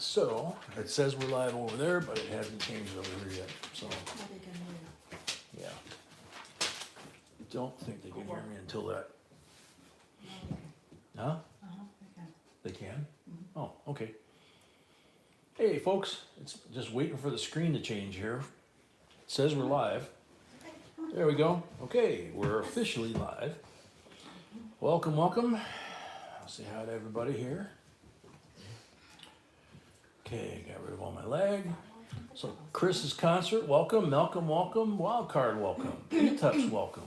So it says we're live over there, but it hasn't changed over here yet. So yeah, don't think they can hear me until that. Huh? They can? Oh, okay. Hey, folks, it's just waiting for the screen to change here. It says we're live. There we go. Okay, we're officially live. Welcome, welcome. I'll say hi to everybody here. Okay, got rid of all my lag. So Chris's concert, welcome. Malcolm, welcome. Wildcard, welcome. P-Tux, welcome.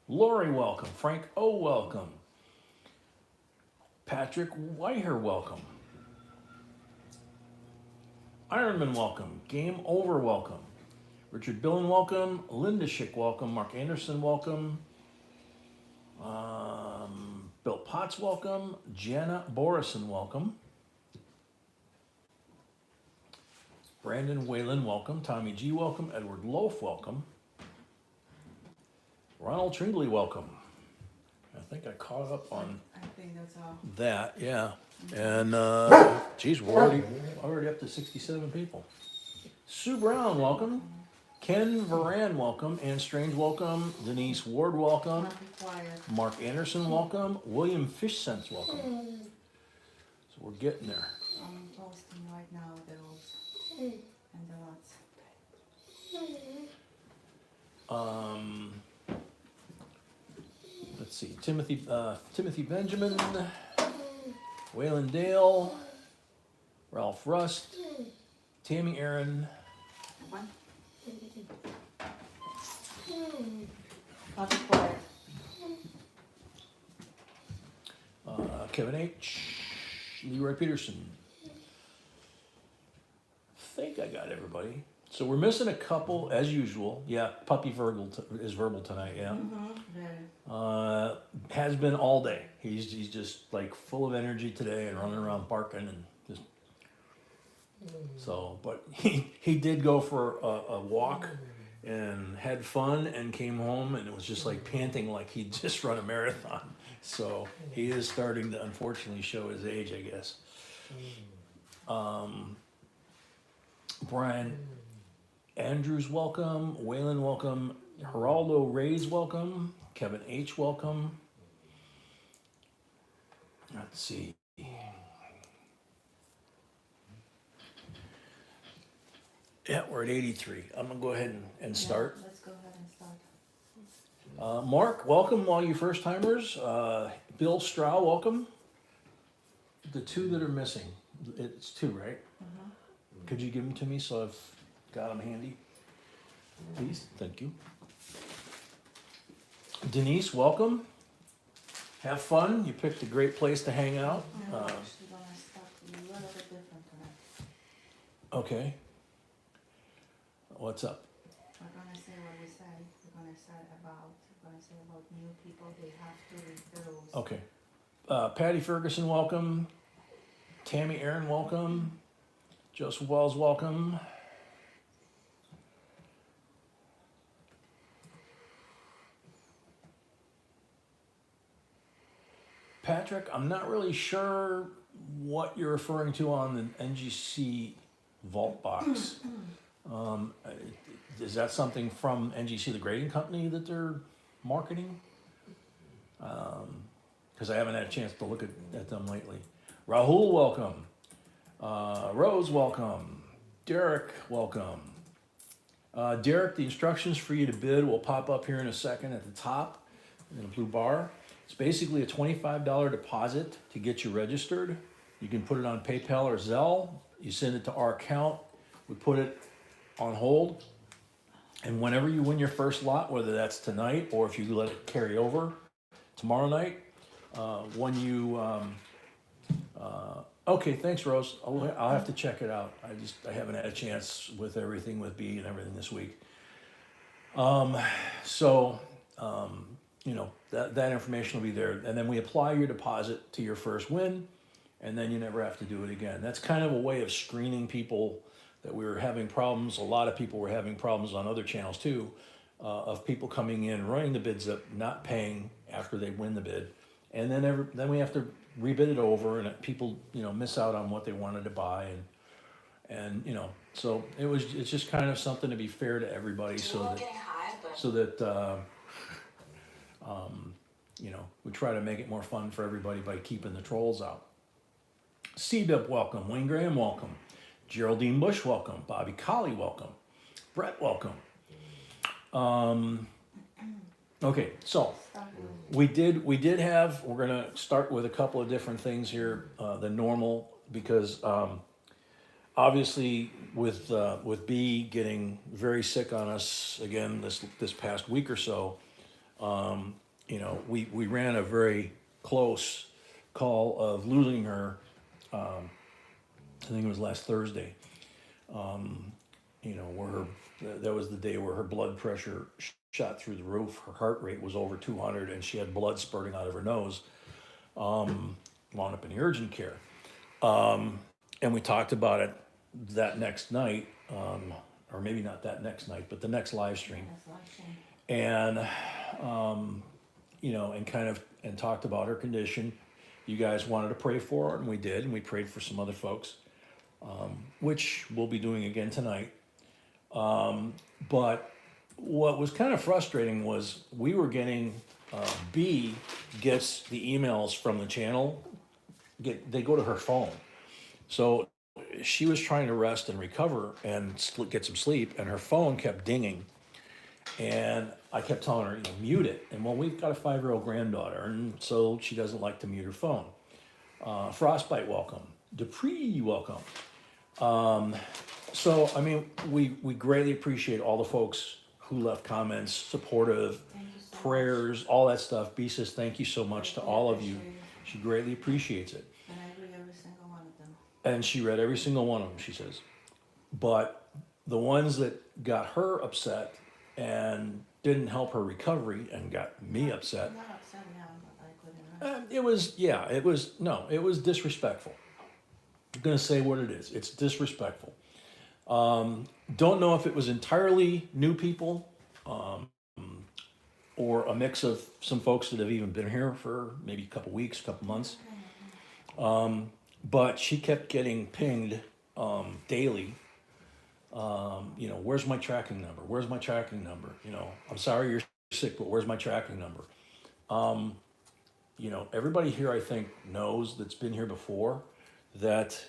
Lori, welcome. Frank O, welcome. Patrick Whitehair, welcome. Ironman, welcome. Game Over, welcome. Richard Billen, welcome. Linda Schick, welcome. Mark Anderson, welcome. Bill Potts, welcome. Jana Borison, welcome. Brandon Whalen, welcome. Tommy G, welcome. Edward Loaf, welcome. Ronald Tringley, welcome. I think I caught up on I think that's all. that, yeah. And, geez, we're already up to 67 people. Sue Brown, welcome. Ken Varan, welcome. Ann Strange, welcome. Denise Ward, welcome. Mark Anderson, welcome. William Fishsense, welcome. So we're getting there. I'm posting right now the rules and the lots. Let's see. Timothy Benjamin, Waylon Dale, Ralph Rust, Tammy Aaron. One. Not required. Kevin H. Leroy Peterson. Think I got everybody. So we're missing a couple as usual. Yeah, Puppy Virgil is verbal tonight. Yeah, has been all day. He's just like full of energy today and running around barking and just. So, but he did go for a walk and had fun and came home and it was just like panting like he'd just run a marathon. So he is starting to unfortunately show his age, I guess. Brian Andrews, welcome. Waylon, welcome. Geraldo Reyes, welcome. Kevin H, welcome. Let's see. Yeah, we're at 83. I'm gonna go ahead and start. Let's go ahead and start. Mark, welcome, all you first timers. Bill Strow, welcome. The two that are missing, it's two, right? Could you give them to me so I've got them handy? Please, thank you. Denise, welcome. Have fun. You picked a great place to hang out. No, actually gonna start a little bit different tonight. Okay. What's up? We're gonna say what we said. We're gonna say about new people. They have to read the rules. Okay. Patty Ferguson, welcome. Tammy Aaron, welcome. Joseph Wells, welcome. Patrick, I'm not really sure what you're referring to on the NGC vault box. Is that something from NGC, the grading company, that they're marketing? Because I haven't had a chance to look at them lately. Rahul, welcome. Rose, welcome. Derek, welcome. Derek, the instructions for you to bid will pop up here in a second at the top in the blue bar. It's basically a $25 deposit to get you registered. You can put it on PayPal or Zelle. You send it to our account. We put it on hold. And whenever you win your first lot, whether that's tonight or if you let it carry over tomorrow night, okay, thanks, Rose. I'll have to check it out. I haven't had a chance with everything with B and everything this week. That information will be there. And then we apply your deposit to your first win, and then you never have to do it again. That's kind of a way of screening people that we were having problems. A lot of people were having problems on other channels too, of people coming in, running the bids up, not paying after they win the bid. And then we have to rebid it over, and people, miss out on what they wanted to buy, and so it's just kind of something to be fair to everybody, so that we try to make it more fun for everybody by keeping the trolls out. CBIP, welcome. Wayne Graham, welcome. Geraldine Bush, welcome. Bobby Colley, welcome. Brett, welcome. Okay, so we did have. We're gonna start with a couple of different things here than normal, because obviously with B getting very sick on us again this past week or so, we ran a very close call of losing her. I think it was last Thursday. Where that was the day where her blood pressure shot through the roof. Her heart rate was over 200, and she had blood spurting out of her nose. Wound up in the urgent care, and we talked about it that next night, or maybe not that next night, but the next live stream, and and talked about her condition. You guys wanted to pray for her, and we did, and we prayed for some other folks, which we'll be doing again tonight. But what was kind of frustrating was we were getting, B gets the emails from the channel, they go to her phone. So she was trying to rest and recover and get some sleep, and her phone kept dinging. And I kept telling her, mute it. And well, we've got a 5-year-old granddaughter, and so she doesn't like to mute her phone. Frostbite, welcome. Dupree, welcome. So, we greatly appreciate all the folks who left comments, supportive, prayers, all that stuff. B says thank you so much to all of you. She greatly appreciates it. And I read every single one of them. And she read every single one of them, she says. But the ones that got her upset and didn't help her recovery and got me upset. I'm not upset now, but I couldn't rest. It was disrespectful. I'm gonna say what it is. It's disrespectful. Don't know if it was entirely new people, or a mix of some folks that have even been here for maybe a couple weeks, a couple months. But she kept getting pinged daily. Where's my tracking number? Where's my tracking number? I'm sorry you're sick, but where's my tracking number? Everybody here, I think, knows, that's been here before, that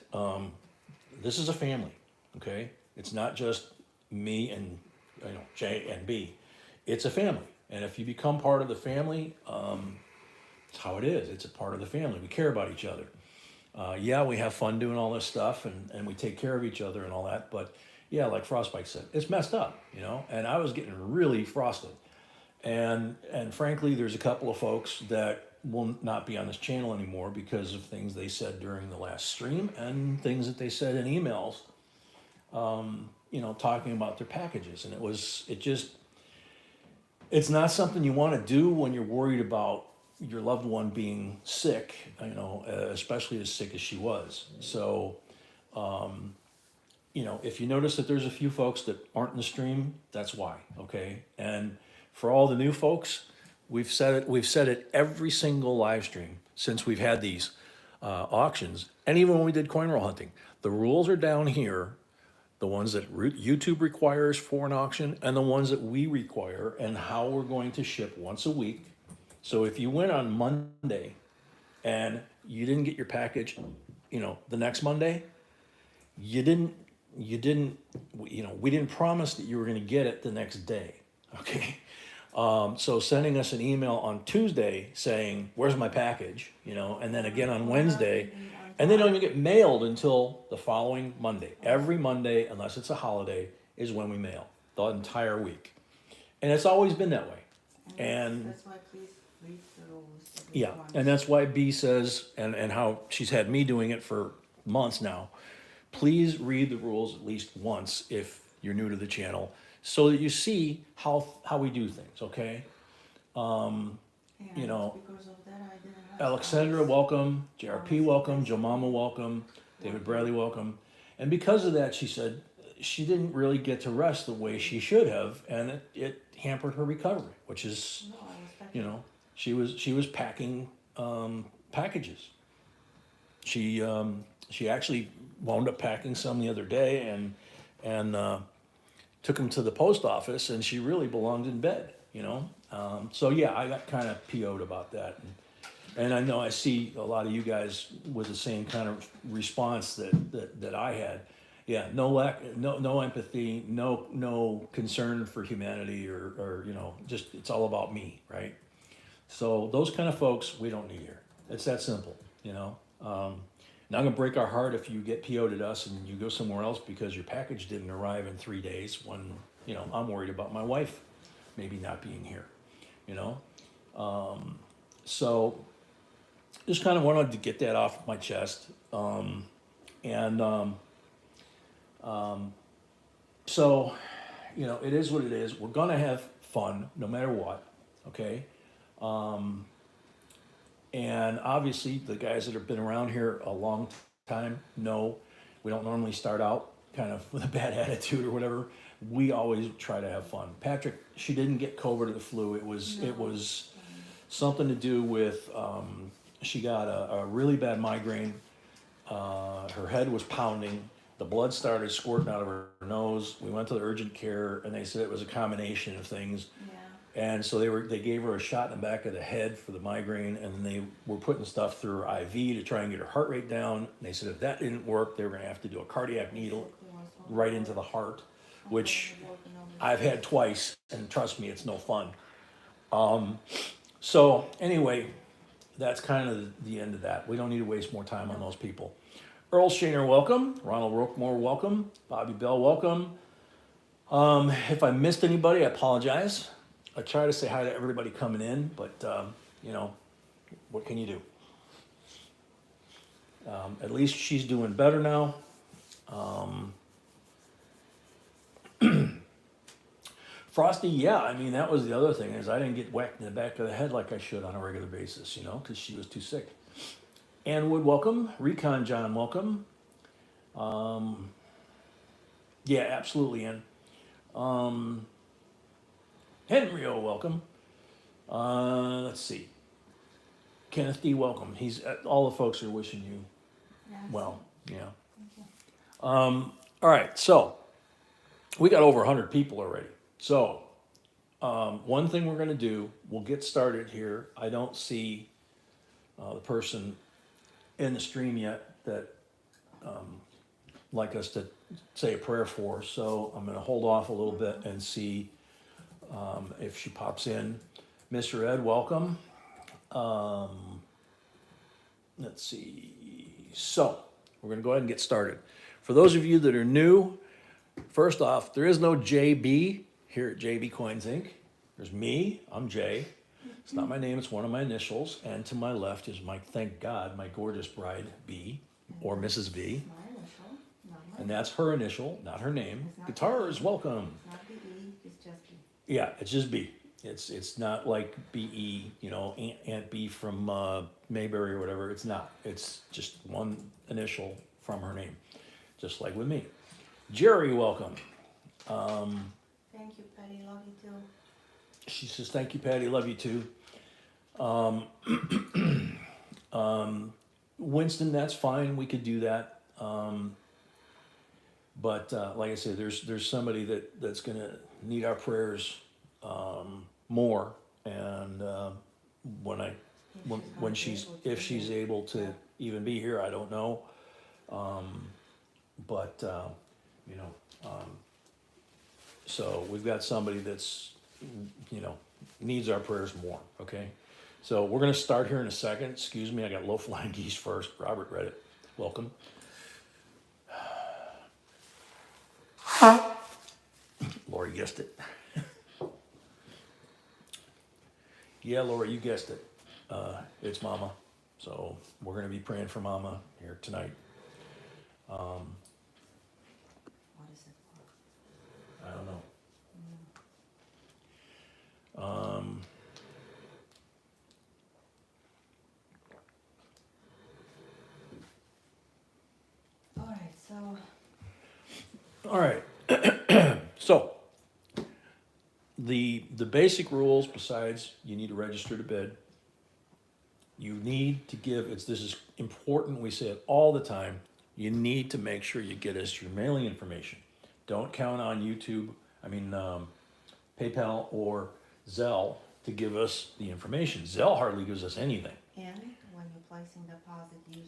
this is a family, okay? It's not just me and, J and B. It's a family. And if you become part of the family, it's how it is. It's a part of the family. We care about each other. We have fun doing all this stuff, and we take care of each other and all that, but yeah, like Frostbite said, it's messed up, and I was getting really frosted. And frankly, there's a couple of folks that will not be on this channel anymore because of things they said during the last stream and things that they said in emails, talking about their packages. And it's not something you want to do when you're worried about your loved one being sick, especially as sick as she was. So, if you notice that there's a few folks that aren't in the stream, that's why, okay? And for all the new folks, we've said it every single live stream since we've had these auctions, and even when we did coin roll hunting. The rules are down here, the ones that YouTube requires for an auction, and the ones that we require, and how we're going to ship once a week. So if you went on Monday and you didn't get your package, the next Monday, we didn't promise that you were going to get it the next day, okay? So sending us an email on Tuesday saying, where's my package, and then again on Wednesday, and they don't even get mailed until the following Monday. Every Monday, unless it's a holiday, is when we mail, the entire week. And it's always been that way. And that's why please read the rules. yeah, and that's why B says, and how she's had me doing it for months now, please read the rules at least once if you're new to the channel, so that you see how we do things, okay? Because of that, I didn't have Alexandra, welcome. JRP, welcome. Joe Mama, welcome. David Bradley, welcome. And because of that, she said she didn't really get to rest the way she should have, and it hampered her recovery, which is, she was packing packages. she actually wound up packing some the other day and took them to the post office, and she really belonged in bed, you know. So yeah, I got kind of PO'd about that, and I know I see a lot of you guys with the same kind of response that I had. Yeah, no empathy, no concern for humanity, or you know, just it's all about me, right? So those kind of folks we don't need here. It's that simple, you know. Not gonna break our heart if you get PO'd at us and you go somewhere else because your package didn't arrive in 3 days. When you know I'm worried about my wife maybe not being here, you know. So just kind of wanted to get that off my chest, and so you know it is what it is. We're gonna have fun no matter what, okay. And obviously, the guys that have been around here a long time know we don't normally start out kind of with a bad attitude or whatever. We always try to have fun. Patrick, she didn't get COVID or the flu. It was something to do with she got a really bad migraine. Her head was pounding. The blood started squirting out of her nose. We went to the urgent care, and they said it was a combination of things. Yeah. And so they gave her a shot in the back of the head for the migraine, and they were putting stuff through her IV to try and get her heart rate down. And they said if that didn't work, they were going to have to do a cardiac needle right into the heart, which I've had twice, and trust me, it's no fun. So anyway, that's kind of the end of that. We don't need to waste more time on those people. Earl Shaner, welcome. Ronald Rookmore, welcome. Bobby Bell, welcome. If I missed anybody, I apologize. I try to say hi to everybody coming in, but you know, what can you do? At least she's doing better now. Frosty, yeah, I mean, that was the other thing, is I didn't get whacked in the back of the head like I should on a regular basis, you know, because she was too sick. Ann Wood, welcome. Recon John, welcome. Yeah, absolutely, Ann. Henrio, welcome. Let's see. Kenneth D, welcome. He's all the folks are wishing you well. Yeah. All right, so we got over 100 people already. So one thing we're going to do, we'll get started here. I don't see the person in the stream yet that like us to say a prayer for. So I'm going to hold off a little bit and see if she pops in. Mr. Ed, welcome. Let's see. So we're going to go ahead and get started. For those of you that are new, first off, there is no JB here at JB Coins Inc. There's me, I'm Jay. It's not my name, it's one of my initials. And to my left is my, thank God, my gorgeous bride, B, or Mrs. B. My initial, not my. And that's her initial, not her name. Guitars, welcome. Not the E, it's just B. Yeah, it's just B. It's not like BE, you know, Aunt B from Mayberry or whatever. It's not. It's just one initial from her name, just like with me. Jerry, welcome. Thank you, Patty, love you too. She says, thank you, Patty, love you too. Winston, that's fine. We could do that. But like I said, there's somebody that's going to need our prayers more. And if she's able to even be here, I don't know. But you know, so we've got somebody that's, you know, needs our prayers more. Okay. So we're going to start here in a second. Excuse me. I got low flying geese first. Robert read it. Welcome. Lori guessed it. Yeah, Lori, you guessed it. It's Mama. So we're going to be praying for Mama here tonight. What is it for? I don't know. All right. So the basic rules, besides you need to register to bid, You need to give, this is important, we say it all the time, you need to make sure you get us your mailing information. Don't count on PayPal or Zelle to give us the information. Zelle hardly gives us anything. And when you're placing deposit, give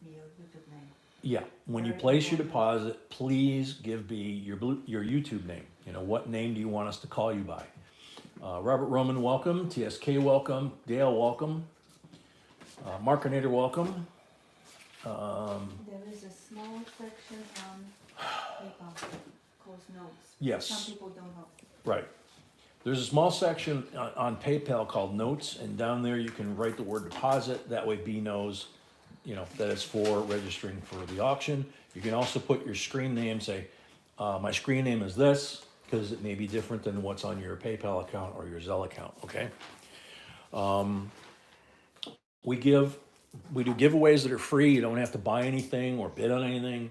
me your YouTube name. Yeah, when you Very place your important. deposit, please give me your YouTube name. What name do you want us to call you by? Robert Roman, welcome. TSK, welcome. Dale, welcome. Markinator, welcome. There is a small section on PayPal called notes. Yes. Some people don't know. Right. There's a small section on PayPal called Notes, and down there you can write the word deposit. That way B knows, that it's for registering for the auction. You can also put your screen name, say, my screen name is this, because it may be different than what's on your PayPal account or your Zelle account, okay? We do giveaways that are free. You don't have to buy anything or bid on anything.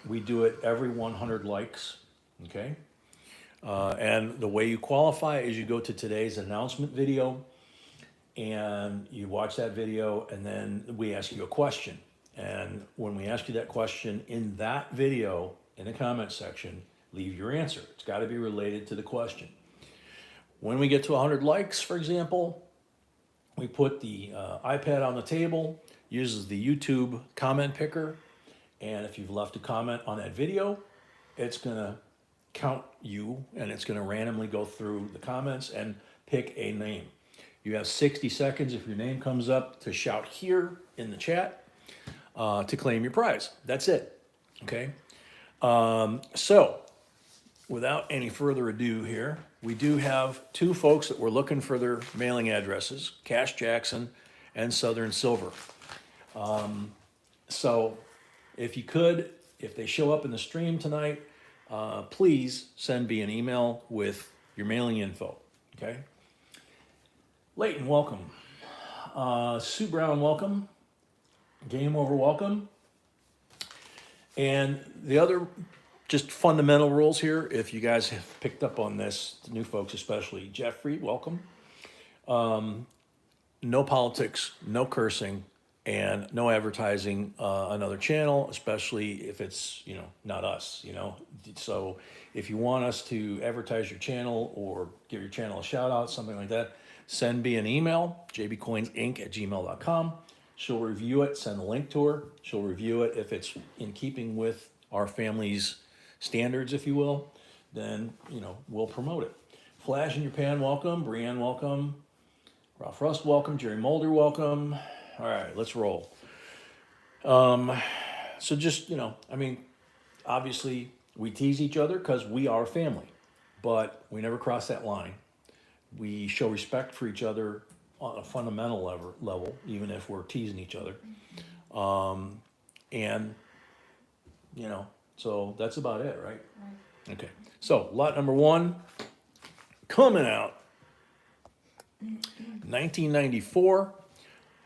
We do it every 100 likes, okay? And the way you qualify is you go to today's announcement video and you watch that video, and then we ask you a question. And when we ask you that question in that video, in the comment section, leave your answer. It's got to be related to the question. When we get to 100 likes, for example, we put the iPad on the table, uses the YouTube comment picker, and if you've left a comment on that video, it's going to count you, and it's going to randomly go through the comments and pick a name. You have 60 seconds if your name comes up to shout here in the chat to claim your prize. That's it, okay? So without any further ado here, we do have two folks that were looking for their mailing addresses, Cash Jackson and Southern Silver. So if you could, if they show up in the stream tonight, please send me an email with your mailing info, okay? Leighton, welcome. Sue Brown, welcome. Game Over, welcome. And the other just fundamental rules here, if you guys have picked up on this, the new folks especially, Jeff Reed, welcome. No politics, no cursing, and no advertising another channel, especially if it's, not us, So if you want us to advertise your channel or give your channel a shout out, something like that, send me an email, jbcoinsinc@gmail.com. She'll review it, send the link to her. She'll review it. If it's in keeping with our family's standards, if you will, then, we'll promote it. Flash in your pan, welcome. Brianne, welcome. Ralph Rust, welcome. Jerry Mulder, welcome. All right, let's roll. So just, obviously we tease each other because we are family, but we never cross that line. We show respect for each other on a fundamental level, even if we're teasing each other. So that's about it, right? Right. Okay, so lot number one, coming out 1994,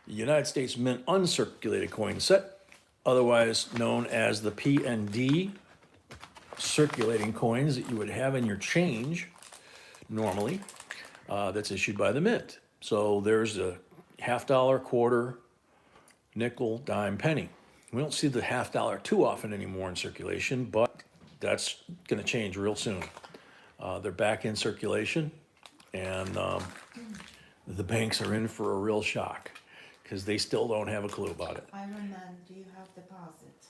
the United States Mint uncirculated coin set, otherwise known as the P&D circulating coins that you would have in your change normally, that's issued by the Mint. So there's a $50, quarter, nickel, dime, penny. We don't see the $50 too often anymore in circulation, but that's going to change real soon. They're back in circulation, and the banks are in for a real shock because they still don't have a clue about it. Iron Man, do you have deposit?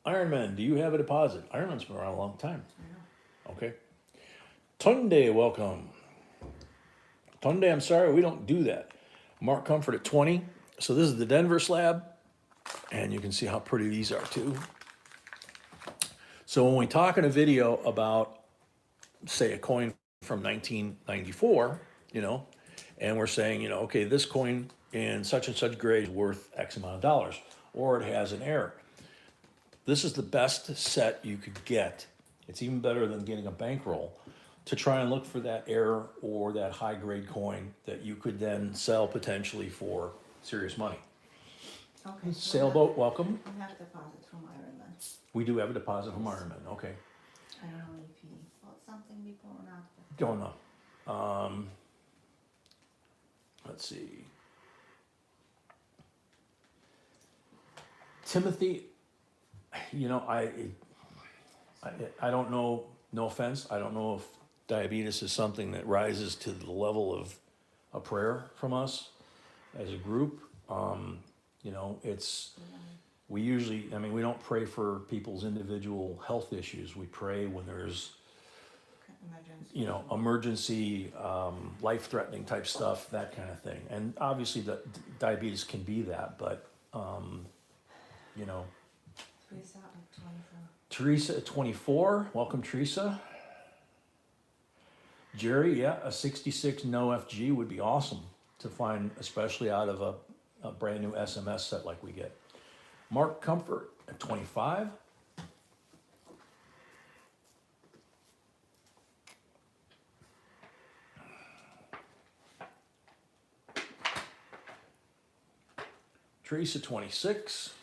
Iron Man, do you have a deposit? Iron Man's been around a long time. I know. Okay. Tunde, welcome. Tunde, I'm sorry, we don't do that. Mark Comfort at 20. So this is the Denver slab, and you can see how pretty these are too. So when we talk in a video about, say, a coin from 1994, and we're saying, okay, this coin in such and such grade is worth X amount of dollars, or it has an error. This is the best set you could get. It's even better than getting a bankroll to try and look for that error or that high grade coin that you could then sell potentially for serious money. Okay. Sailboat, welcome. We have deposit from Iron Man. We do have a deposit from Iron Man, okay. I don't know if he bought something before or not. Don't know. Let's see. Timothy, you know, I don't know, no offense, I don't know if diabetes is something that rises to the level of a prayer from us as a group. You know, it's, we usually, I mean, we don't pray for people's individual health issues. We pray when there's, Emergency. you know, emergency, life-threatening type stuff, that kind of thing. And obviously, the diabetes can be that, but you know, Teresa at 24. Teresa at 24. Welcome, Teresa. Jerry, yeah, a 66 no FG would be awesome to find, especially out of a brand new SMS set like we get. Mark Comfort at 25. Teresa 26.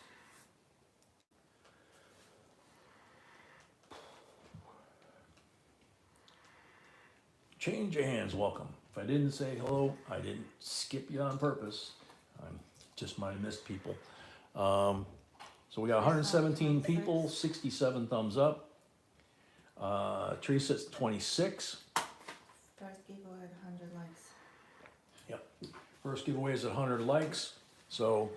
Change of hands, welcome. If I didn't say hello, I didn't skip you on purpose. I just might have missed people. So we got 117 people, 67 thumbs up. Teresa's 26. First giveaway at 100 likes. Yep. First giveaway is at 100 likes. So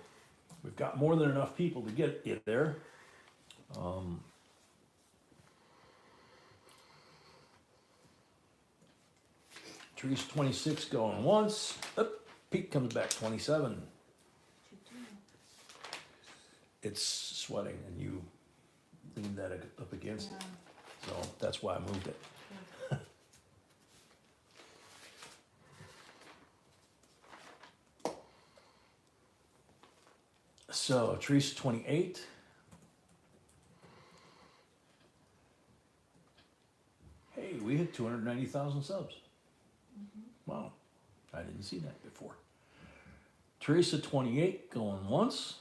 we've got more than enough people to get it there. Teresa 26 going once. Pete comes back 27. It's sweating and you leaned that up against it. So that's why I moved it. So Teresa 28. Hey, we hit 290,000 subs. Wow, I didn't see that before. Teresa 28 going once.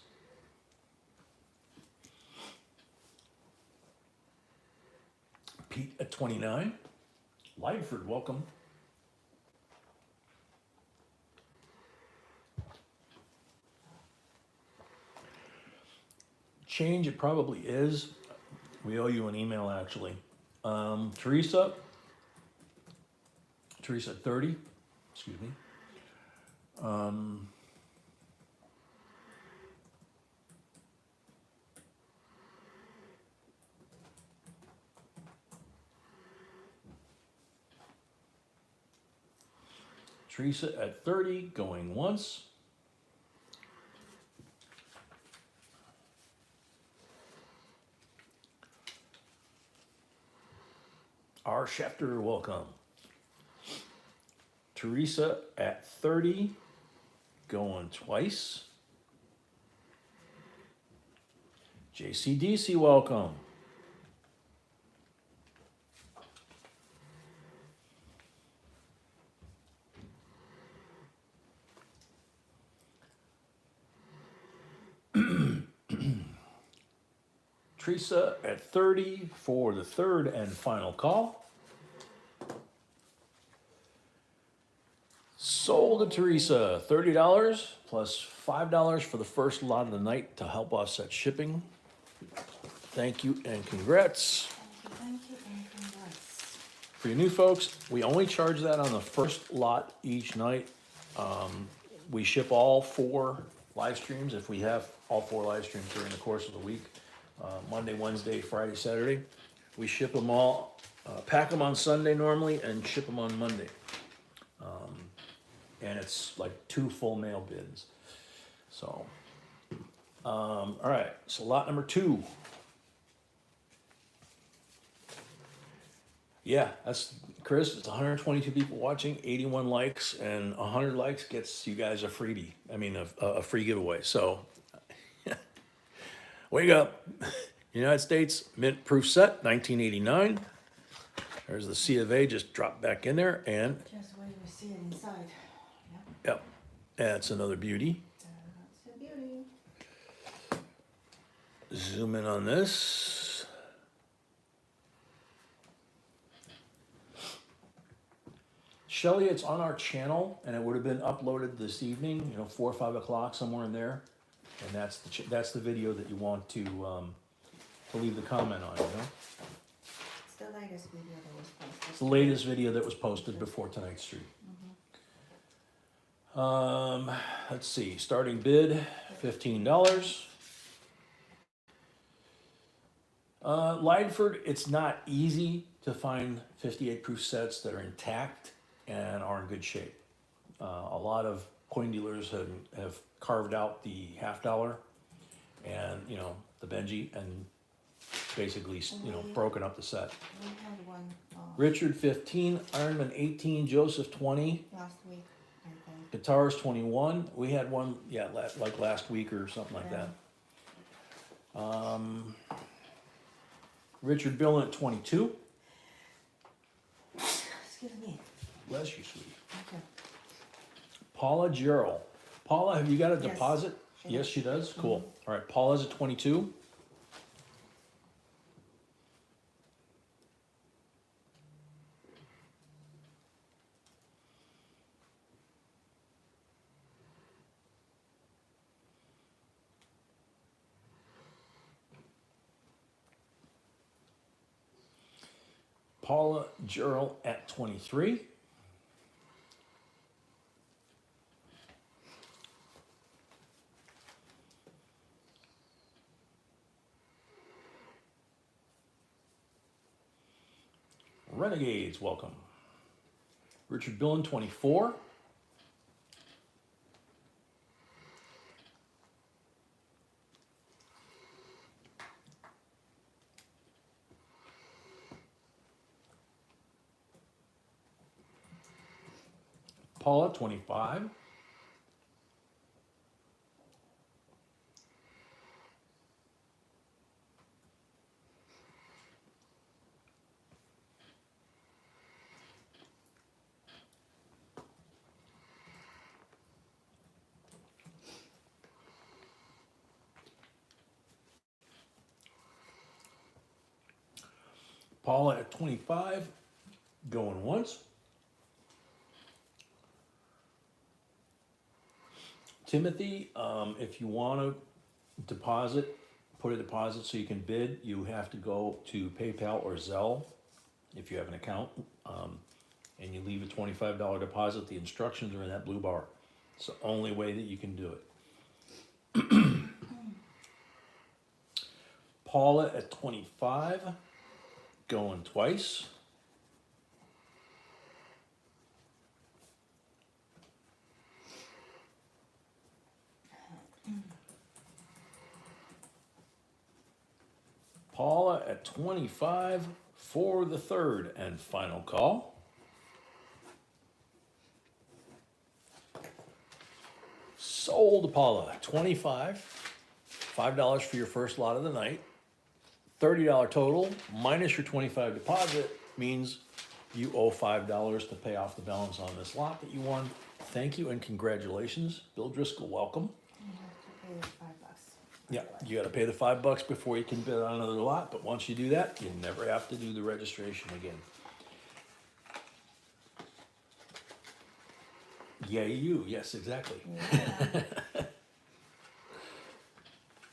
Pete at 29. Lightford, welcome. Change, it probably is. We owe you an email actually. Teresa 30, excuse me. Teresa at 30, going once. R. Schefter, welcome. Teresa at 30, going twice. JCDC, welcome. Teresa at 30 for the third and final call. Sold to Teresa, $30 plus $5 for the first lot of the night to help offset shipping. Thank you and congrats. Thank you and congrats. For you new folks, we only charge that on the first lot each night. We ship all 4 live streams if we have all 4 live streams during the course of the week. Monday, Wednesday, Friday, Saturday. We ship them all, pack them on Sunday normally and ship them on Monday. And it's like 2 full mail bids. So, all right, so lot number 2. Yeah, that's Chris. It's 122 people watching, 81 likes, and 100 likes gets you guys a freebie. I mean, a free giveaway. So, wake up. United States Mint Proof Set, 1989. There's the C of A, just dropped back in there, and Just wait, we see it inside. yep, that's another beauty. That's a beauty. Zoom in on this. Shelly, it's on our channel, and it would have been uploaded this evening, 4 or 5 o'clock, somewhere in there. And that's the video that you want to leave the comment on, you know? It's the latest video that was posted. It's the latest video that was posted before tonight's stream. Let's see, starting bid, $15. Lightford, it's not easy to find 58 proof sets that are intact and are in good shape. A lot of coin dealers have carved out the $50 and, you know, the Benji and basically, you know, broken up the set. We had one Richard 15, Ironman 18, Joseph 20, last week, I think. Guitars 21. We had one, yeah, like last week or something like Yeah. that. Richard Billen at 22. Excuse me. Bless you, sweetie. Okay. Paula Gerald. Paula, have you got a Yes, deposit? she Yes, does. she does. Cool. All right, Paula's at 22. Paula Gerald at 23. Renegades, welcome. Richard Billen, 24. Paula, 25. Paula at 25, going once. Timothy, if you want to deposit, put a deposit so you can bid, you have to go to PayPal or Zelle if you have an account, and you leave a $25 deposit. The instructions are in that blue bar. It's the only way that you can do it. Paula at 25, going twice. Paula at 25 for the third and final call. Sold, Paula, 25, $5 for your first lot of the night, $30 total, minus your 25 deposit means you owe $5 to pay off the balance on this lot that you won. Thank you and congratulations. Bill Driscoll, welcome. You have to pay $5. Yeah, you gotta pay the $5 before you can bid on another lot, but once you do that, you never have to do the registration again. Yeah, you, yes, exactly. Yeah.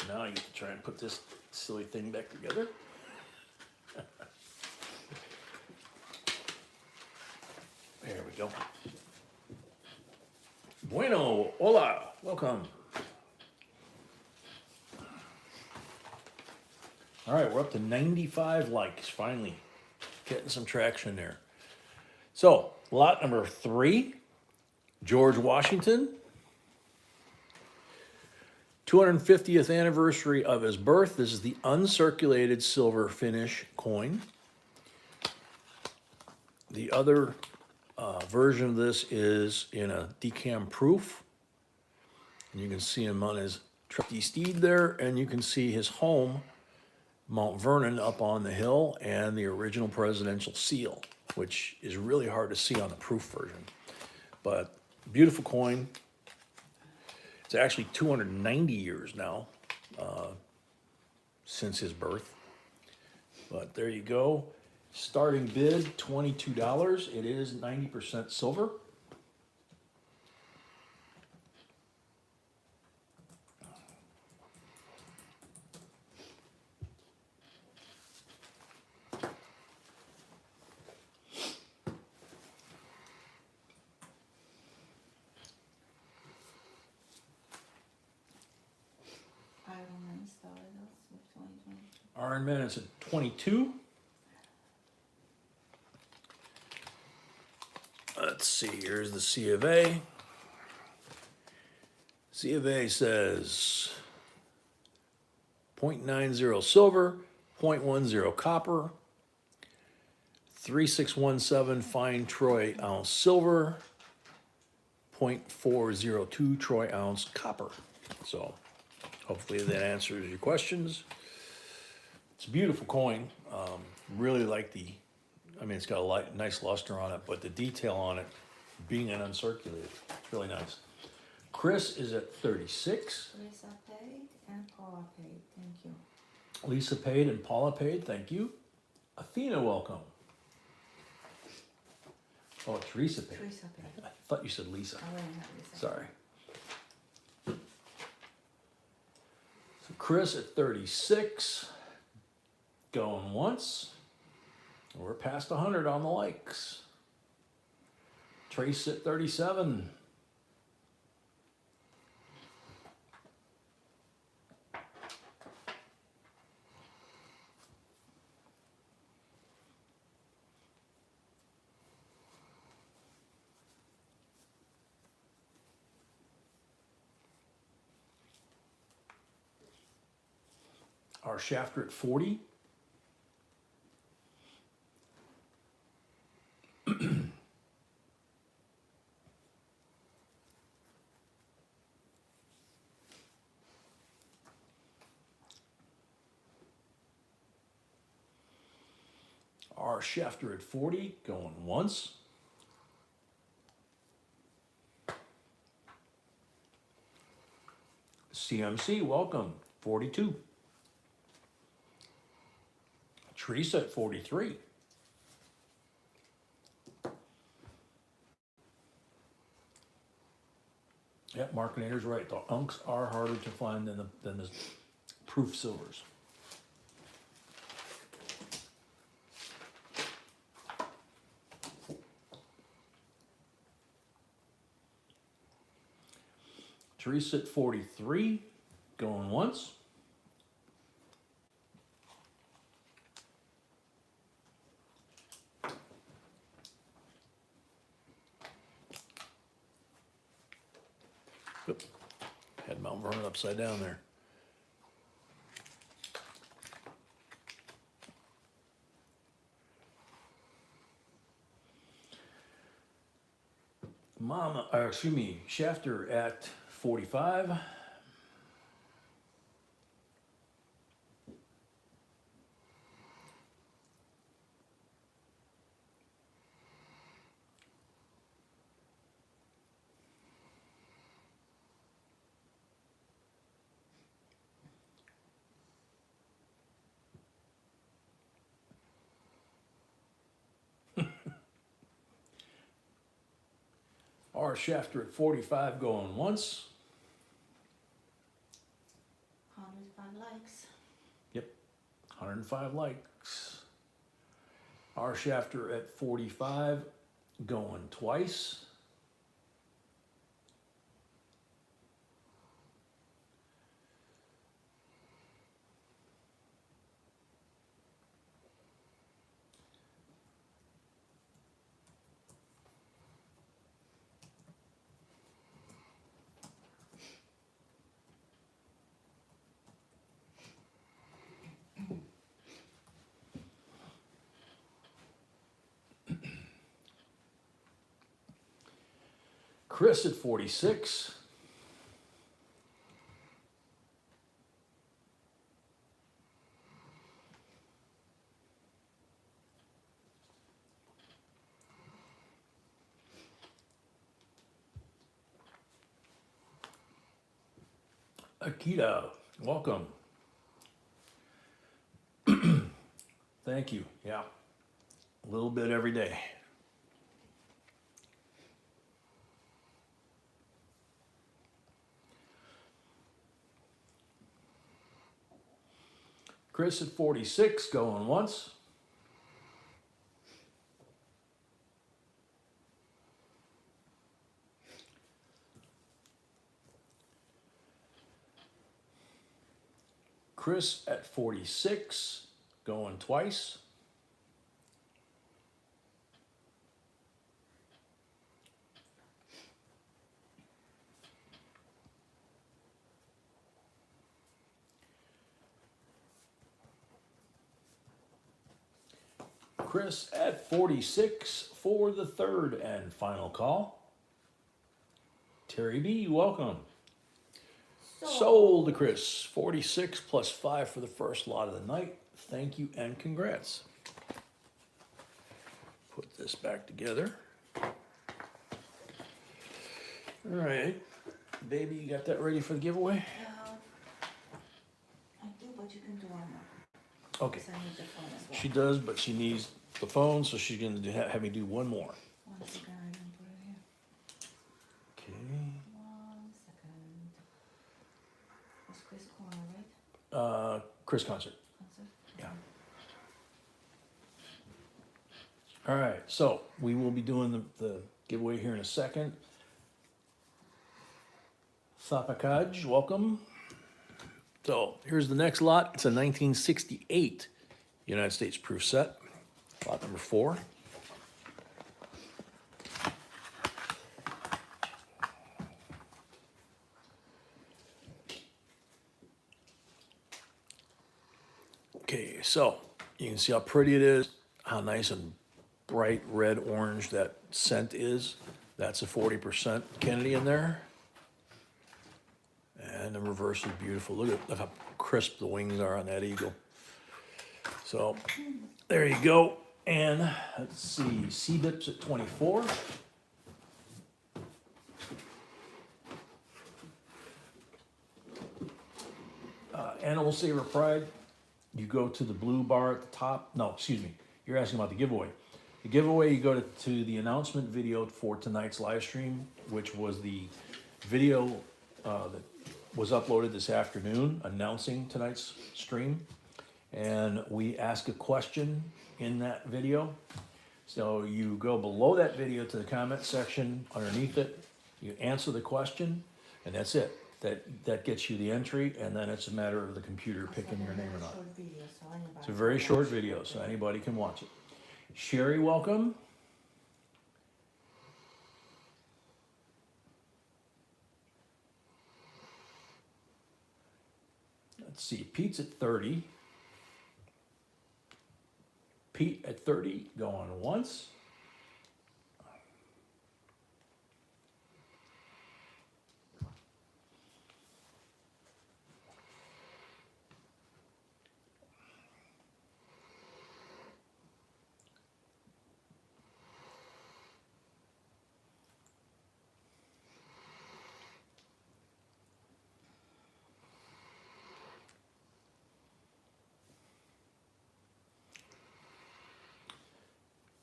Now I get to try and put this silly thing back together. There we go. Bueno, hola, welcome. All right, we're up to 95 likes, finally. Getting some traction there. So, lot number 3, George Washington. 250th anniversary of his birth. This is the uncirculated silver finish coin. The other version of this is in a decam proof. And you can see him on his trusty steed there, and you can see his home, Mount Vernon, up on the hill, and the original presidential seal, which is really hard to see on the proof version. But beautiful coin. It's actually 290 years now since his birth. But there you go. Starting bid, $22. It is 90% silver. Iron Man is at 22. Let's see, here's the C of A. C of A says 0.90 silver, 0.10 copper, 3617 fine troy ounce silver, 0.402 troy ounce copper. So hopefully that answers your questions. It's a beautiful coin. Really like it's got a nice luster on it, but the detail on it, being an uncirculated, it's really nice. Chris is at 36. Lisa paid and Paula paid, thank you. Lisa paid and Paula paid, thank you. Athena, welcome. Oh, Teresa paid. Teresa paid. I thought you said Lisa. I wouldn't have Lisa. Sorry. So Chris at 36, going once. We're past 100 on the likes. Trace at 37. Our shafter at 40. Our shafter at 40, going once. CMC, welcome, 42. Teresa at 43. Yeah, Markinator's right. The unks are harder to find than the proof silvers. Teresa at 43, going once. Oop. Had Mount Vernon upside down there. Shafter at 45. Our shafter at 45 going once. 105 likes. Yep, 105 likes. Our shafter at 45 going twice. Chris at 46. Akita, welcome. Thank you. Yeah, a little bit every day. Chris at 46, going once. Chris at 46, going twice. Chris at 46 for the third and final call. Terry B, welcome. Sold to Chris, 46 plus 5 for the first lot of the night. Thank you and congrats. Put this back together. All right, baby, you got that ready for the giveaway? I do, but you can do one more. Okay, 'Cause I need the phone as well. she does, but she needs the phone, so she's gonna have me do one more. 1 second, I can put it here. Okay. 1 second. It's Chris Corner, right? Chris Concert. Concert? Yeah. All right, so we will be doing the giveaway here in a second. Thapakaj, welcome. So here's the next lot. It's a 1968 United States proof set, lot number 4. Okay, so you can see how pretty it is, how nice and bright red orange that scent is. That's a 40% Kennedy in there. And the reverse is beautiful. Look how crisp the wings are on that eagle. So there you go. And let's see, CBIP's at 24. Animal Saver Pride, you go to the blue bar at the top. No, excuse me. You're asking about the giveaway. The giveaway, you go to the announcement video for tonight's live stream, which was the video that was uploaded this afternoon announcing tonight's stream. And we ask a question in that video. So you go below that video to the comment section underneath it, you answer the question, and that's it. That gets you the entry, and then it's a matter of the computer picking your name or not. It's a very short video, so anybody can watch it. Sherry, welcome. Let's see, Pete's at 30. Pete at 30, going once.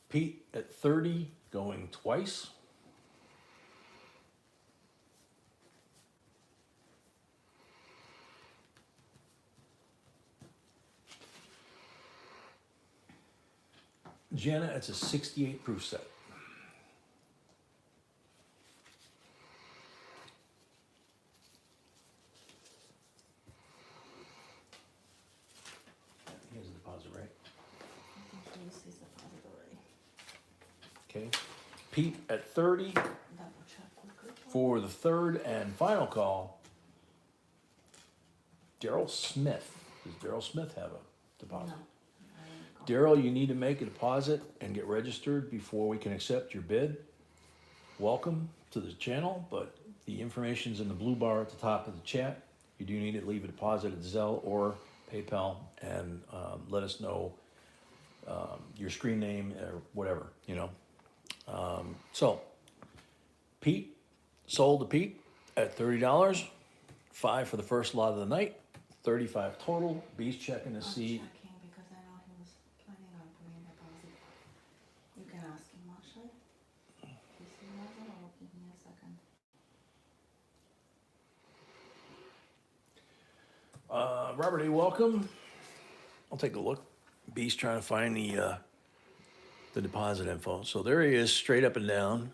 Pete at 30, going twice. Jenna, it's a 68 proof set. Here's the deposit, right? I think this is the deposit already. Okay. Pete at 30 Double check quickly. for the third and final call. Daryl Smith. Does Daryl Smith have a deposit? No. Daryl, you need to make a deposit and get registered before we can accept your bid. Welcome to the channel, but the information's in the blue bar at the top of the chat. You do need to leave a deposit at Zelle or PayPal and let us know your screen name or whatever, you know. So, Pete, sold to Pete at $30, 5 for the first lot of the night, 35 total. B's checking to see. I'm checking because I know he was planning on putting deposit. You can ask him actually. If he hasn't, or give me a second. Robert A, welcome. I'll take a look. B's trying to find the deposit info. So there he is, straight up and down.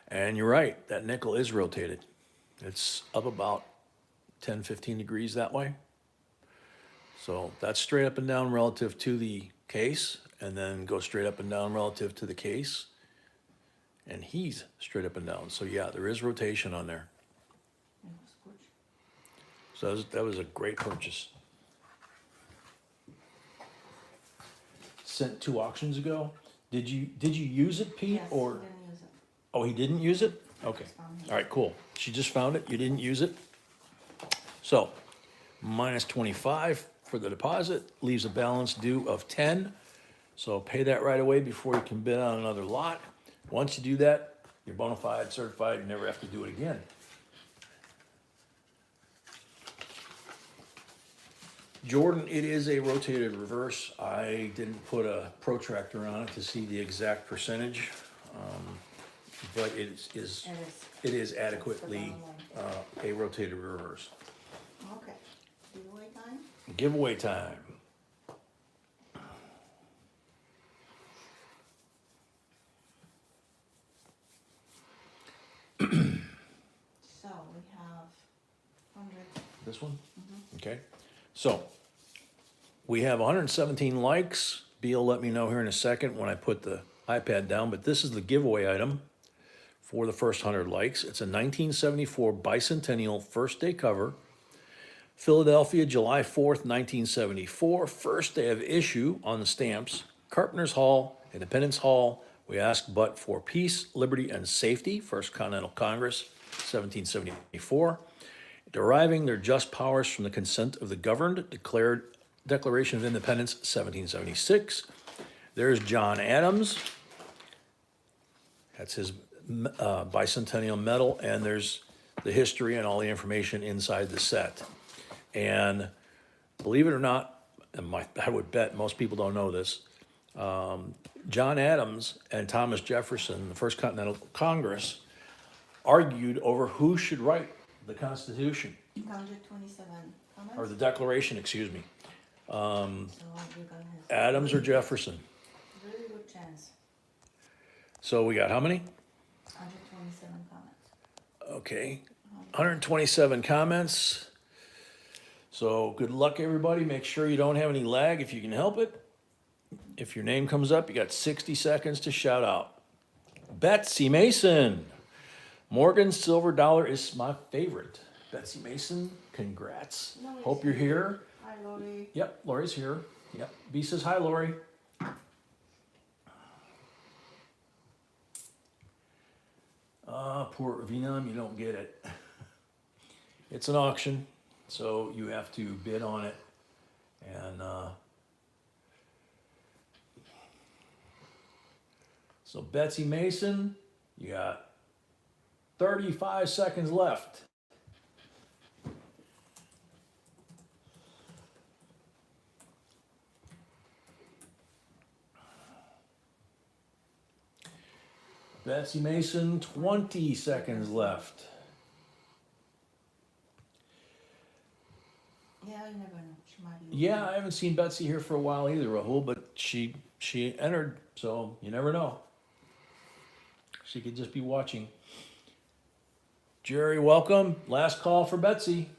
And you're right, that nickel is rotated. It's up about 10, 15 degrees that way. So that's straight up and down relative to the case, and then go straight up and down relative to the case. And he's straight up and down. So yeah, there is rotation on there. It was good. So that was a great purchase. Sent 2 auctions ago. Did you use it, Pete? Yes, Or didn't use it. oh, he didn't use it? Okay. Just found it. All right, cool. She just found it. You didn't use it. So minus 25 for the deposit leaves a balance due of 10. So pay that right away before you can bid on another lot. Once you do that, you're bona fide, certified, you never have to do it again. Jordan, it is a rotated reverse. I didn't put a protractor on it to see the exact percentage, but it is adequately a rotated reverse. Okay, giveaway time? Giveaway time. So we have 100. This one? Okay. So we have 117 likes. Beal let me know here in a second when I put the iPad down, but this is the giveaway item for the first 100 likes. It's a 1974 bicentennial first day cover. Philadelphia, July 4th, 1974. First day of issue on the stamps. Carpenter's Hall, Independence Hall. We ask but for peace, liberty, and safety. First Continental Congress, 1774. Deriving their just powers from the consent of the governed, Declaration of Independence, 1776. There's John Adams. That's his bicentennial medal, and there's the history and all the information inside the set. And believe it or not, I would bet most people don't know this, John Adams and Thomas Jefferson, the First Continental Congress, argued over who should write the Constitution, 127 comments. or the Declaration, excuse me. So you're gonna have Adams or Jefferson. really good chance. So we got how many? 127 comments. Okay, 127 comments. So good luck, everybody. Make sure you don't have any lag if you can help it. If your name comes up, you got 60 seconds to shout out. Betsy Mason. Morgan Silver Dollar is my favorite. Betsy Mason, congrats. Lori's Hope you're here. Hi, Lori. Yep, Lori's here. Yep, B says hi, Lori. Poor Vinam, you don't get it. It's an auction, so you have to bid on it. And so Betsy Mason, you got 35 seconds left. Betsy Mason, 20 seconds left. Yeah, you never know. She might be. Yeah, I haven't seen Betsy here for a while either, Rahul, but she entered, so you never know. She could just be watching. Jerry, welcome. Last call for Betsy.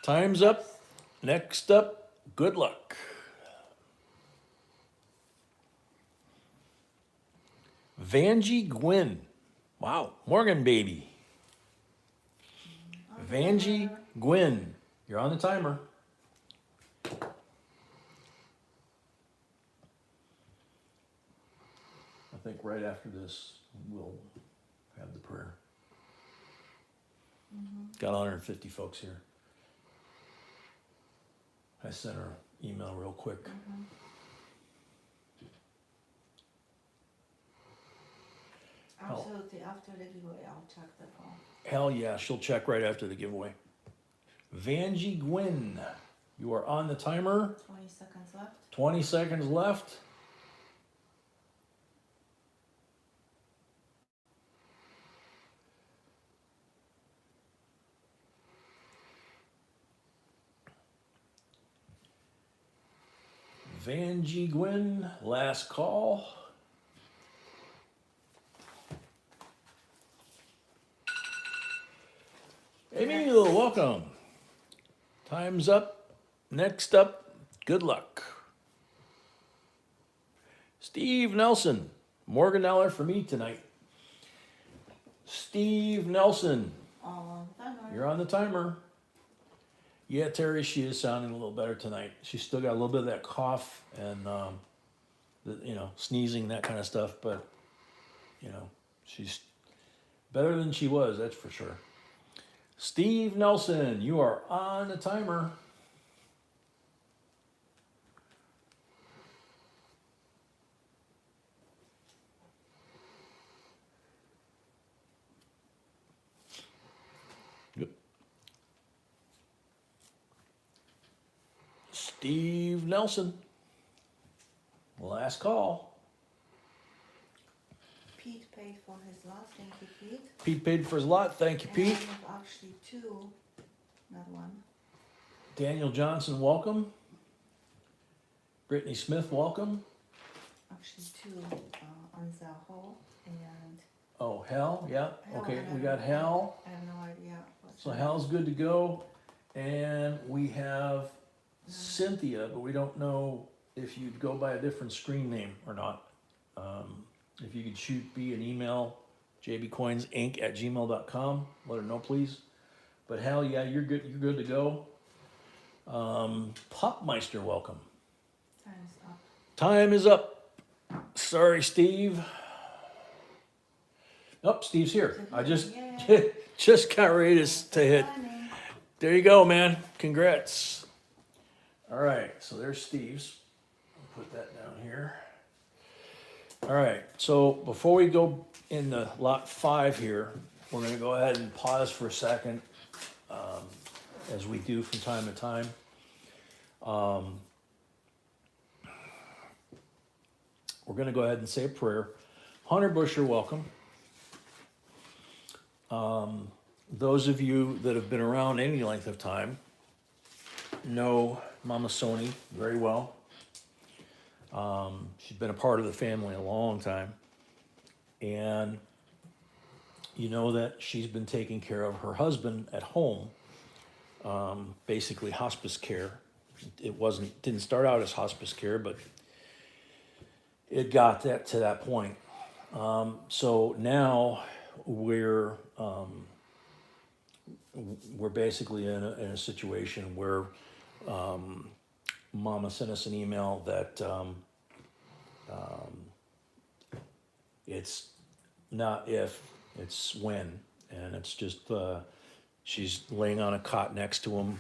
Time's up. Next up, good luck. Vanjie Gwynn. Wow, Morgan baby. Vanjie Gwynn. You're on the timer. I think right after this, we'll have the prayer. Got 150 folks here. I sent her an email real quick. Absolutely. After the giveaway, I'll check the phone. Hell yeah, she'll check right after the giveaway. Vanjie Gwynn, you are on the timer. 20 seconds left. 20 seconds left. Vanjie Gwynn, last call. Emil, welcome. Time's up. Next up, good luck. Steve Nelson, Morgan Eller for me tonight. Steve Nelson, you're on the timer. Yeah, Terry, she is sounding a little better tonight. She's still got a little bit of that cough and, sneezing, that kind of stuff, but, she's better than she was, that's for sure. Steve Nelson, you are on the timer. Yep. Steve Nelson, last call. Pete paid for his lot, thank you, Pete. Pete paid for his lot, thank you, And Pete. I have actually two, not one. Daniel Johnson, welcome. Brittany Smith, welcome. Actually two, on Zaho and. Oh, Hal, yeah, Hal, okay, and I we don't got know- Hal. I have no idea what's. So her Hal's good to go. And we have Cynthia, but we don't know if you'd go by a different screen name or not. If you could shoot B an email, jbcoinsinc@gmail.com, let her know, please. But Hal, yeah, you're good to go. Popmeister, welcome. Time's up. Time is up. Sorry, Steve. Oh, Steve's here. I just Yay. just got ready to hit. Timing. There you go, man. Congrats. All right, so there's Steve's. I'll put that down here. All right, so before we go into lot 5 here, we're gonna go ahead and pause for a second, as we do from time to time. We're gonna go ahead and say a prayer. Hunter Busher, welcome. Those of you that have been around any length of time know Mama Sony very well. She's been a part of the family a long time. And you know that she's been taking care of her husband at home, basically hospice care. Didn't start out as hospice care, but it got to that point. So now we're basically in a situation where Mama sent us an email that it's not if, it's when, and it's just she's laying on a cot next to him,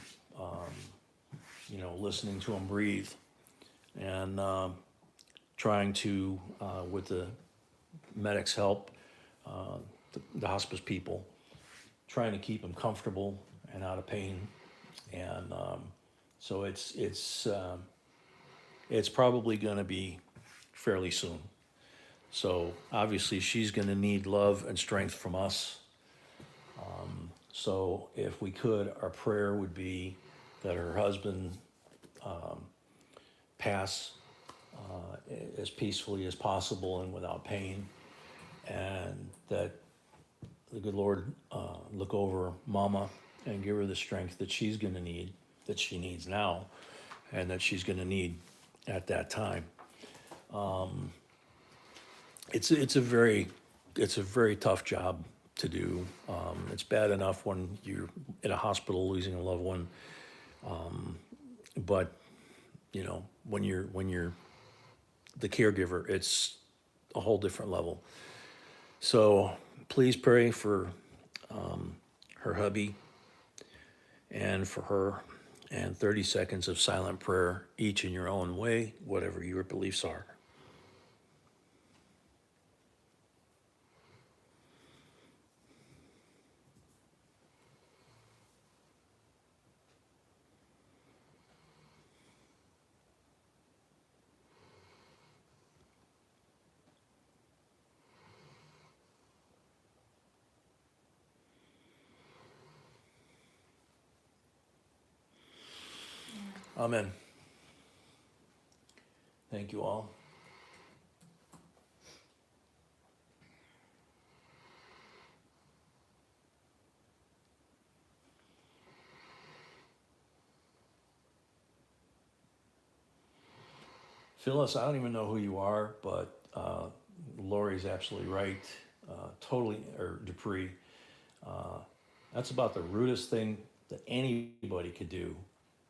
listening to him breathe, and trying to, with the medics' help, the hospice people, trying to keep him comfortable and out of pain, and so it's probably going to be fairly soon. So obviously she's going to need love and strength from us. So if we could, our prayer would be that her husband pass as peacefully as possible and without pain, and that the good Lord look over Mama and give her the strength that she's going to need, that she needs now, and that she's going to need at that time. It's a very tough job to do. It's bad enough when you're in a hospital losing a loved one, but when you're the caregiver, it's a whole different level. So please pray for her hubby and for her, and 30 seconds of silent prayer, each in your own way, whatever your beliefs are. Amen. Thank you all. Phyllis, I don't even know who you are, but Lori's absolutely right. Totally, or Dupree. Uh, that's about the rudest thing that anybody could do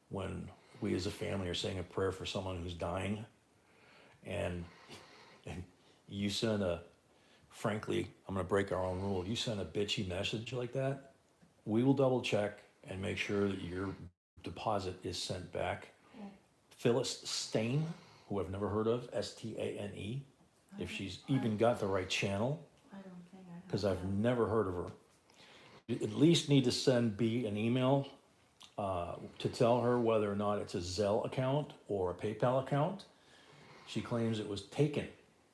when we as a family are saying a prayer for someone who's dying, and and you send a, frankly, I'm going to break our own rule. You send a bitchy message like that, we will double check and make sure that your deposit is sent back. Cool. Phyllis Stain, who I've never heard of, Stane, if she's I even got the right channel, don't think I have. because I've that. never heard of her. You at least need to send B an email to tell her whether or not it's a Zelle account or a PayPal account. She claims it was taken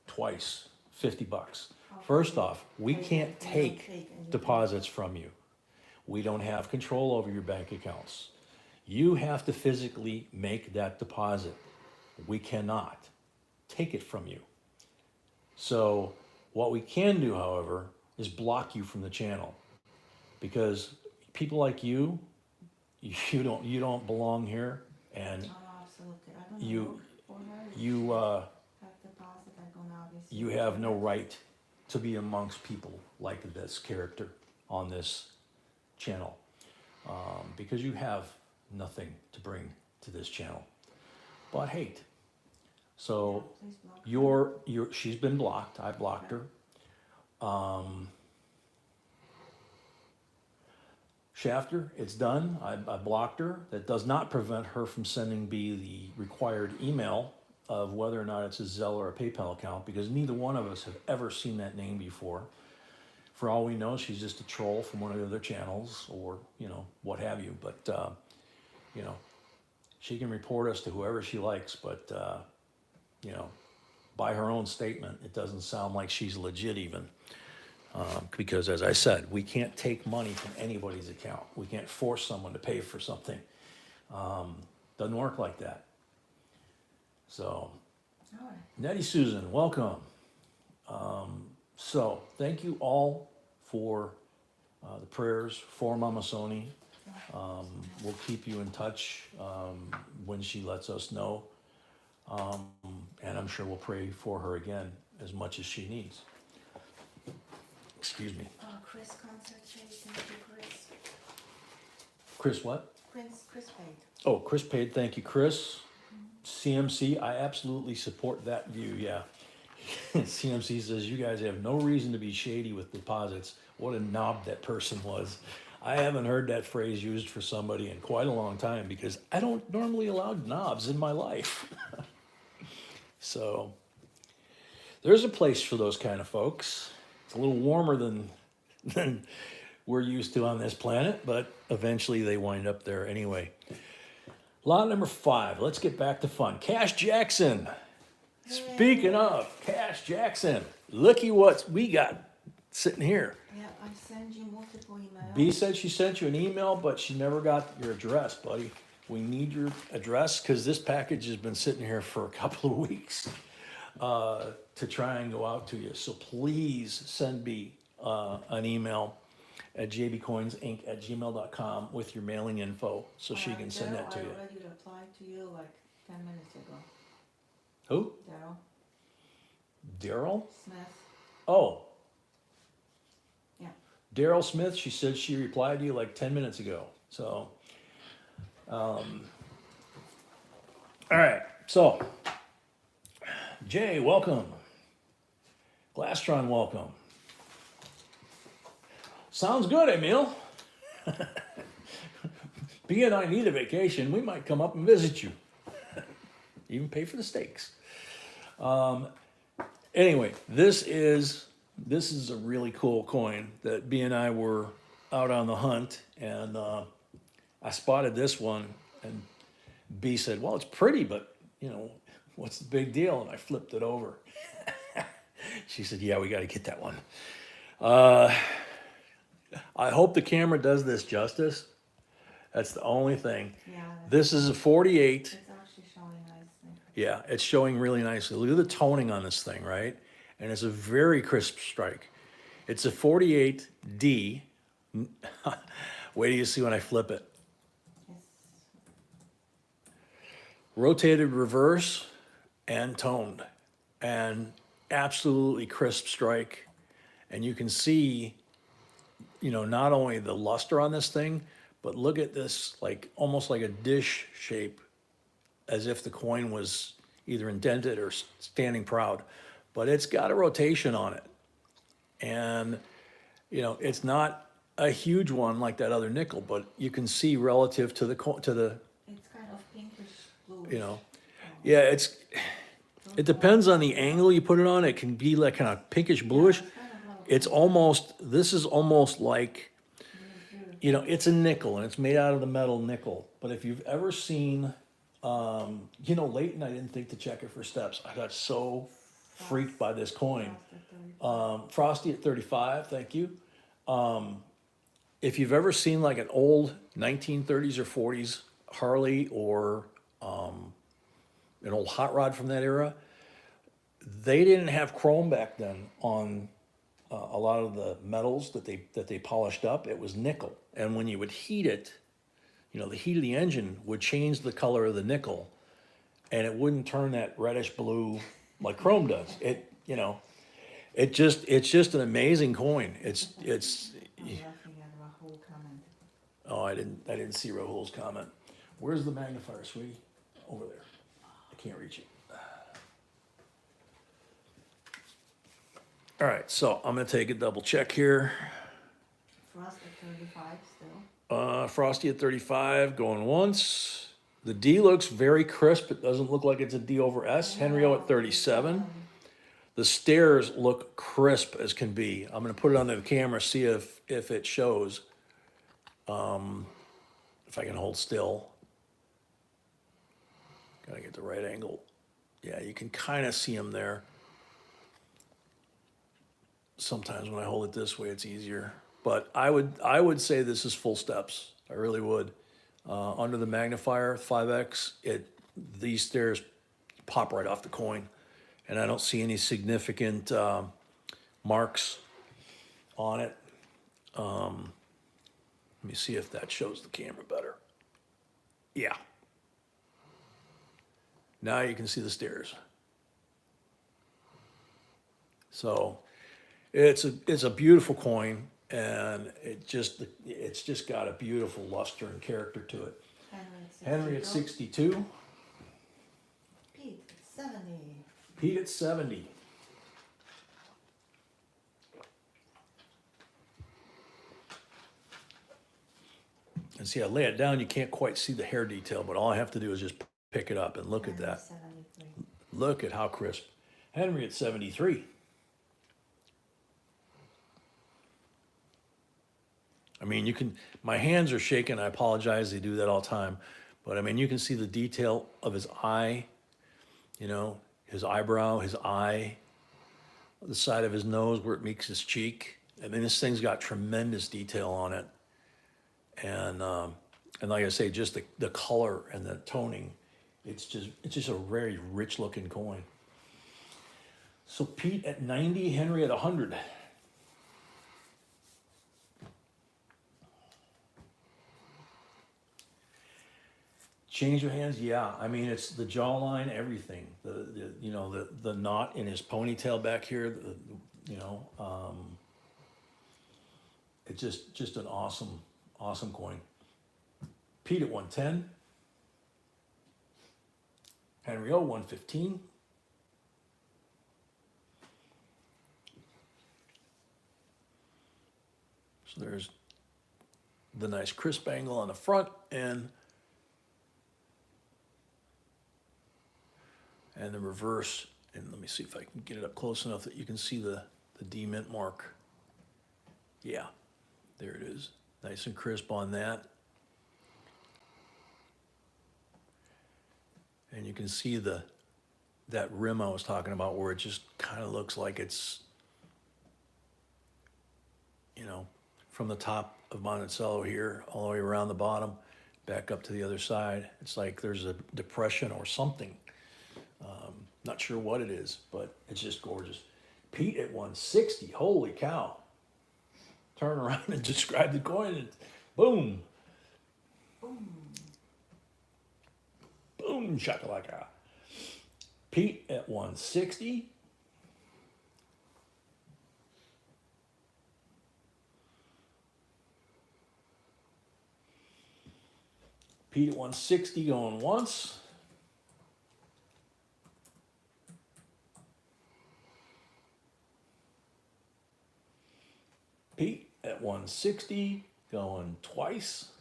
twice, $50. First off, we can't take deposits from you. We don't have control over your bank accounts. You have to physically make that deposit. We cannot take it from you. So what we can do, however, is block you from the channel, because people like you don't belong here, and Oh, absolutely. I don't you know for her. you Have deposit, I'm gonna obviously. you have no right to be amongst people like this character on this channel, because you have nothing to bring to this channel but hate. So Please block her. she's been blocked. I blocked her. Shafter, it's done. I blocked her. That does not prevent her from sending me the required email of whether or not it's a Zelle or a PayPal account, because neither one of us have ever seen that name before. For all we know, she's just a troll from one of the other channels, or what have you. But she can report us to whoever she likes. But by her own statement, it doesn't sound like she's legit even. Because as I said, we can't take money from anybody's account. We can't force someone to pay for something. Doesn't work like that. So, All right. Nettie Susan, welcome. So, thank you all for the prayers for Mama Sony. We'll keep you in touch when she lets us know. And I'm sure we'll pray for her again as much as she needs. Excuse me. Chris concert paid. Thank you, Chris. Chris what? Chris paid. Oh, Chris paid. Thank you, Chris. CMC, I absolutely support that view. Yeah. CMC says you guys have no reason to be shady with deposits. What a knob that person was. I haven't heard that phrase used for somebody in quite a long time, because I don't normally allow knobs in my life. So there's a place for those kind of folks. It's a little warmer than we're used to on this planet, but eventually they wind up there anyway. Lot number 5. Let's get back to fun. Cash Jackson. Speaking of Cash Jackson, looky what we got sitting here. Yeah, I send you multiple emails. B said she sent you an email, but she never got your address, buddy. We need your address, because this package has been sitting here for a couple of weeks to try and go out to you. So please send B an email at jbcoinsinc@gmail.com with your mailing info, so she can send that to you. I already replied to you like 10 minutes ago. Who? Daryl Daryl? Smith. Oh. Yeah. Daryl Smith, she said she replied to you like 10 minutes ago. So, all right. So, Jay, welcome. Glastron, welcome. Sounds good, Emil. B and I need a vacation. We might come up and visit you. Even pay for the steaks. Anyway, this is a really cool coin that B and I were out on the hunt, and I spotted this one, and B said, "Well, it's pretty, but what's the big deal?" And I flipped it over. She said, "Yeah, we got to get that one." I hope the camera does this justice. That's the only thing. Yeah. This is a 48. It's actually showing nicely. Yeah, it's showing really nicely. Look at the toning on this thing, right? And it's a very crisp strike. It's a 48D. Wait till you see when I flip it. It's Rotated reverse. and toned and absolutely crisp strike. And you can see, not only the luster on this thing, but look at this, like almost like a dish shape, as if the coin was either indented or standing proud. But it's got a rotation on it. And, it's not a huge one like that other nickel, but you can see relative to the, It's kind of pinkish bluish. yeah, it depends on the angle you put it on. It can be like kind of pinkish bluish. It's kind of like This is almost like, beautiful. it's a nickel and it's made out of the metal nickel. But if you've ever seen, late and I didn't think to check it for steps. I got so freaked by this coin. Frosty at 35, thank you. If you've ever seen like an old 1930s or 40s Harley or an old hot rod from that era, they didn't have chrome back then on a lot of the metals that they polished up. It was nickel, and when you would heat it, the heat of the engine would change the color of the nickel, and it wouldn't turn that reddish blue like chrome does. It's just an amazing coin. It's. I'm laughing at Rahul comment. Oh, I didn't see Rahul's comment. Where's the magnifier, sweetie? Over there. I can't reach it. All right, so I'm gonna take a double check here. Frost at 35 still. Frosty at 35, going once. The D looks very crisp. It doesn't look like it's a D over S. Henry O at 37. The stairs look crisp as can be. I'm gonna put it on the camera, see if it shows. If I can hold still. Gotta get the right angle. Yeah, you can kind of see them there. Sometimes when I hold it this way, it's easier. But I would say this is full steps. I really would. Under the magnifier, 5x, these stairs pop right off the coin. And I don't see any significant marks on it. Let me see if that shows the camera better. Yeah. Now you can see the stairs. So it's a beautiful coin, and it's just got a beautiful luster and character to it. Henry at 62. Pete at 70. Pete at 70. And see, I lay it down, you can't quite see the hair detail, but all I have to do is just pick it up and look at that. 73. Look at how crisp. Henry at 73. I mean, my hands are shaking. I apologize. They do that all the time. But I mean, you can see the detail of his eye, his eyebrow, his eye, the side of his nose where it meets his cheek. I mean, this thing's got tremendous detail on it. And like I say, just the color and the toning, it's just a very rich looking coin. So Pete at 90, Henry at 100. Change of hands, yeah. I mean, it's the jawline, everything. The knot in his ponytail back here. It's just an awesome coin. Pete at 110. Henry O 115. So there's the nice crisp angle on the front and the reverse. And let me see if I can get it up close enough that you can see the D mint mark. Yeah, there it is. Nice and crisp on that. And you can see that rim I was talking about where it just kind of looks like it's, from the top of Monticello here all the way around the bottom, back up to the other side. It's like there's a depression or something. Not sure what it is, but it's just gorgeous. Pete at 160, holy cow. Turn around and describe the coin and boom. Boom. Boom, shakalaka. Pete at 160. Pete at 160 going once. Pete at 160 going twice.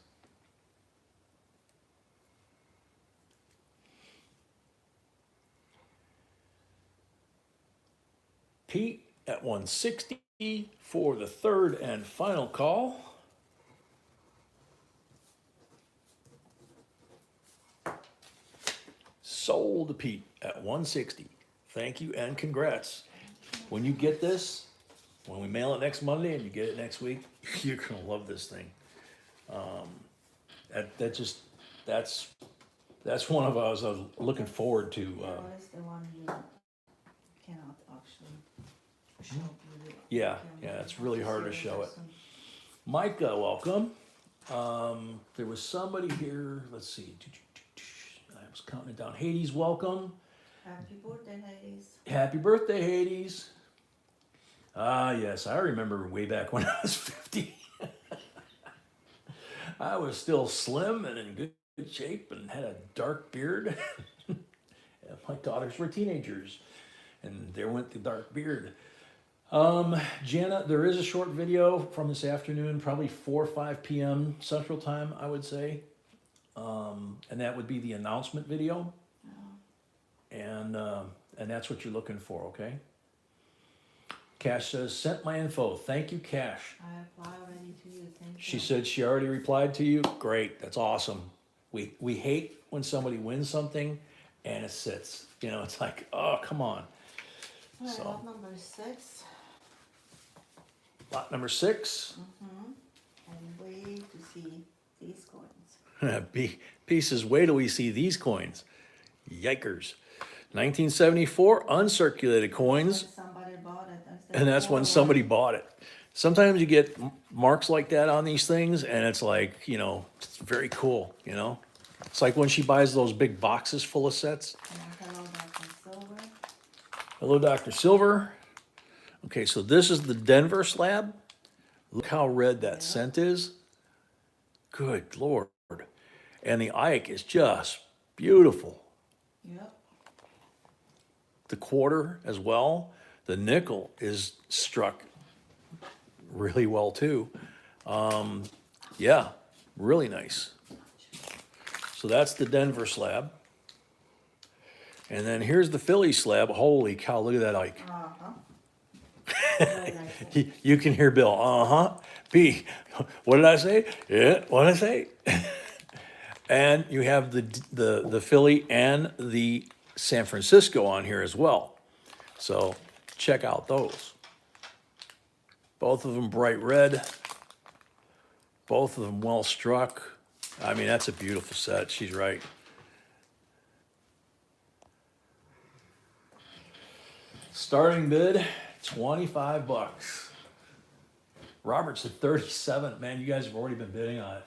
Pete at 160 for the third and final call. Sold to Pete at 160. Thank you and congrats. When you get this, when we mail it next Monday and you get it next week, you're gonna love this thing. That's one of us I was looking forward to. What is the one you cannot actually show? Yeah, it's really hard to show it. Micah, welcome. There was somebody here. Let's see. I was counting it down. Hades, welcome. Happy birthday, ladies. Happy birthday, Hades. Ah, yes, I remember way back when I was 50. I was still slim and in good shape and had a dark beard. My daughters were teenagers, and there went the dark beard. Jana, there is a short video from this afternoon, probably 4 or 5 p.m. Central Time, I would say. And that would be the announcement video. And that's what you're looking for, okay? Cash says, sent my info. Thank you, Cash. I applied already to you, thank you. She said she already replied to you. Great, that's awesome. We hate when somebody wins something and it sits. You know, it's like, oh, come on. All right, So. lot number 6. Lot number 6. And wait to see these coins. P says, wait till we see these coins. Yikers. 1974 uncirculated coins. Somebody bought it. And that's when somebody bought it. Sometimes you get marks like that on these things, and it's like, you know, it's very cool, you know? It's like when she buys those big boxes full of sets. Hello, Dr. Silver. Hello, Dr. Silver. Okay, so this is the Denver slab. Look how red that scent is. Good Lord. And the Ike is just beautiful. Yep. The quarter as well. The nickel is struck really well too. Yeah, really nice. So that's the Denver slab. And then here's the Philly slab. Holy cow, look at that Ike. Very nice. You can hear Bill, uh-huh. B, what did I say? Yeah, what did I say? And you have the Philly and the San Francisco on here as well. So check out those. Both of them bright red. Both of them well struck. I mean, that's a beautiful set. She's right. Starting bid, $25. Robert's at 37. Man, you guys have already been bidding on it.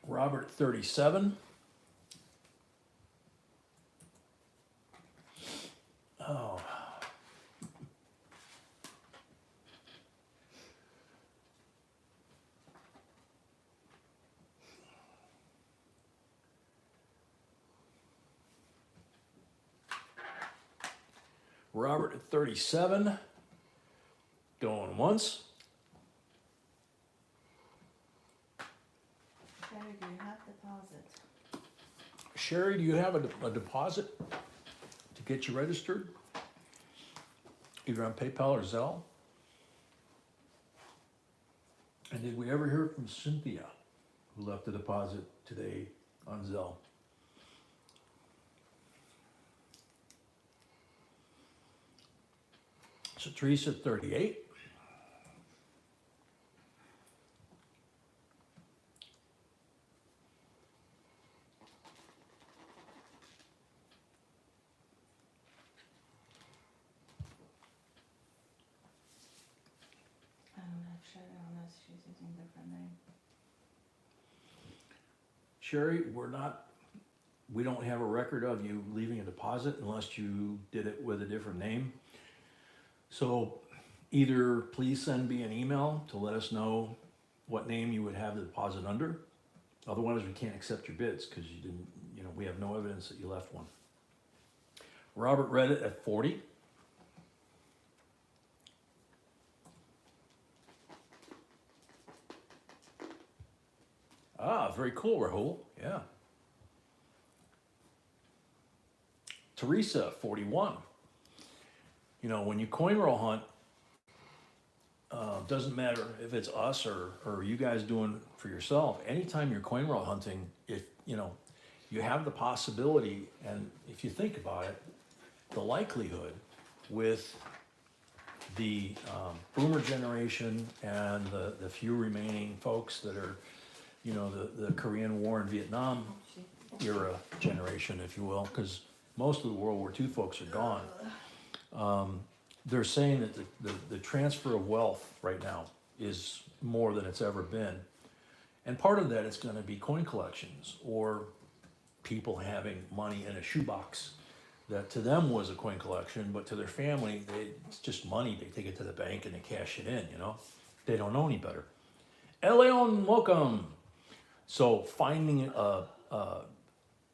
Robert, 37. Oh. Robert at 37. Going once. Sherry, do you have deposit? Sherry, do you have a deposit to get you registered? Either on PayPal or Zelle? And did we ever hear from Cynthia, who left a deposit today on Zelle? So Teresa, 38. I don't have Sherry unless she's using a different name. Sherry, we don't have a record of you leaving a deposit unless you did it with a different name. So either please send me an email to let us know what name you would have the deposit under. Otherwise, we can't accept your bids because you didn't, we have no evidence that you left one. Robert read it at 40. Ah, very cool, Rahul. Yeah. Teresa, 41. When you coin roll hunt, doesn't matter if it's us or you guys doing for yourself. Anytime you're coin roll hunting, if you have the possibility, and if you think about it, the likelihood with the boomer generation and the few remaining folks that are, the Korean War and Vietnam era generation, if you will, because most of the World War II folks are gone. They're saying that the transfer of wealth right now is more than it's ever been. And part of that is going to be coin collections or people having money in a shoebox that to them was a coin collection, but to their family, it's just money. They take it to the bank and they cash it in, They don't know any better. Eleon, welcome. So finding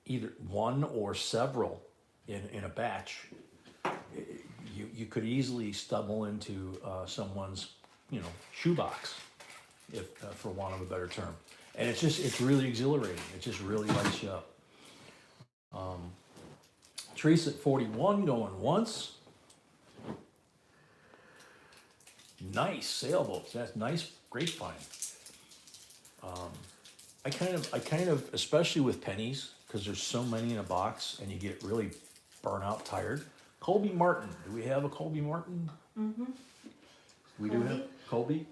either one or several in a batch, you could easily stumble into someone's shoebox, if for want of a better term, and it's really exhilarating. It just really lights you up. Teresa at 41 going once. Nice sailboats. That's nice, great find. I kind of, especially with pennies, because there's so many in a box, and you get really burnout, tired. Colby Martin. Do we have a Colby Martin? Mm-hmm. We do have Colby.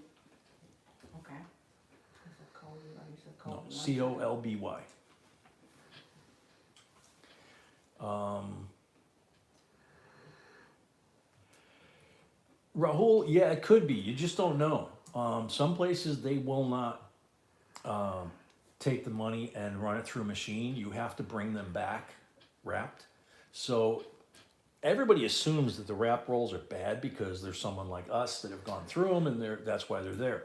Okay. I said Colby, or you said No, Colby. Colby. Rahul, yeah, it could be. You just don't know. Some places they will not take the money and run it through a machine. You have to bring them back wrapped. So everybody assumes that the wrap rolls are bad because there's someone like us that have gone through them and that's why they're there.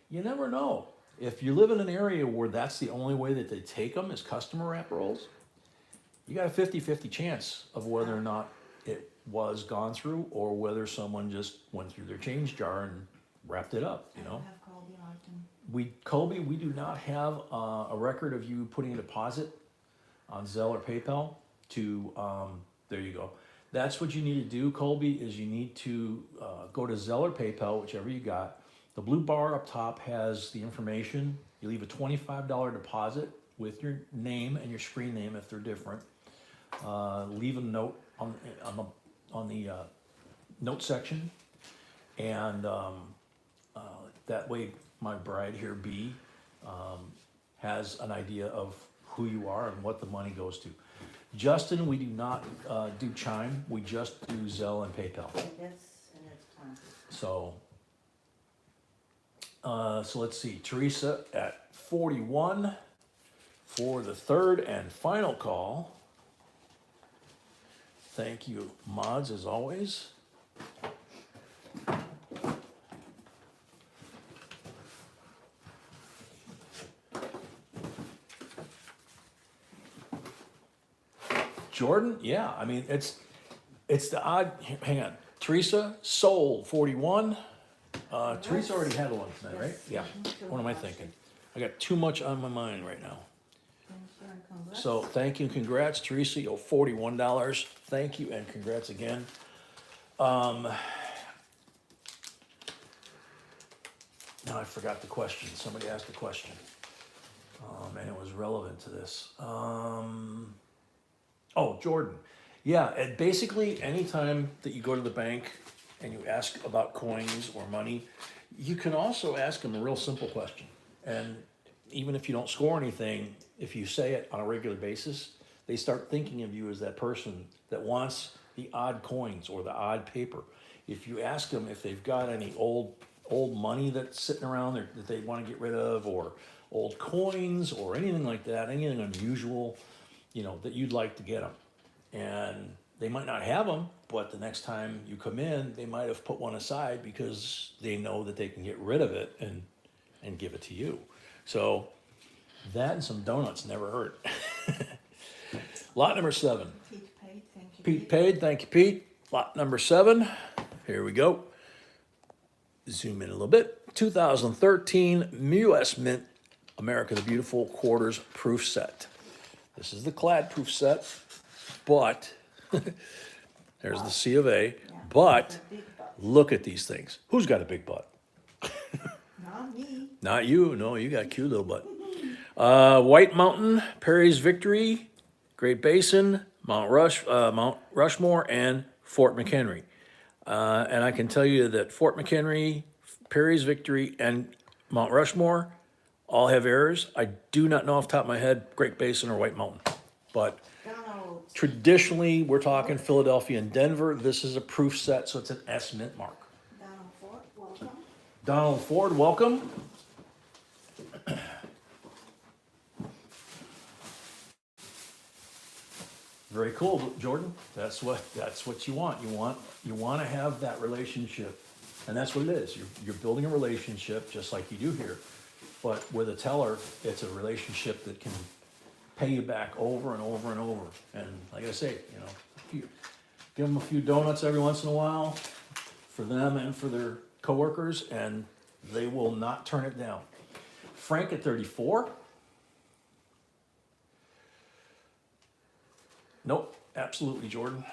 You never know. If you live in an area where that's the only way that they take them is customer wrap rolls, you got a 50-50 chance of whether or not it was gone through or whether someone just went through their change jar and wrapped it up, I don't have Colby Martin. Colby, we do not have a record of you putting a deposit on Zelle or PayPal there you go. That's what you need to do, Colby, is you need to go to Zelle or PayPal, whichever you got. The blue bar up top has the information. You leave a $25 deposit with your name and your screen name if they're different. Leave a note on the note section, and that way my bride here, B, has an idea of who you are and what the money goes to. Justin, we do not do Chime. We just do Zelle and PayPal. Yes, and it's time. So let's see. Teresa at 41 for the third and final call. Thank you, mods, as always. Jordan, yeah, I mean, it's the odd, hang on. Teresa, sold 41. Teresa already had one tonight, right? Yeah. What am I thinking? I got too much on my mind right now. Thank you and congrats. So thank you and congrats, Teresa. You owe $41. Thank you and congrats again. Now I forgot the question. Somebody asked a question. And it was relevant to this. Oh, Jordan. Yeah, and basically anytime that you go to the bank and you ask about coins or money, you can also ask them a real simple question. And even if you don't score anything, if you say it on a regular basis, they start thinking of you as that person that wants the odd coins or the odd paper. If you ask them if they've got any old money that's sitting around there that they want to get rid of, or old coins or anything like that, anything unusual, you know, that you'd like to get them. And they might not have them, but the next time you come in, they might have put one aside because they know that they can get rid of it and give it to you. So that and some donuts never hurt. Lot number 7. Pete paid, thank you. Pete paid, thank you, Pete. Lot number 7, here we go. Zoom in a little bit. 2013 US Mint America the Beautiful Quarters Proof Set. This is the clad proof set, but there's the C of A, but The big butt. look at these things. Who's got a big butt? Not me. Not you, no, you got a cute little butt. White Mountain, Perry's Victory, Great Basin, Mount Rushmore, and Fort McHenry. And I can tell you that Fort McHenry, Perry's Victory, and Mount Rushmore all have errors. I do not know off the top of my head Great Basin or White Mountain. But Donald, traditionally, we're talking Philadelphia and Denver. This is a proof set, so it's an S mint mark. Donald Ford, welcome. Donald Ford, welcome. Very cool, Jordan. That's what you want. You want to have that relationship, and that's what it is. You're building a relationship just like you do here, but with a teller, it's a relationship that can pay you back over and over and over. And like I say, you know, give them a few donuts every once in a while for them and for their coworkers, and they will not turn it down. Frank at 34. Nope, absolutely, Jordan.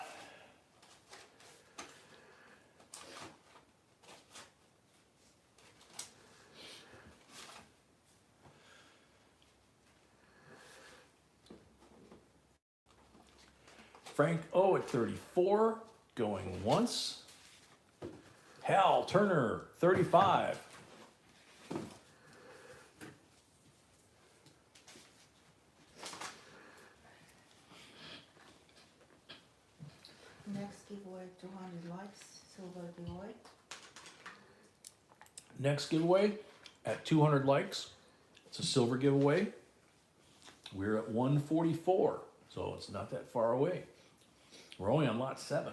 Frank O at 34, going once. Hal Turner, 35. Next giveaway, 200 likes, silver giveaway. Next giveaway at 200 likes. It's a silver giveaway. We're at 144, so it's not that far away. We're only on lot 7.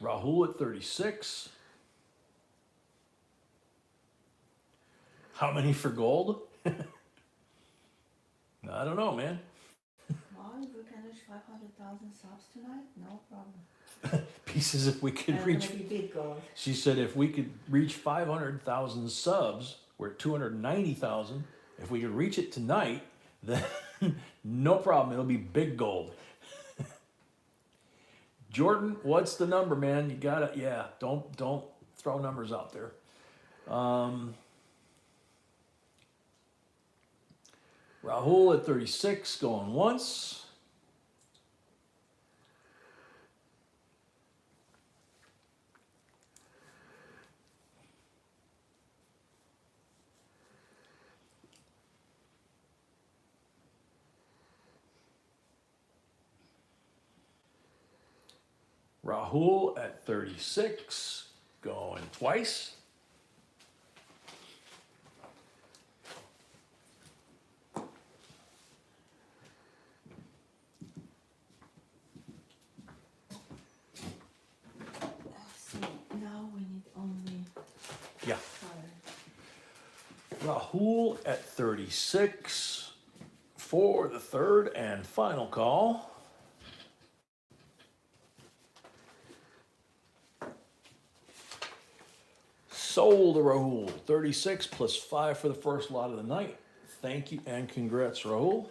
Rahul at 36. How many for gold? I don't know, man. Well, if we finish 500,000 subs tonight, no problem. Pieces if we could And reach. it's gonna be big gold. She said if we could reach 500,000 subs, we're at 290,000. If we could reach it tonight, then no problem. It'll be big gold. Jordan, what's the number, man? You gotta, yeah. Don't throw numbers out there. Rahul at 36, going once. Rahul at 36, going twice. So now we need only Yeah. color. Rahul at 36 for the third and final call. Sold to Rahul, 36 plus 5 for the first lot of the night. Thank you and congrats, Rahul.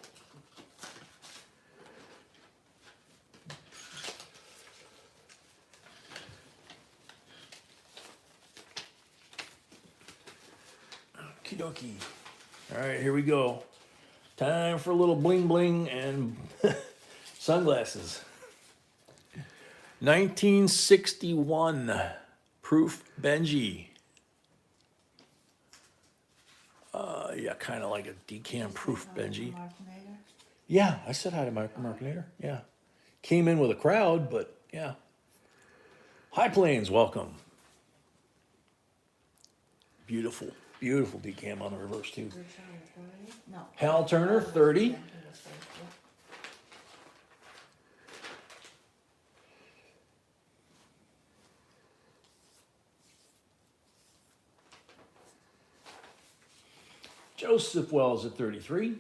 Okie dokie. All right, here we go. Time for a little bling bling and sunglasses. 1961 Proof Benji. Yeah, kind of like a decam proof Benji. Yeah, I said hi to Mark Markinator. Yeah. Came in with a crowd, but yeah. High Plains, welcome. Beautiful, beautiful decam on the reverse too. No. Hal Turner, 30. Yeah, he was first, yeah. Joseph Wells at 33.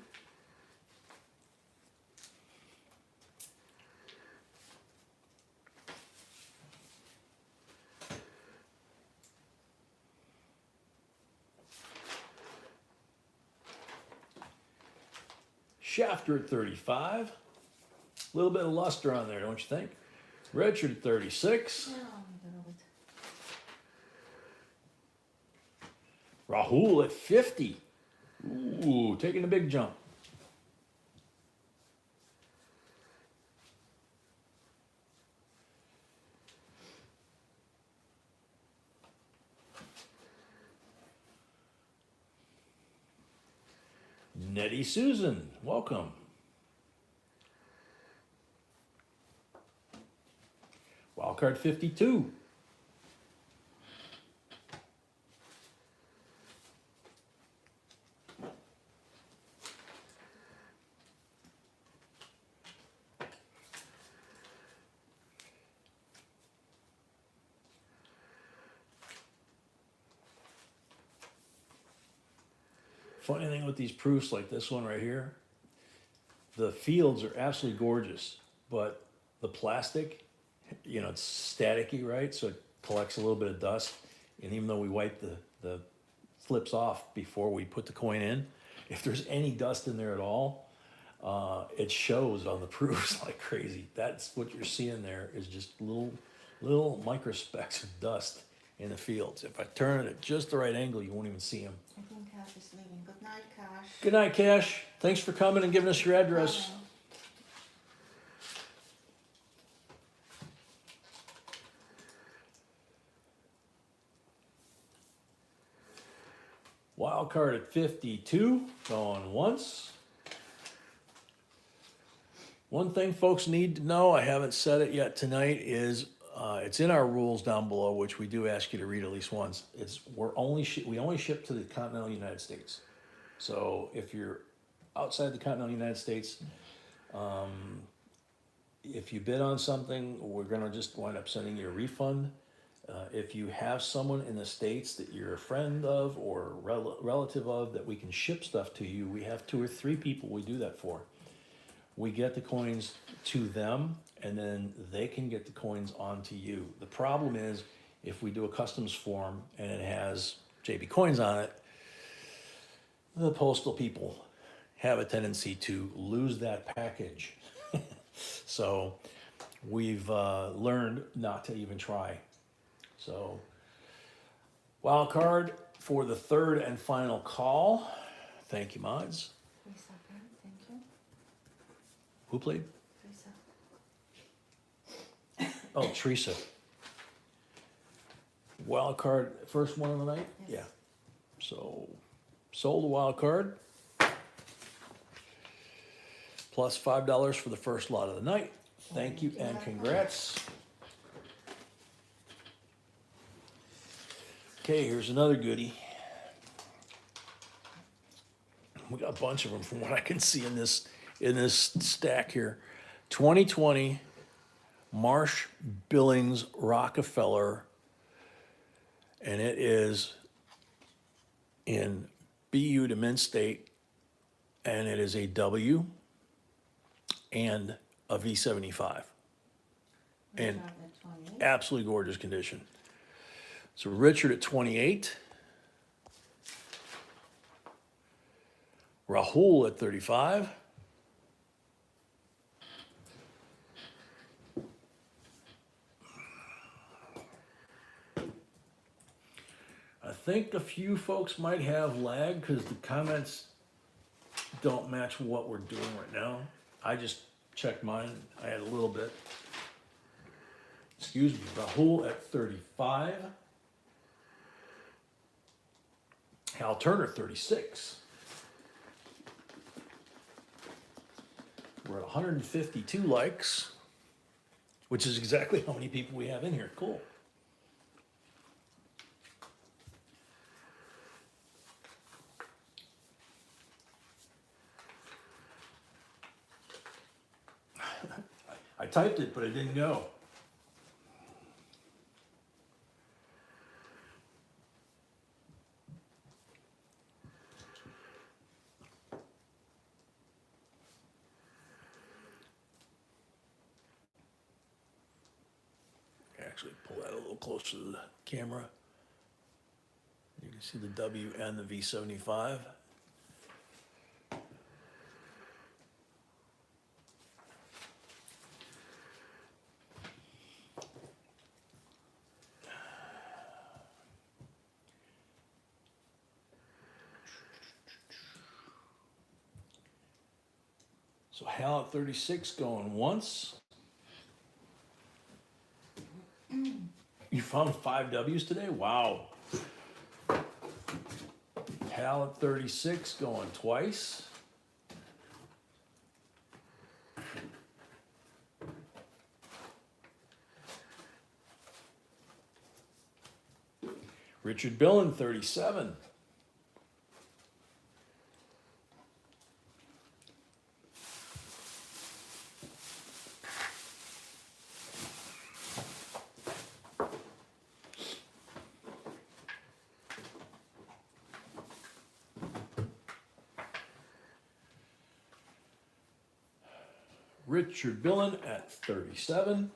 Shafter at 35. A little bit of luster on there, don't you think? Richard at 36. Yeah, I'm gonna wait. Rahul at 50. Ooh, taking a big jump. Nettie Susan, welcome. Wildcard 52. Funny thing with these proofs like this one right here, the fields are absolutely gorgeous, but the plastic, you know, it's staticky, right? So it collects a little bit of dust. And even though we wipe the flips off before we put the coin in, if there's any dust in there at all, it shows on the proofs like crazy. That's what you're seeing there is just little microspecks of dust in the fields. If I turn it at just the right angle, you won't even see them. I think Cash is leaving. Good night, Cash. Good night, Cash. Thanks for coming and giving us your address. Bye. Wild card at 52, going once. One thing folks need to know, I haven't said it yet tonight, is it's in our rules down below, which we do ask you to read at least once. It's we only ship to the continental United States. So if you're outside the continental United States, if you bid on something, we're gonna just wind up sending you a refund. If you have someone in the States that you're a friend of or relative of that we can ship stuff to you, we have 2 or 3 people we do that for. We get the coins to them and then they can get the coins onto you. The problem is if we do a customs form and it has JB coins on it, the postal people have a tendency to lose that package. So we've learned not to even try. So, wild card for the 3rd and final call. Thank you, mods. Lisa, thank you. Who played? Lisa. Oh, Teresa. Wild card, first one of the night? Yes. Yeah. So, sold a wild card. Plus $5 for the first lot of the night. Thank you and congrats. Okay, here's another goodie. We got a bunch of them from what I can see in this stack here. 2020 Marsh Billings Rockefeller, and it is in BU to Mint State, and it is a W and a V75. And absolutely gorgeous condition. So Richard at 28. Rahul at 35. I think a few folks might have lag because the comments don't match what we're doing right now. I just checked mine. I had a little bit. Excuse me, Rahul at 35. Hal Turner, 36. We're at 152 likes, which is exactly how many people we have in here. Cool. I typed it, but it didn't go. Actually, pull that a little closer to the camera. You can see the W and the V75. So Hal at 36 going once. You found 5 W's today? Wow. Hal at 36 going twice. Richard Billen, 37. Richard Billen at 37.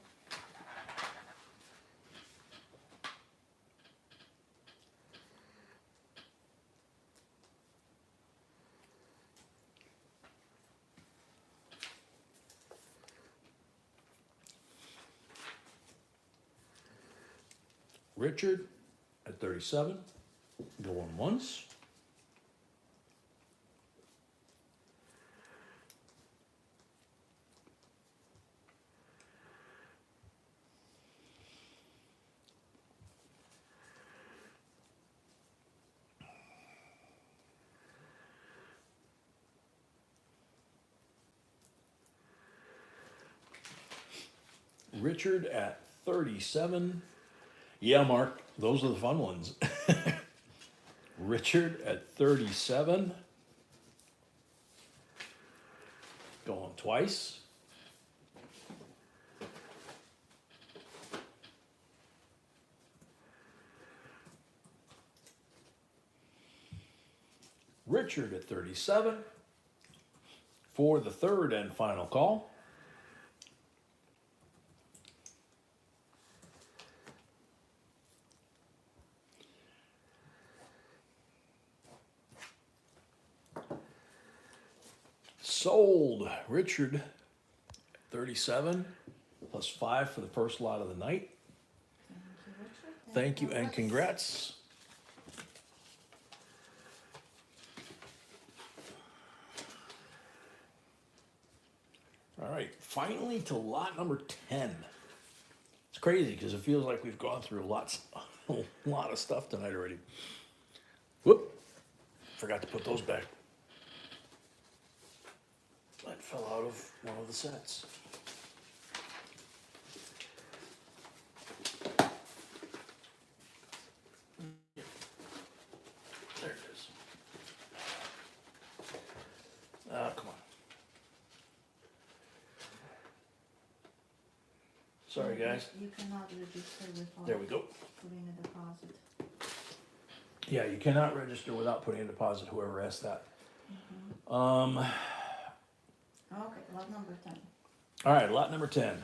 Richard at 37, going once. Richard at 37. Yeah, Mark, those are the fun ones. Richard at 37. Going twice. Richard at 37 for the third and final call. Sold. Richard, 37, plus 5 for the first lot of the night. Thank you and congrats. All right, finally to lot number 10. It's crazy because it feels like we've gone through a lot of stuff tonight already. Whoop, forgot to put those back. That fell out of one of the sets. There it is. Come on. Sorry, guys. You cannot register without There we go. putting a deposit. Yeah, you cannot register without putting a deposit, whoever asked that. Okay, lot number 10. All right, lot number 10.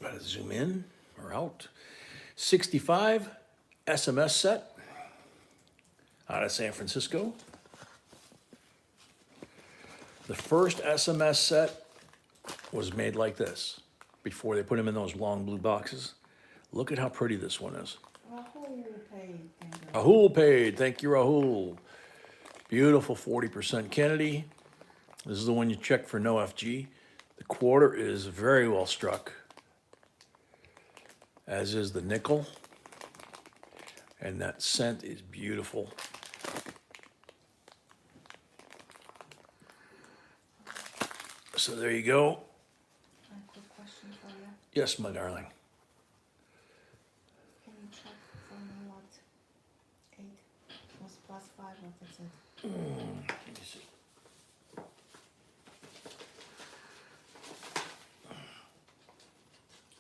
Gotta zoom in or out. 65 SMS set out of San Francisco. The first SMS set was made like this before they put them in those long blue boxes. Look at how pretty this one is. Rahul paid. Rahul paid. Thank you, Rahul. Beautiful 40% Kennedy. This is the one you check for no FG. The quarter is very well struck, as is the nickel. And that scent is beautiful. So there you go. I have a quick question for you. Yes, my darling. Can you check for me what 8 was plus 5, what is it? Let me see.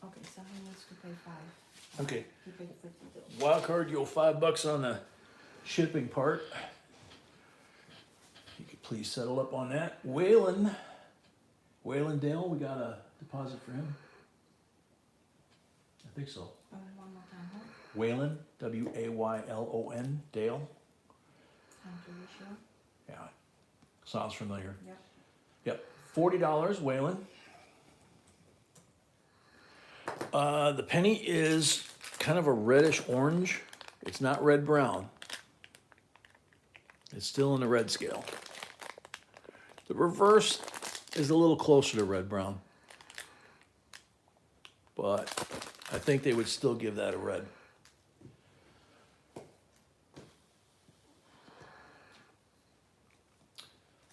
Okay, so he needs to pay 5. Okay, He paid 52. wild card, you owe $5 on the shipping part. You could please settle up on that. Waylon Dale, we got a deposit for him. I think so. One more time, huh? Waylon, Waylon, Dale. Time to issue. Yeah, sounds familiar. Yep. Yep, $40, Waylon. The penny is kind of a reddish orange. It's not red brown. It's still in the red scale. The reverse is a little closer to red brown, but I think they would still give that a red.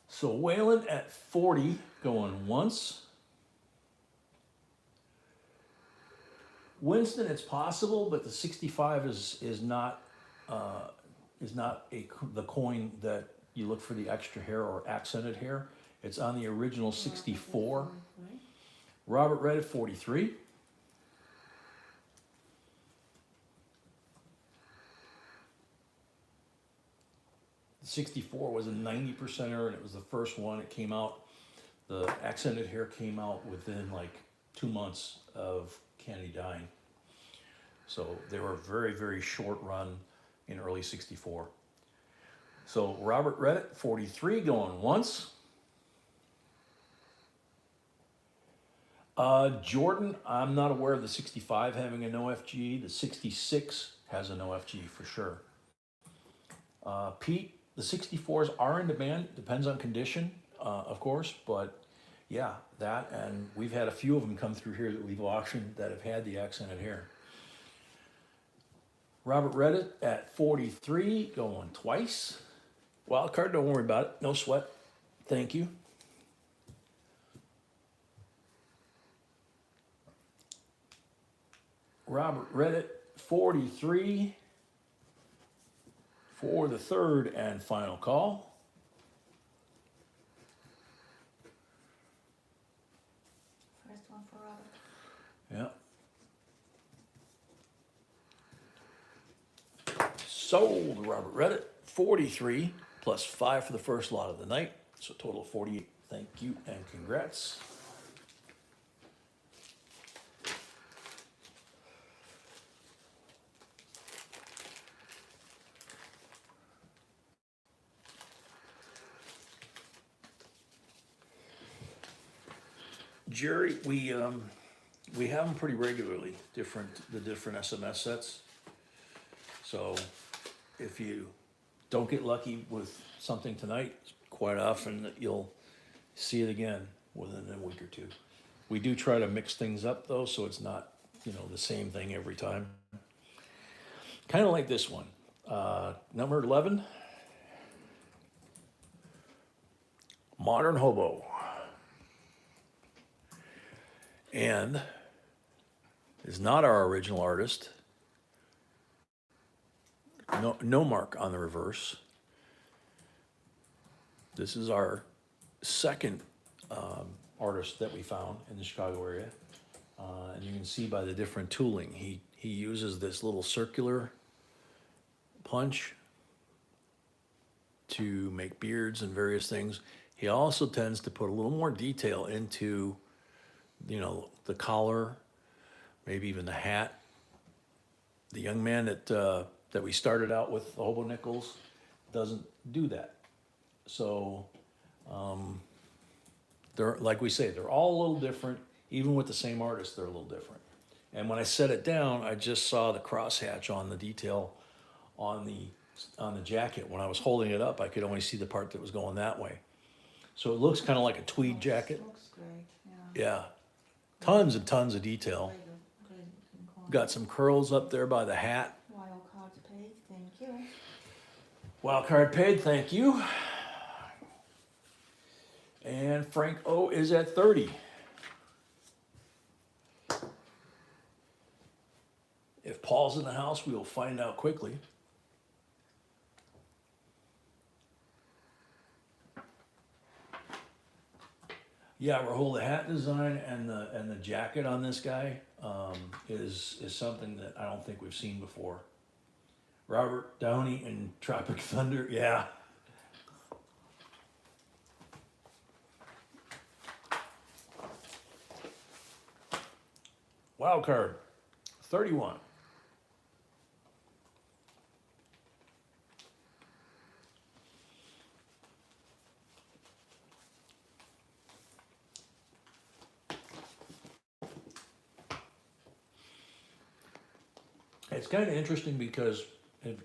So Waylon at 40 going once. Winston, it's possible, but the 65 is not the coin that you look for the extra hair or accented hair. It's on the original 64. Right? Robert Red at 43. The 64 was a 90%er, and it was the first one. It came out, the accented hair came out within like 2 months of Kennedy dying. So they were a very, very short run in early 64. So Robert Redditt, 43, going once. Jordan, I'm not aware of the 65 having an OFG. The 66 has an OFG for sure. Pete, the 64s are in demand. Depends on condition, of course, but yeah, that, and we've had a few of them come through here that we've auctioned that have had the accented hair. Robert Redditt at 43, going twice. Wild card, don't worry about it. No sweat. Thank you. Robert Redditt, 43 for the third and final call. First one for Robert. Yeah. Sold Robert Redditt, 43 plus 5 for the first lot of the night. So total of 48. Thank you and congrats. Jerry, we have them pretty regularly, the different SMS sets. So if you don't get lucky with something tonight, quite often that you'll see it again within a week or two. We do try to mix things up though, so it's not, the same thing every time. Kind of like this one, number 11, Modern Hobo. And is not our original artist. No mark on the reverse. This is our second artist that we found in the Chicago area. And you can see by the different tooling, he uses this little circular punch to make beards and various things. He also tends to put a little more detail into the collar, maybe even the hat. The young man that we started out with, the Hobo Nickels, doesn't do that. So, they're, like we say, they're all a little different. Even with the same artist, they're a little different. And when I set it down, I just saw the crosshatch on the detail on the jacket. When I was holding it up, I could only see the part that was going that way. So it looks kind of like a tweed jacket. Looks great, Yeah. Tons and tons of detail. Great coin. Got some curls up there by the hat. Wild cards paid. Wild card paid, thank you. And Frank O is at 30. If Paul's in the house, we will find out quickly. Yeah, Rahul, the hat design and the jacket on this guy is something that I don't think we've seen before. Robert Downey in Tropic Thunder, yeah. Wild card, 31. It's kind of interesting because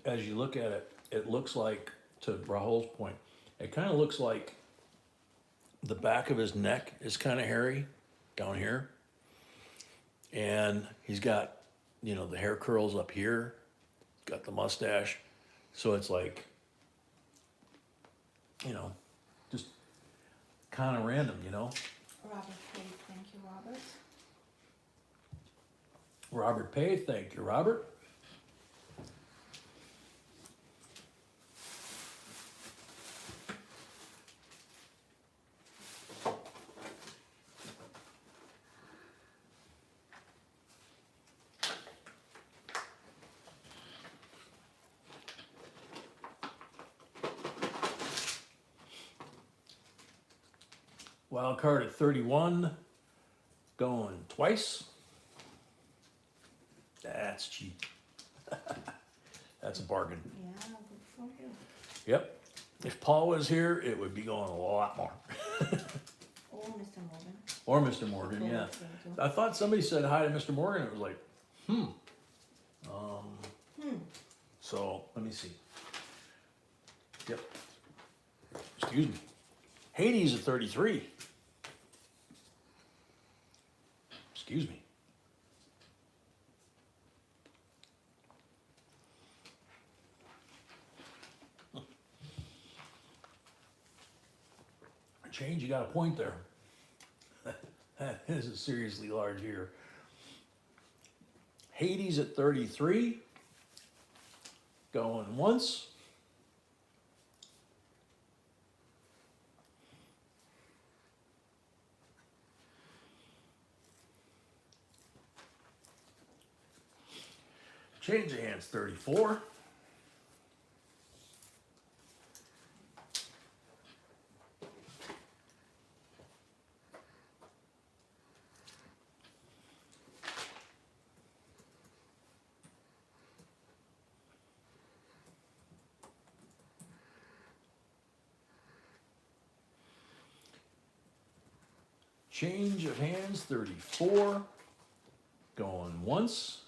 as you look at it, it looks like, to Rahul's point, it kind of looks like the back of his neck is kind of hairy down here. And he's got, you know, the hair curls up here, got the mustache. So it's like, you know, just kind of random, you know. Robert Page, thank you, Robert. Robert Pay, thank you, Robert. Wild card at 31, going twice. That's cheap. That's a bargain. Yeah, good for you. Yep. If Paul was here, it would be going a lot more. Or Mr. Morgan. Or Mr. Morgan, yeah. I thought somebody said hi to Mr. Morgan. It was like, So let me see. Yep. Excuse me. Hades at 33. Excuse me. Change, you got a point there. That is a seriously large ear. Hades at 33. Going once. Change of hands, 34. Change of hands, 34. Going once.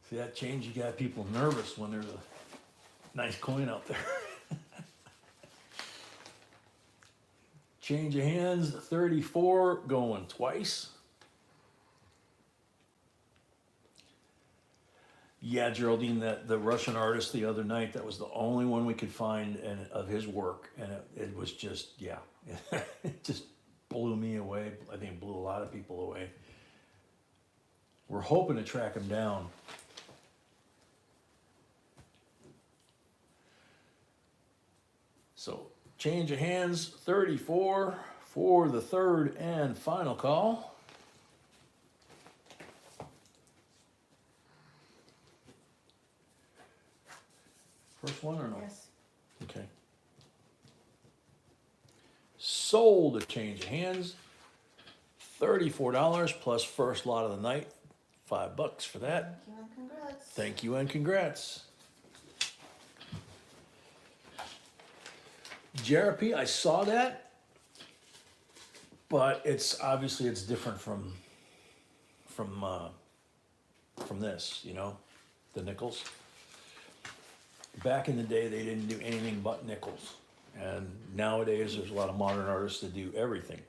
See that change, you got people nervous when there's a nice coin out there. Change of hands, 34, going twice. Yeah, Geraldine, that the Russian artist the other night, that was the only one we could find of his work, and it was just, yeah, it just blew me away. I think it blew a lot of people away. We're hoping to track him down. So, change of hands, 34 for the third and final call. First one or no? Yes. Okay. Sold a change of hands, $34 plus first lot of the night, $5 for that. Thank you and congrats. Thank you and congrats. JRP, I saw that, but it's obviously it's different from this, you know, the nickels. back in the day, they didn't do anything but nickels. And nowadays, there's a lot of modern artists that do everything,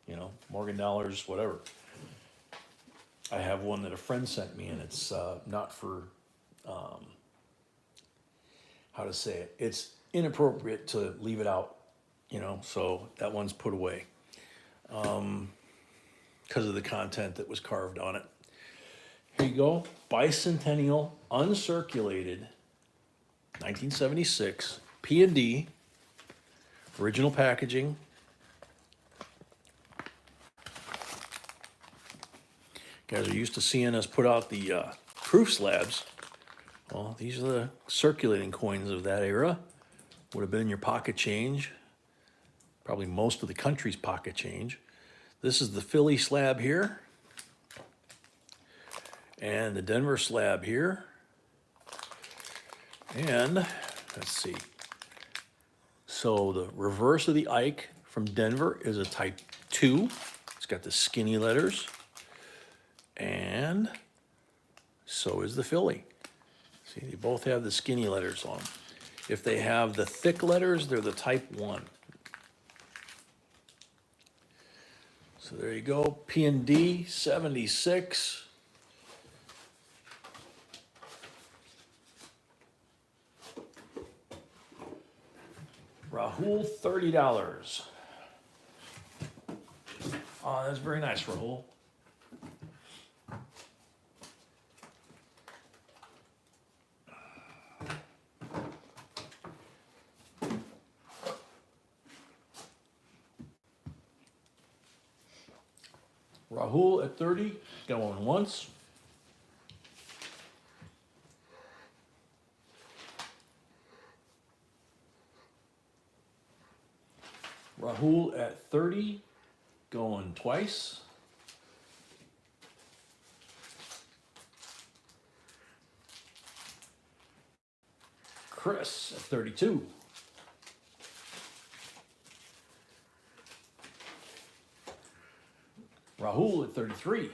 you know, Morgan dollars, whatever. I have one that a friend sent me, and it's not for, how to say it, it's inappropriate to leave it out, you know, so that one's put away because of the content that was carved on it. Here you go, bicentennial, uncirculated, 1976, P&D, original packaging. Guys are used to seeing us put out the proof slabs. Well, these are the circulating coins of that era. Would have been in your pocket change, probably most of the country's pocket change. This is the Philly slab here, and the Denver slab here. And let's see. So the reverse of the Ike from Denver is a type 2. It's got the skinny letters. And so is the Philly. See, they both have the skinny letters on them. If they have the thick letters, they're the type 1. So there you go, P&D 76. Rahul, $30. Oh, that's very nice, Rahul. Rahul at 30, going once. Rahul at 30, going twice. Chris at 32. Rahul at 33.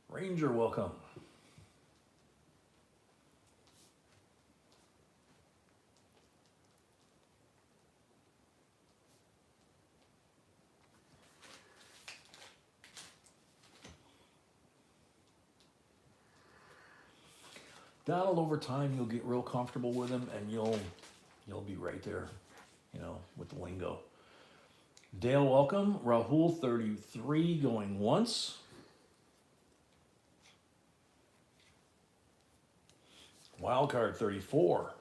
Ranger, welcome. Donald, over time, you'll get real comfortable with him, and you'll be right there, you know, with the lingo. Dale, welcome. Rahul, 33, going once. Wildcard, 34.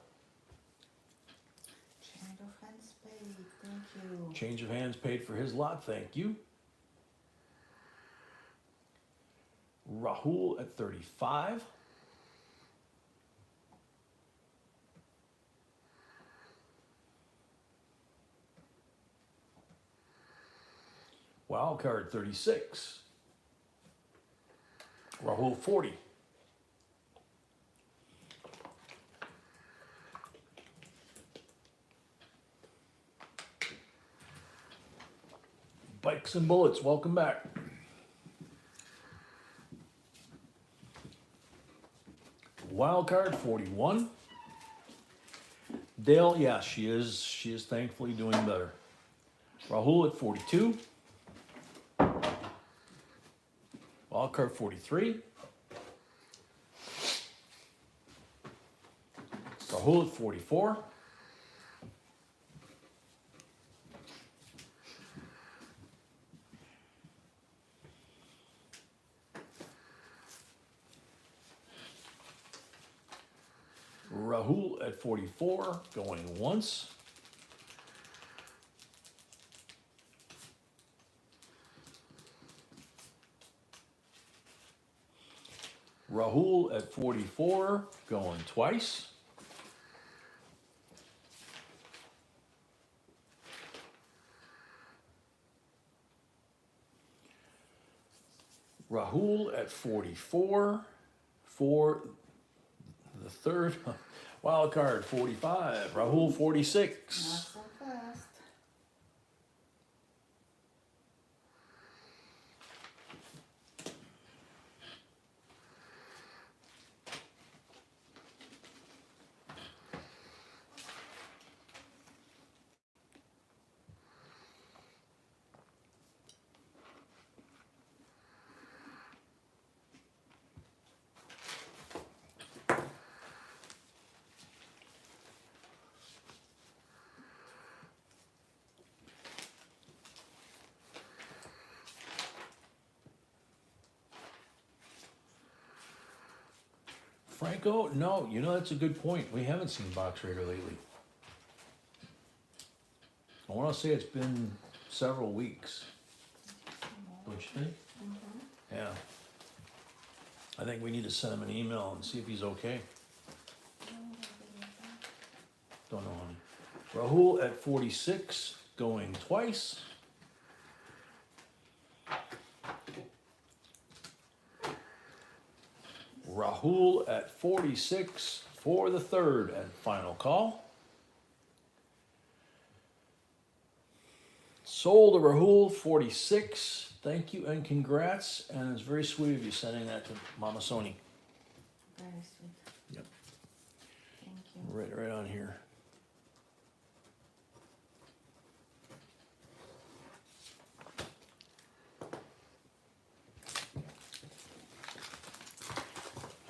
Change of hands paid, thank you. Change of hands paid for his lot, thank you. Rahul at 35. Wildcard 36. Rahul 40. Bikes and Bullets, welcome back. Wildcard 41. Dale, yeah, she is thankfully doing better. Rahul at 42. Wildcard 43. Rahul at 44. Rahul at 44, going once. Rahul at 44, going twice. Rahul at 44 for the third. Wild card 45. Rahul 46. Not so fast. Franco, no, you know, that's a good point. We haven't seen Box Raider lately. I want to say it's been several weeks. Don't you think? Mm-hmm. Yeah. I think we need to send him an email and see if he's okay. Don't know, honey. Rahul at 46, going twice. Rahul at 46 for the third and final call. Sold to Rahul 46. Thank you and congrats. And it's very sweet of you sending that to Mama Sony. Very sweet. Yep. Thank you. Right on here.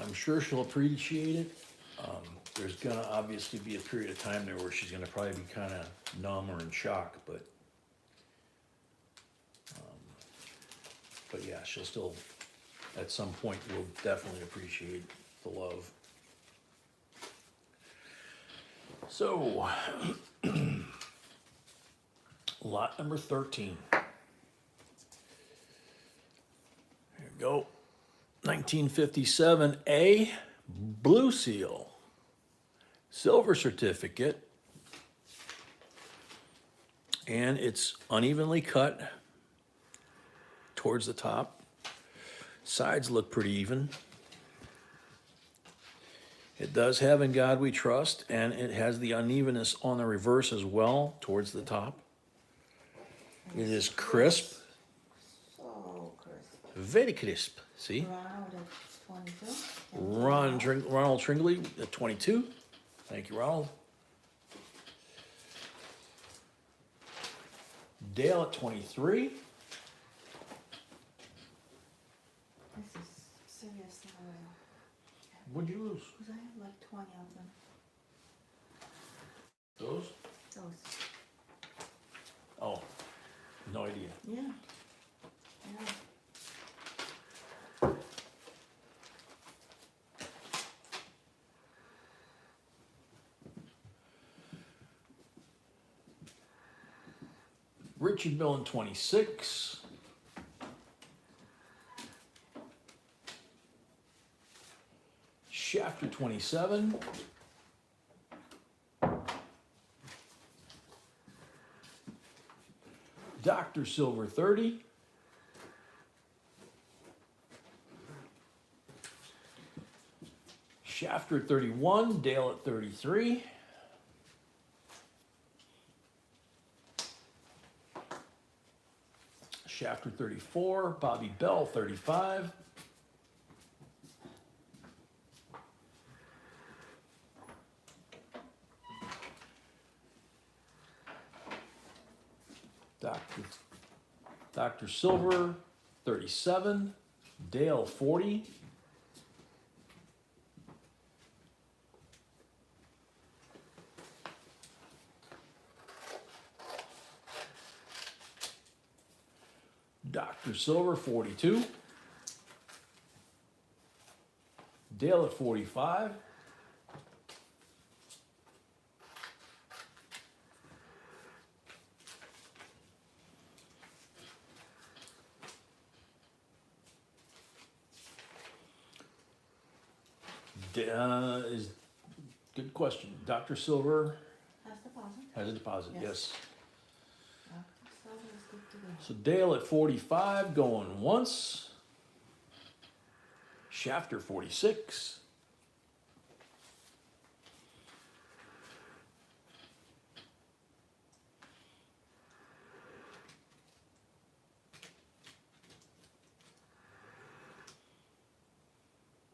I'm sure she'll appreciate it. There's gonna obviously be a period of time there where she's gonna probably be kind of numb or in shock, but yeah, she'll still, at some point, will definitely appreciate the love. So, lot number 13. Here we go. 1957A, Blue Seal, silver certificate, and it's unevenly cut towards the top. Sides look pretty even. It does have In God We Trust, and it has the unevenness on the reverse as well towards the top. It is crisp, So crisp. very crisp. See? Ronald at 22. Ronald Tringley at 22. Thank you, Ronald. Dale at 23. This is seriously rare. What'd you lose? Because I have like 20 of them. Those? Those. Oh, no idea. Yeah. Yeah. Richard Millen 26. Shafter 27. Dr. Silver 30. Shafter 31, Dale at 33. Shafter 34, Bobby Bell 35. Dr. Silver 37, Dale 40. Dr. Silver 42. Dale at 45. Is good question. Dr. Silver Has deposit. has a deposit, Yes. yes. Dr. Silver is good to go. So Dale at 45 going once. Shafter 46.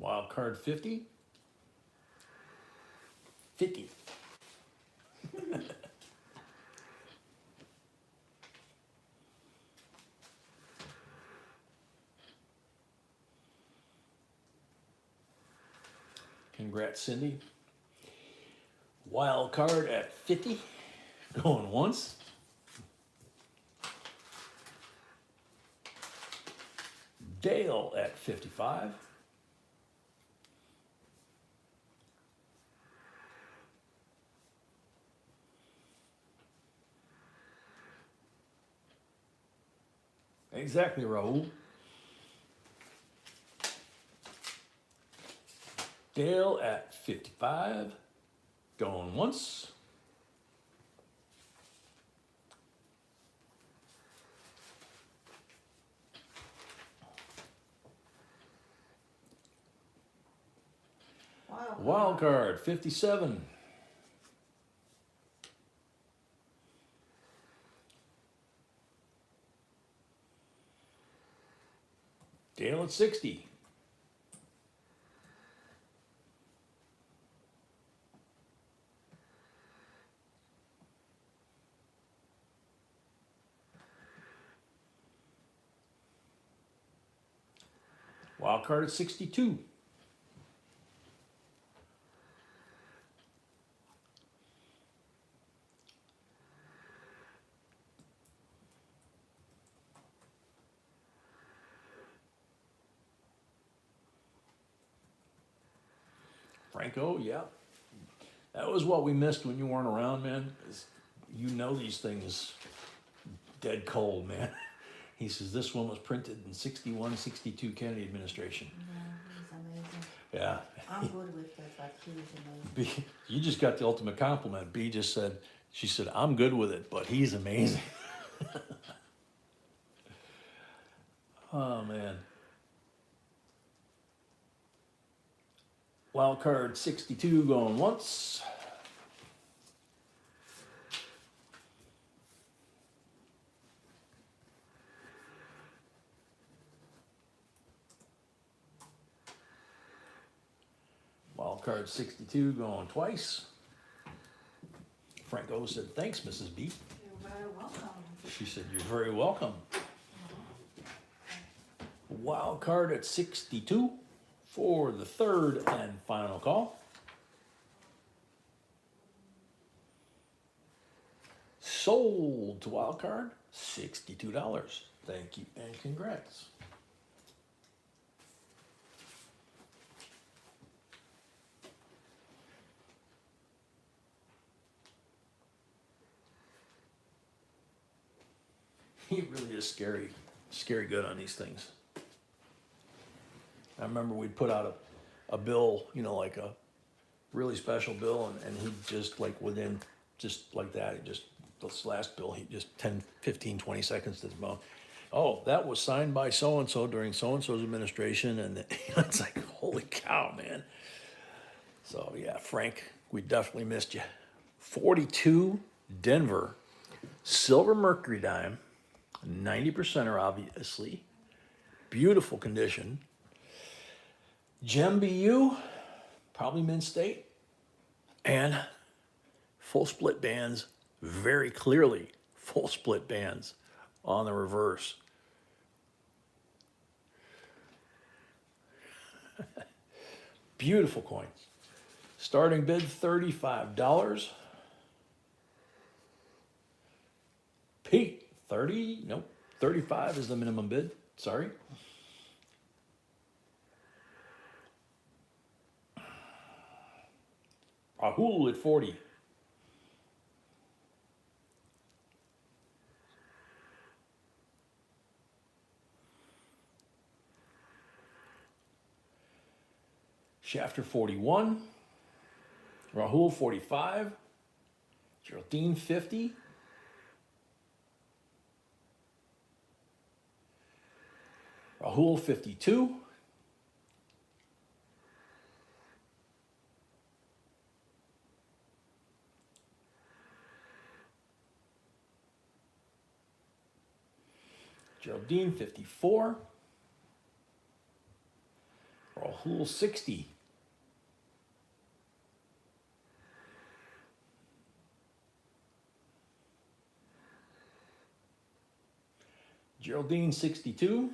Wild card 50. 50. Congrats, Cindy. Wild card at 50. Going once. Dale at 55. Exactly, Raul. Dale at 55. Going once. Wild card 57. Dale at 60. Wild card at 62. Franco, yeah. That was what we missed when you weren't around, man. You know these things dead cold, man. He says this one was printed in 61, 62 Kennedy administration. Yeah, he's amazing. Yeah. I'm good with it, but he's amazing. B, you just got the ultimate compliment. B just said, she said, I'm good with it, but he's amazing. Oh, man. Wild card 62 going once. Wild card 62 going twice. Franco said, thanks, Mrs. B. You're very welcome. She said, you're very welcome. Wild card at 62 for the third and final call. Sold to wild card, $62. Thank you and congrats. He really is scary good on these things. I remember we'd put out a bill, you know, like a really special bill, and he just like within, just like that, he just, this last bill, he just 10, 15, 20 seconds to the mouth. Oh, that was signed by so-and-so during so-and-so's administration, and it's like, holy cow, man. So yeah, Frank, we definitely missed you. 42 Denver, silver mercury dime, 90%er obviously, beautiful condition. Gem BU, probably Mint State, and full split bands, very clearly full split bands on the reverse. Beautiful coins. Starting bid $35. Pete, 30, nope, 35 is the minimum bid, sorry. Rahul at 40. Shafter 41. Rahul 45. Geraldine 50. Rahul 52. Geraldine, 54. Rahul, 60. Geraldine, 62.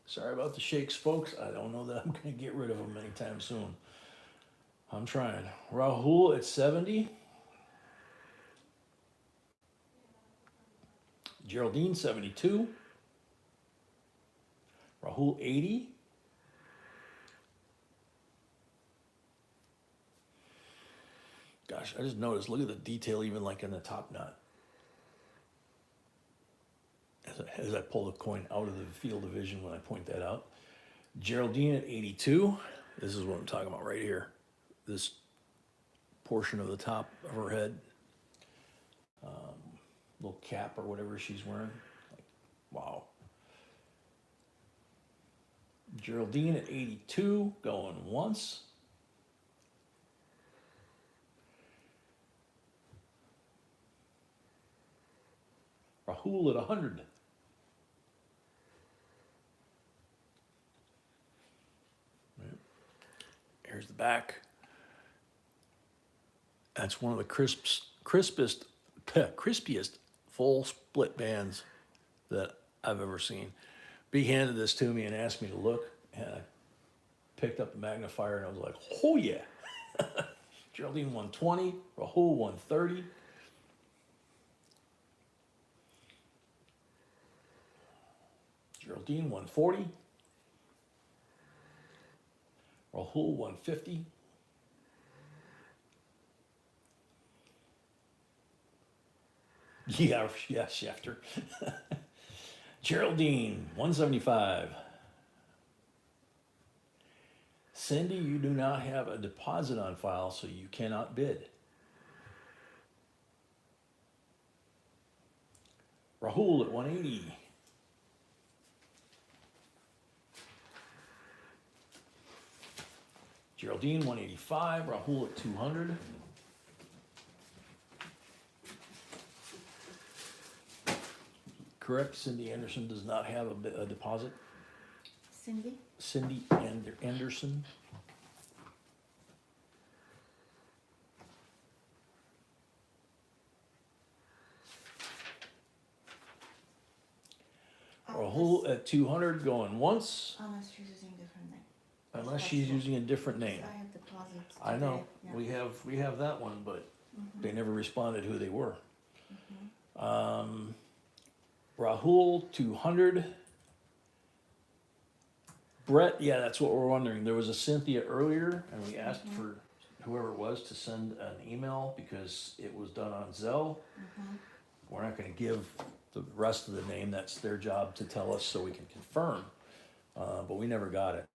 Sorry about the shakes, folks. I don't know that I'm going to get rid of them anytime soon. I'm trying. Rahul at 70. Geraldine, 72. Rahul, 80. Gosh, I just noticed, look at the detail even like in the top knot. As I pull the coin out of the field of vision when I point that out. Geraldine at 82. This is what I'm talking about right here. This portion of the top of her head. Little cap or whatever she's wearing. Like, wow. Geraldine at 82, going once. Rahul at 100. Here's the back. That's one of the crispiest full split bands that I've ever seen. B handed this to me and asked me to look, and I picked up the magnifier and I was like, oh yeah. Geraldine 120, Rahul 130. Geraldine 140. Rahul 150. Yeah, Schefter. Geraldine 175. Cindy, you do not have a deposit on file, so you cannot bid. Rahul at 180. Geraldine 185. Rahul at 200. Correct, Cindy Anderson does not have a deposit. Cindy? Anderson. Rahul at 200 going once. Unless she's using a different name. Unless she's using a different name. I have deposits. I know, today, yeah. we have that one, but they never responded who they were. Rahul 200. Brett, yeah, that's what we're wondering. There was a Cynthia earlier, and we asked for whoever it was to send an email because it was done on Zelle. We're not going to give the rest of the name. That's their job to tell us so we can confirm. But we never got it.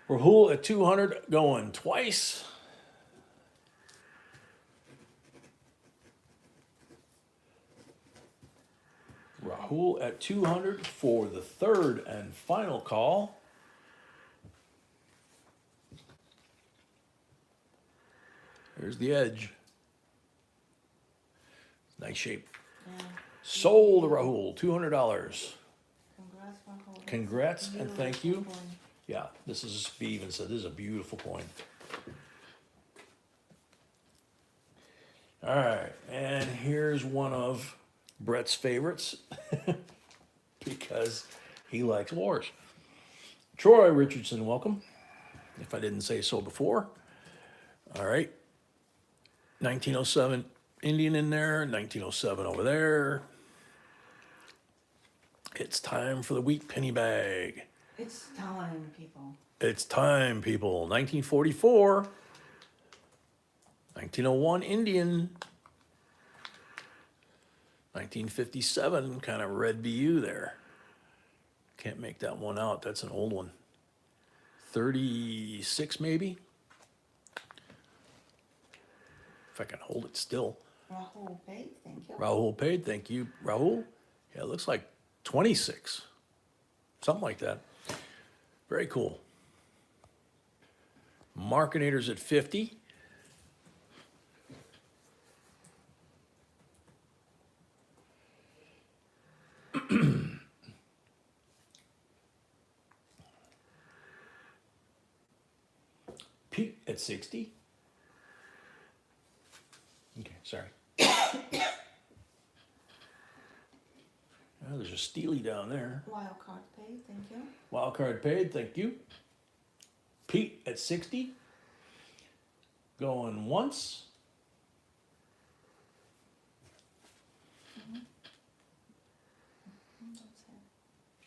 Rahul at 200 going twice. Rahul at 200 for the third and final call. Here's the edge. Nice shape. Yeah. Sold Rahul, $200. Congrats, Rahul. Congrats and thank you. Beautiful coin. Yeah, this is, Steve even said, this is a beautiful coin. All right, and here's one of Brett's favorites because he likes wars. Troy Richardson, welcome. If I didn't say so before. All right. 1907 Indian in there, 1907 over there. It's time for the wheat penny bag. It's time, people. It's time, people. 1944. 1901 Indian. 1957, kind of red BU there. Can't make that one out. That's an old one. 36 maybe. If I can hold it still. Rahul paid, thank you. Rahul paid, thank you, Rahul. Yeah, it looks like 26. Something like that. Very cool. Markinators at 50. Pete at 60. Okay, sorry. Oh, there's a Steely down there. Wild card paid, thank you. Wild card paid, thank you. Pete at 60. Going once. That's it.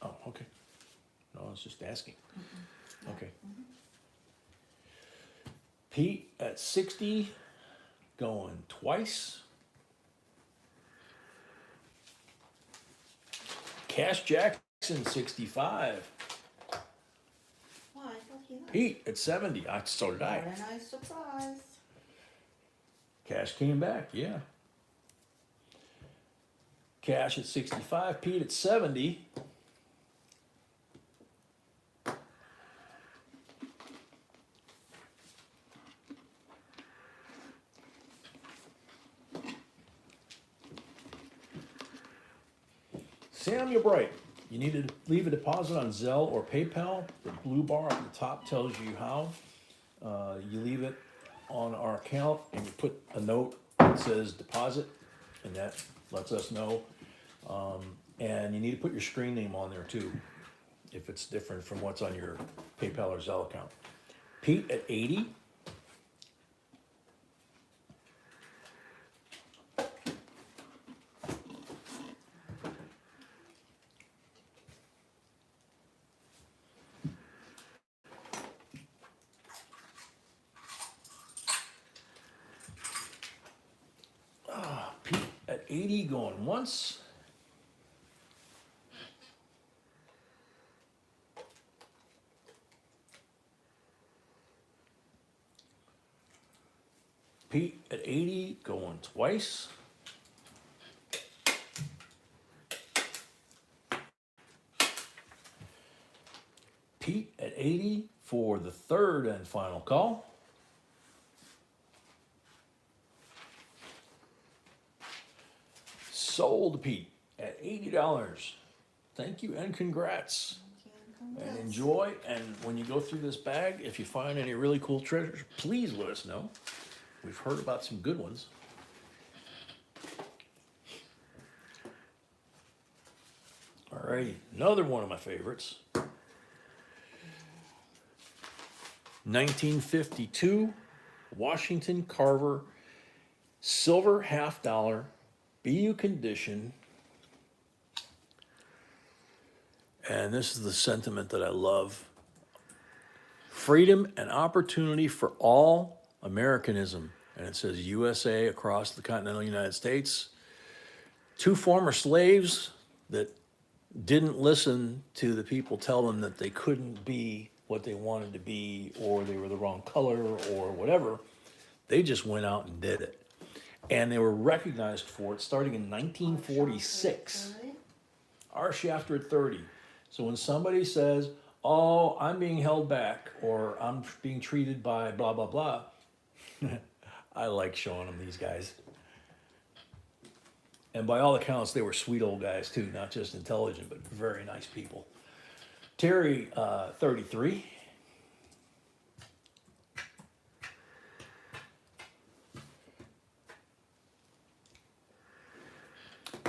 Oh, okay. No, I was just asking. Yeah. Okay. Pete at 60. Going twice. Cash Jackson 65. Why? I thought he left. Pete at 70. So did I. Very nice surprise. Cash came back, yeah. Cash at 65. Pete at 70. Sam, you're bright. You need to leave a deposit on Zelle or PayPal. The blue bar at the top tells you how. You leave it on our account and you put a note that says deposit, and that lets us know. And you need to put your screen name on there too, if it's different from what's on your PayPal or Zelle account. Pete at 80. Pete at 80 going once. Pete at 80 going twice. Pete at 80 for the third and final call. Sold Pete at $80. Thank you and congrats. Thank you And congrats. enjoy. And when you go through this bag, if you find any really cool treasures, please let us know. We've heard about some good ones. Alrighty, another one of my favorites. 1952 Washington Carver silver $50 BU condition. And this is the sentiment that I love. Freedom and opportunity for all Americanism. And it says USA across the continental United States. Two former slaves that didn't listen to the people tell them that they couldn't be what they wanted to be, or they were the wrong color, or whatever. They just went out and did it. And they were recognized for it starting in 1946. Our Shafter at 30. So when somebody says, oh, I'm being held back, or I'm being treated by blah, blah, blah, I like showing them these guys. And by all accounts, they were sweet old guys too, not just intelligent, but very nice people. Terry, 33.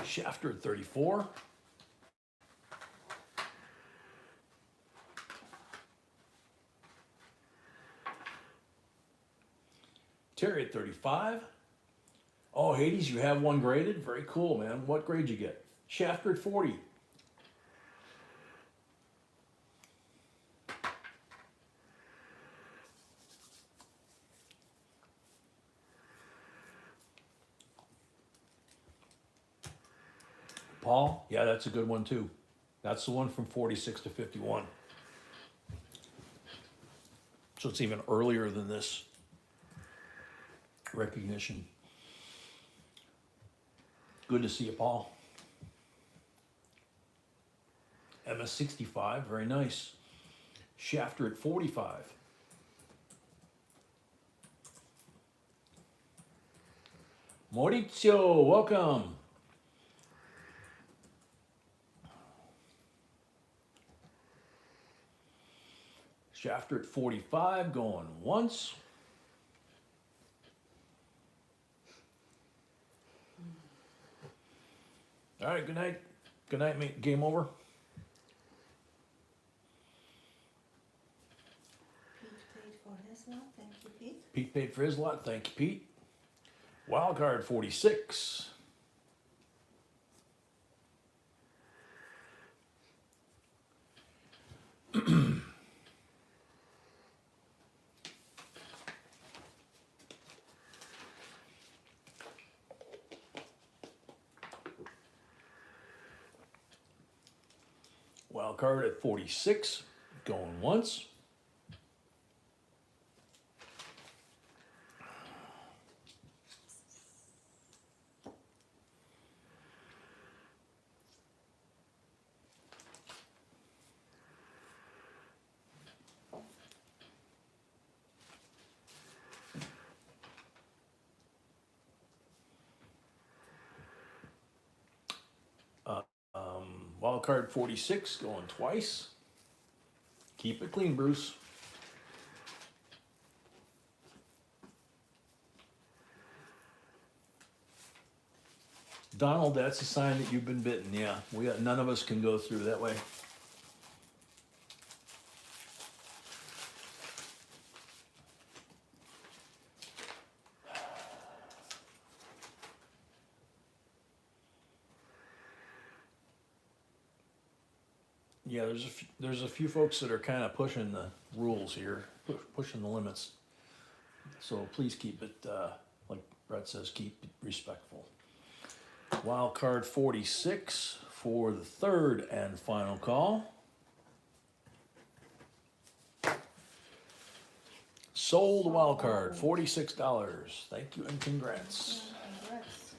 Shafter at 34. Terry at 35. Oh, Hades, you have one graded? Very cool, man. What grade you get? Shafter at 40. Paul, yeah, that's a good one too. That's the one from 46 to 51. So it's even earlier than this recognition. Good to see you, Paul. MS65, very nice. Shafter at 45. Maurizio, welcome. Shafter at 45, going once. All right, good night. Good night, mate. Game over. Pete paid for his lot, thank you, Pete. Pete paid for his lot. Thank you, Pete. Wild card 46. Wild card at 46, going once. Wild card 46, going twice. Keep it clean, Bruce. Donald, that's a sign that you've been bitten. Yeah, none of us can go through that way. Yeah, there's a few folks that are kind of pushing the rules here, pushing the limits. So please keep it, like Brett says, keep it respectful. Wild card 46 for the third and final call. Sold wild card, $46. Thank you and congrats. Yeah, congrats.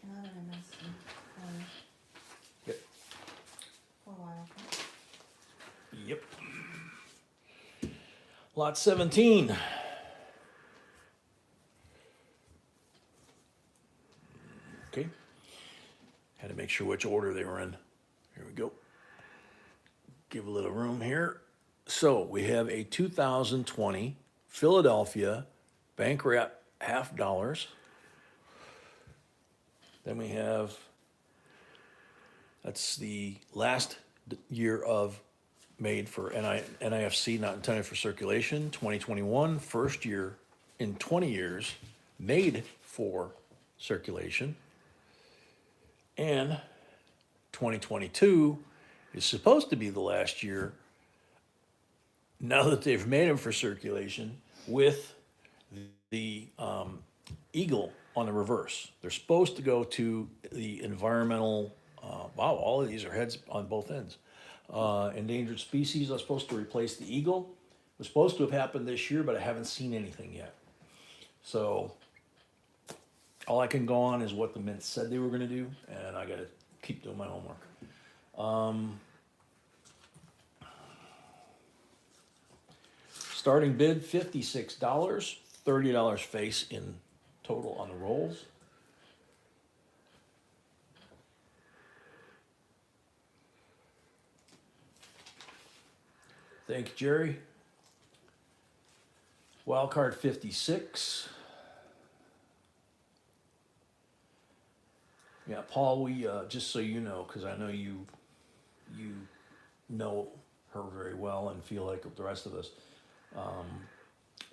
Another investment Yep. for a while. Yep. Lot 17. Okay. Had to make sure which order they were in. Here we go. Give a little room here. So we have a 2020 Philadelphia bank wrap $50. Then we have, that's the last year of made for NIFC, not intended for circulation. 2021, first year in 20 years made for circulation. And 2022 is supposed to be the last year, now that they've made them for circulation, with the eagle on the reverse. They're supposed to go to the environmental, wow, all of these are heads on both ends. Endangered species are supposed to replace the eagle. It was supposed to have happened this year, but I haven't seen anything yet. So all I can go on is what the mint said they were going to do, and I got to keep doing my homework. Starting bid $56, $30 face in total on the rolls. Thank you, Jerry. Wild card 56. Yeah, Paul, we just so you know, because I know you know her very well and feel like the rest of us.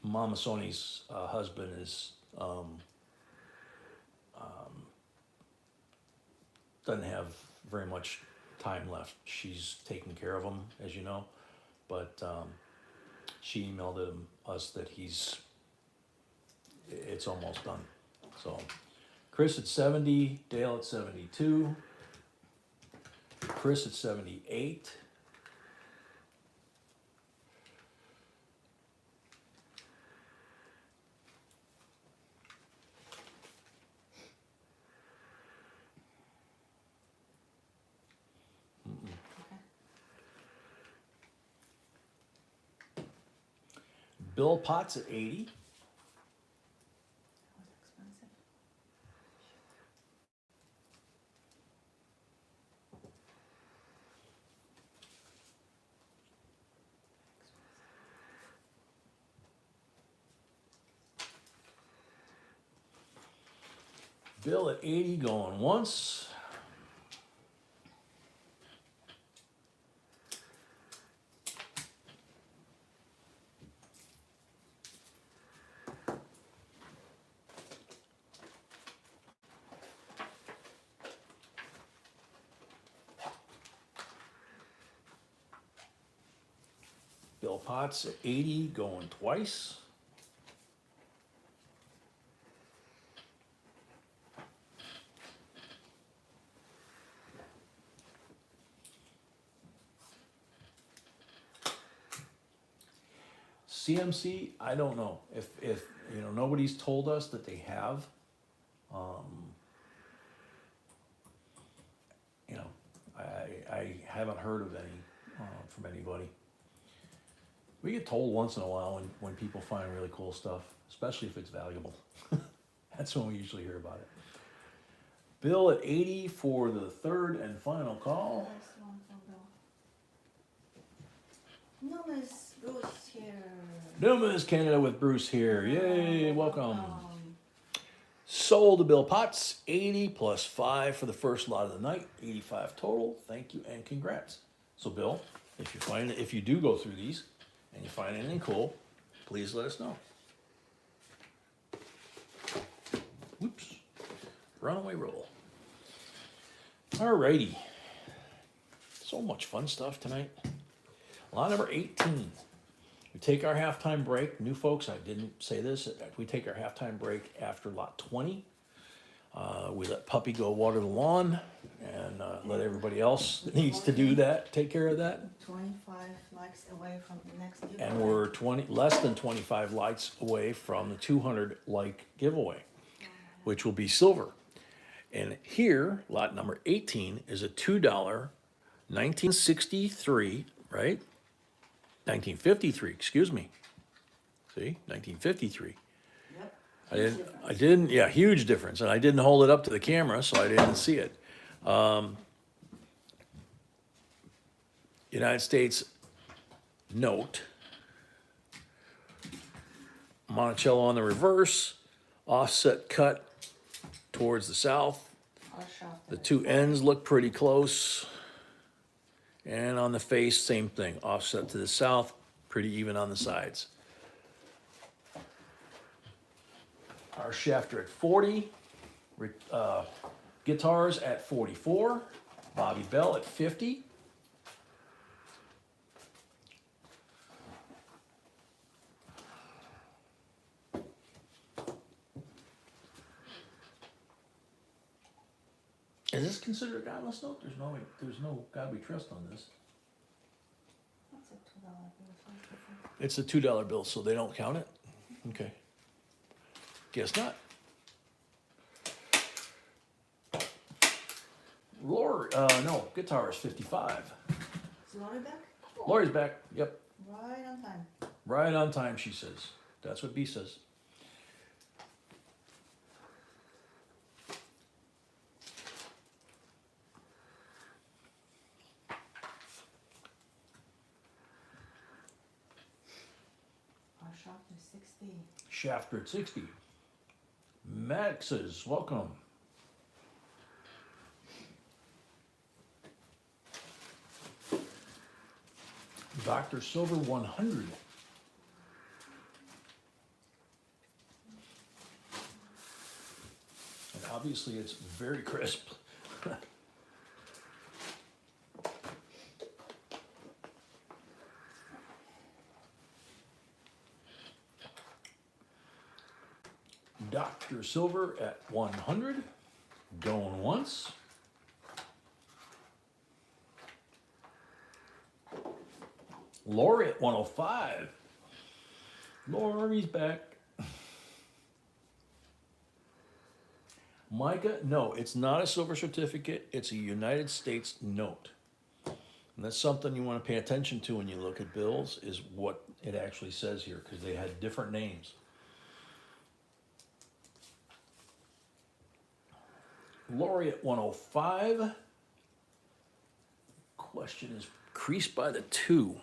Mama Sony's husband is doesn't have very much time left. She's taking care of him, as you know, but she emailed us that it's almost done. So Chris at 70, Dale at 72, Chris at 78. Bill Potts at 80. That was expensive. Bill at 80 going once. Bill Potts at 80 going twice. CMC, I don't know. If you know, nobody's told us that they have. You know, I haven't heard of any from anybody. We get told once in a while when people find really cool stuff, especially if it's valuable. That's when we usually hear about it. Bill at 80 for the third and final call. Last one for Bill. No, Miss Bruce here. Numa's Canada with Bruce here. Yay, welcome. Sold to Bill Potts, 80 plus 5 for the first lot of the night, 85 total. Thank you and congrats. So Bill, if you do go through these and you find anything cool, please let us know. Whoops. Runaway roll. Alrighty. So much fun stuff tonight. Lot number 18. We take our halftime break. New folks, I didn't say this. We take our halftime break after lot 20. We let Puppy go water the lawn and let everybody else that needs to do that take care of that. 25 likes away from the next giveaway. And we're less than 25 likes away from the 200 like giveaway, which will be silver. And here, lot number 18 is a $2 1963, right? 1953, excuse me. See, 1953. Yep. I didn't, yeah, huge difference. And I didn't hold it up to the camera, so I didn't see it. United States note. Monticello on the reverse, offset cut towards the south. I'll shop The that. two ends look pretty close. And on the face, same thing, offset to the south, pretty even on the sides. Our shafter at 40, guitars at 44, Bobby Bell at 50. Is this considered a godless note? There's no God we trust on this. That's a $2 bill. It's a $2 bill, so they don't count it? Okay. Guess not. No, guitar is 55. Is Lori back? Lori's back, yep. Right on time. Right on time, she says. That's what B says. Our shop is 60. Shafter at 60. Maxes, welcome. Dr. Silver 100. And obviously it's very crisp. Dr. Silver at 100. Going once. Lori at 105. Lori's back. Micah, no, it's not a silver certificate. It's a United States note. And that's something you want to pay attention to when you look at bills, is what it actually says here, because they had different names. Lori at 105. Question is creased by the 2.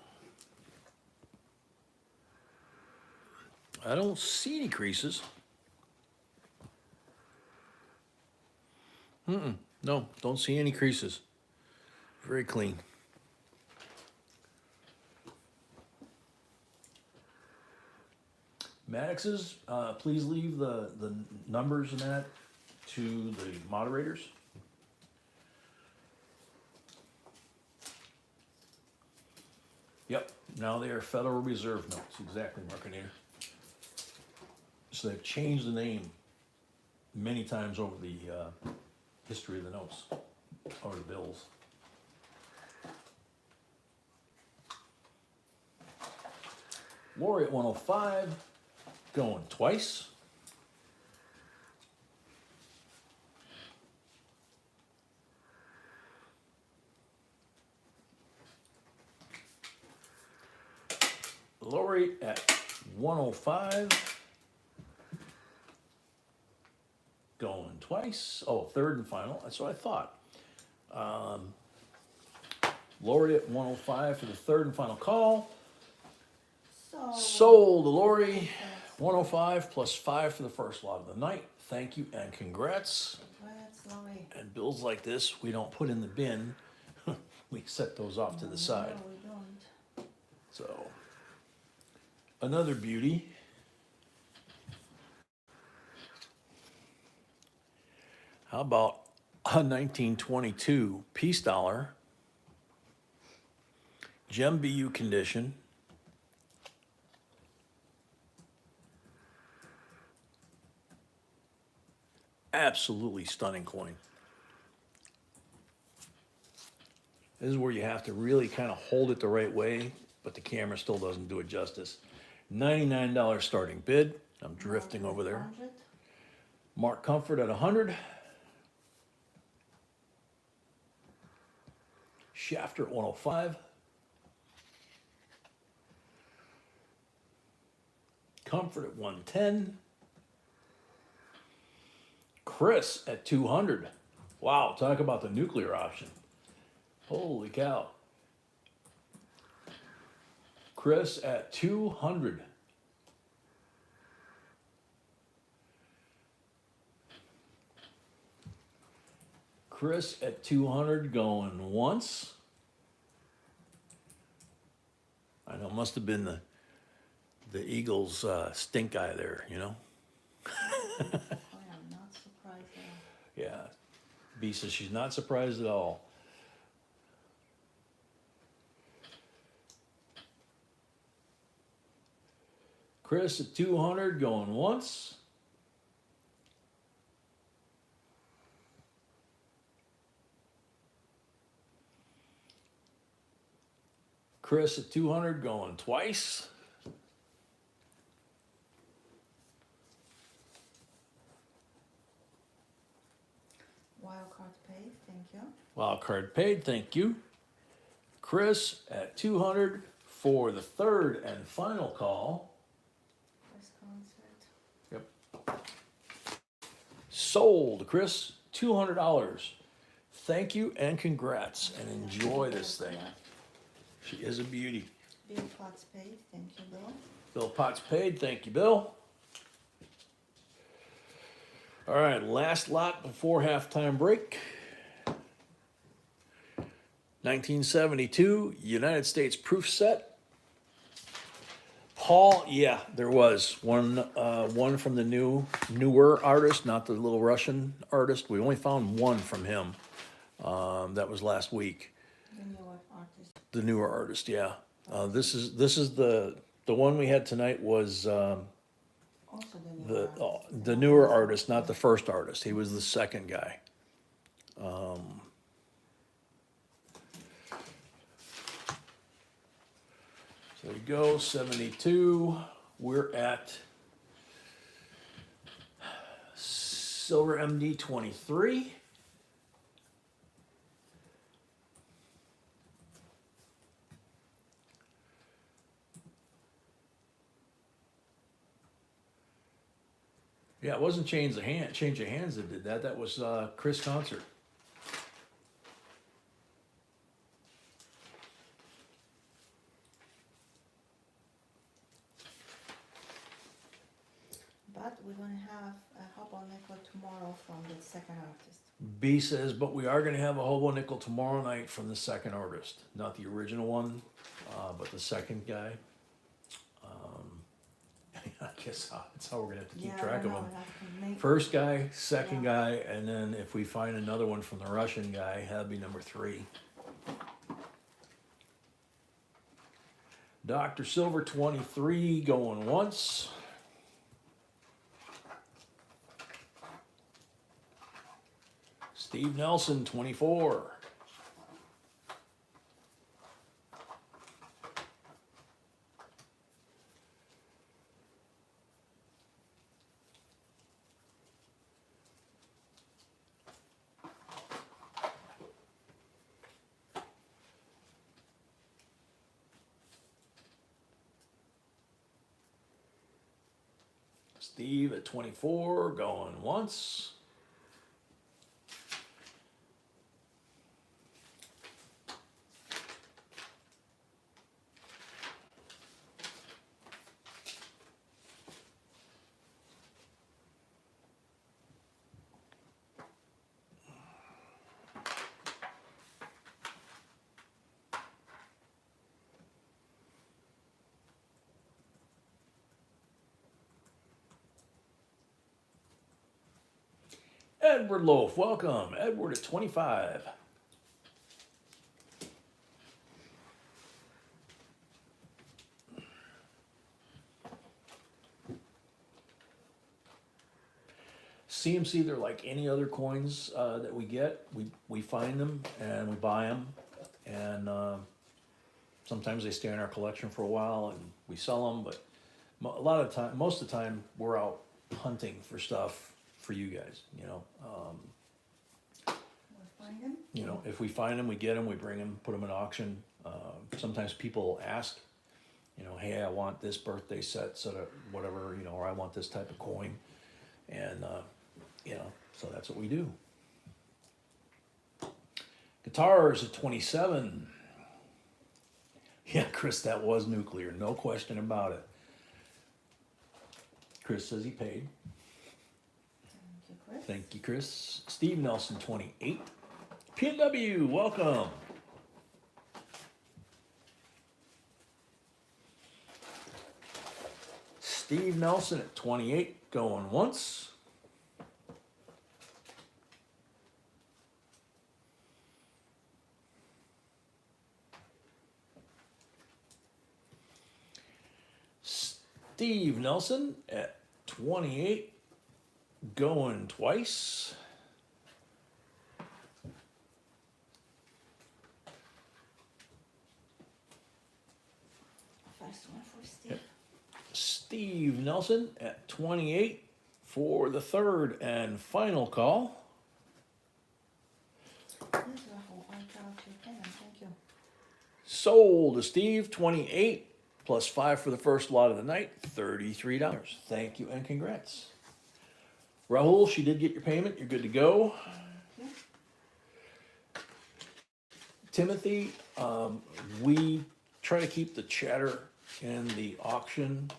I don't see any creases. No, don't see any creases. Very clean. Maddox's, please leave the numbers and that to the moderators. Yep, now they are Federal Reserve notes, exactly, Markinator. So they've changed the name many times over the history of the notes, or the bills. Lori at 105, going twice. Lori at 105, going twice. Oh, third and final, that's what I thought. Lori at 105 for the third and final call. Sold to Lori, 105 plus 5 for the first lot of the night. Thank you and congrats. Congrats, Lori. And bills like this, we don't put in the bin. We set those off to the side. No, we don't. So, another beauty. How about a 1922 peace dollar, gem BU condition, absolutely stunning coin. This is where you have to really kind of hold it the right way, but the camera still doesn't do it justice. $99 starting bid. I'm drifting over there. 100. Mark Comfort at 100. Shafter at 105. Comfort at 110. Chris at 200. Wow, talk about the nuclear option. Holy cow. Chris at 200. Chris at 200 going once. I know, must have been the Eagles stink eye there, you know? I am not surprised at all. Yeah. B says she's not surprised at all. Chris at 200 going once. Chris at 200 going twice. Wild card paid, thank you. Wild card paid, thank you. Chris at 200 for the third and final call. First concert. Yep. Sold, Chris, $200. Thank you and congrats, and enjoy this thing. She is a beauty. Bill Potts paid, thank you, Bill. Bill Potts paid, thank you, Bill. All right, last lot before halftime break. 1972 United States proof set. Paul, yeah, there was one from the newer artist, not the little Russian artist. We only found one from him. That was last week. The newer artist. The newer artist, yeah. This is the one we had tonight was Also the newer artist. the newer artist, not the first artist. He was the second guy. So there you go, 72. We're at Silver MD 23. Yeah, it wasn't Change of Hands that did that. That was Chris Concert. But we're gonna have a Hobo nickel tomorrow from the second artist. B says, but we are gonna have a hobo nickel tomorrow night from the second artist, not the original one, but the second guy. I guess that's how we're gonna have to keep track of them. First guy, second guy, and then if we find another one from the Russian guy, that'd be number 3. Dr. Silver 23 going once. Steve Nelson 24. Steve at 24 going once. Edward Loaf, welcome. Edward at 25. CMC, they're like any other coins that we get. We find them and we buy them, and sometimes they stay in our collection for a while and we sell them. But a lot of time, most of the time, we're out hunting for stuff for you guys. Find them? If we find them, we get them, we bring them, put them in auction. Sometimes people ask, hey, I want this birthday set, so that whatever, or I want this type of coin, and so that's what we do. Guitars at 27. Yeah, Chris, that was nuclear, no question about it. Chris says he paid. Thank you, Chris. Thank you, Chris. Steve Nelson, 28. PNW, welcome. Steve Nelson at 28, going once. Steve Nelson at 28, going twice. First one for Steve. Yep. Steve Nelson at 28 for the third and final call. Yes, Rahul, I got your payment, thank you. Sold to Steve, 28 plus 5 for the first lot of the night, $33. Thank you and congrats. Rahul, she did get your payment. You're good to go. Thank you. Timothy, we try to keep the chatter in the auction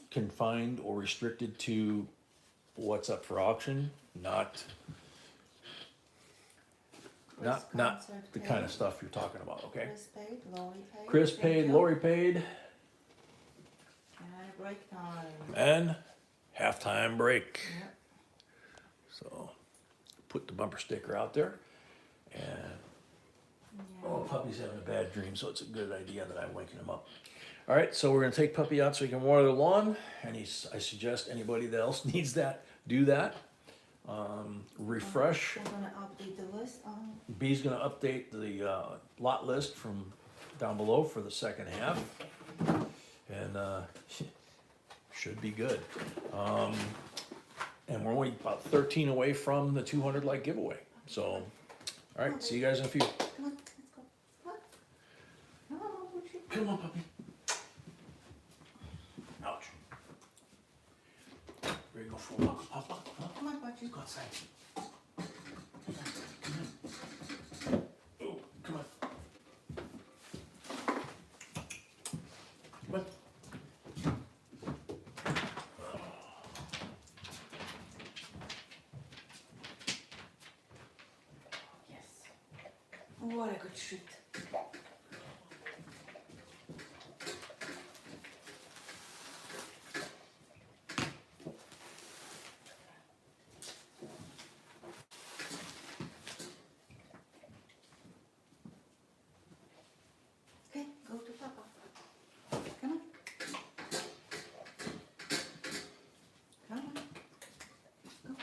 confined or restricted to what's up for auction, not the kind of stuff you're talking about, okay? Chris paid, Lori paid. Chris thank paid, you. Lori paid, And break time. and halftime break. Yep. So put the bumper sticker out there, and oh, puppy's having a bad dream, so it's a good idea that I'm waking him up. All right, so we're gonna take puppy out so he can water the lawn, and I suggest anybody that else needs that, do that. Refresh. I'm gonna update the list on. B's gonna update the lot list from down below for the second half, and should be good. And we're only about 13 away from the 200 like giveaway. So, all right, see you guys in a few. Come on, let's go. What? No, Gucci. Come on, puppy. Ouch. Ready to go for a walk, Papa? Huh? Come on, Gucci. Go outside. Oh, come on. Come on. What a good shit. Okay, go to Papa. Come on. Come on. Go.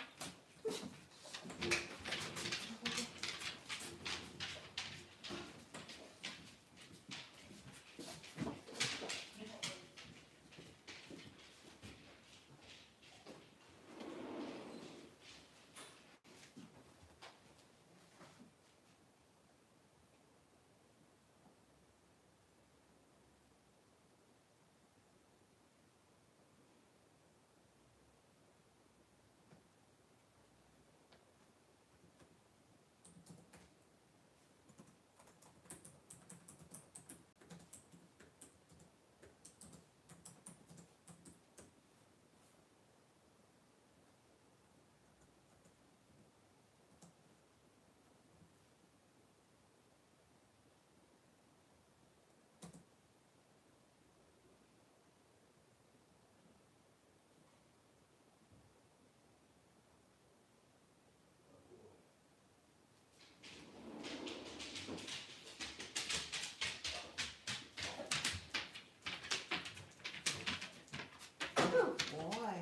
Oh boy.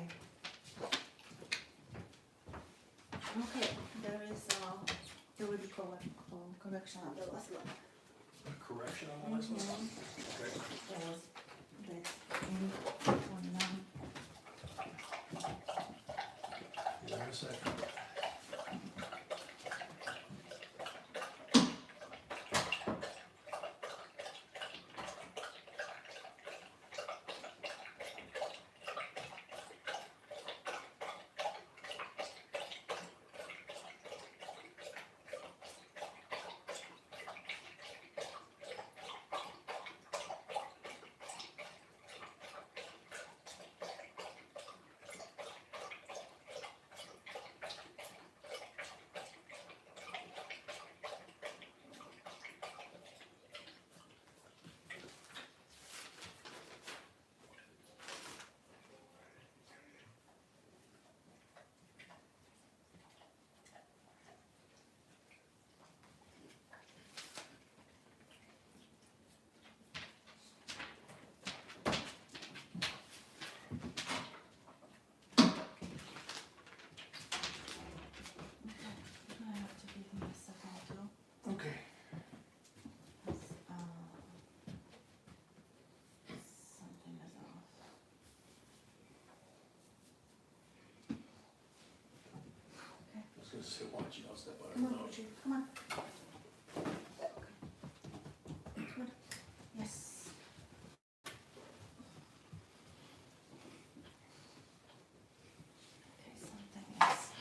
Okay, there will be correction on the last one. Correction on the last one? Mhm. Okay. There was that in 29. Give me a second. I have to give me a second too. Okay. Something is off. Okay, I was gonna say, watch, you know, step out of come the on, nose. Benji, come on. Come on. Yes. Okay, something is.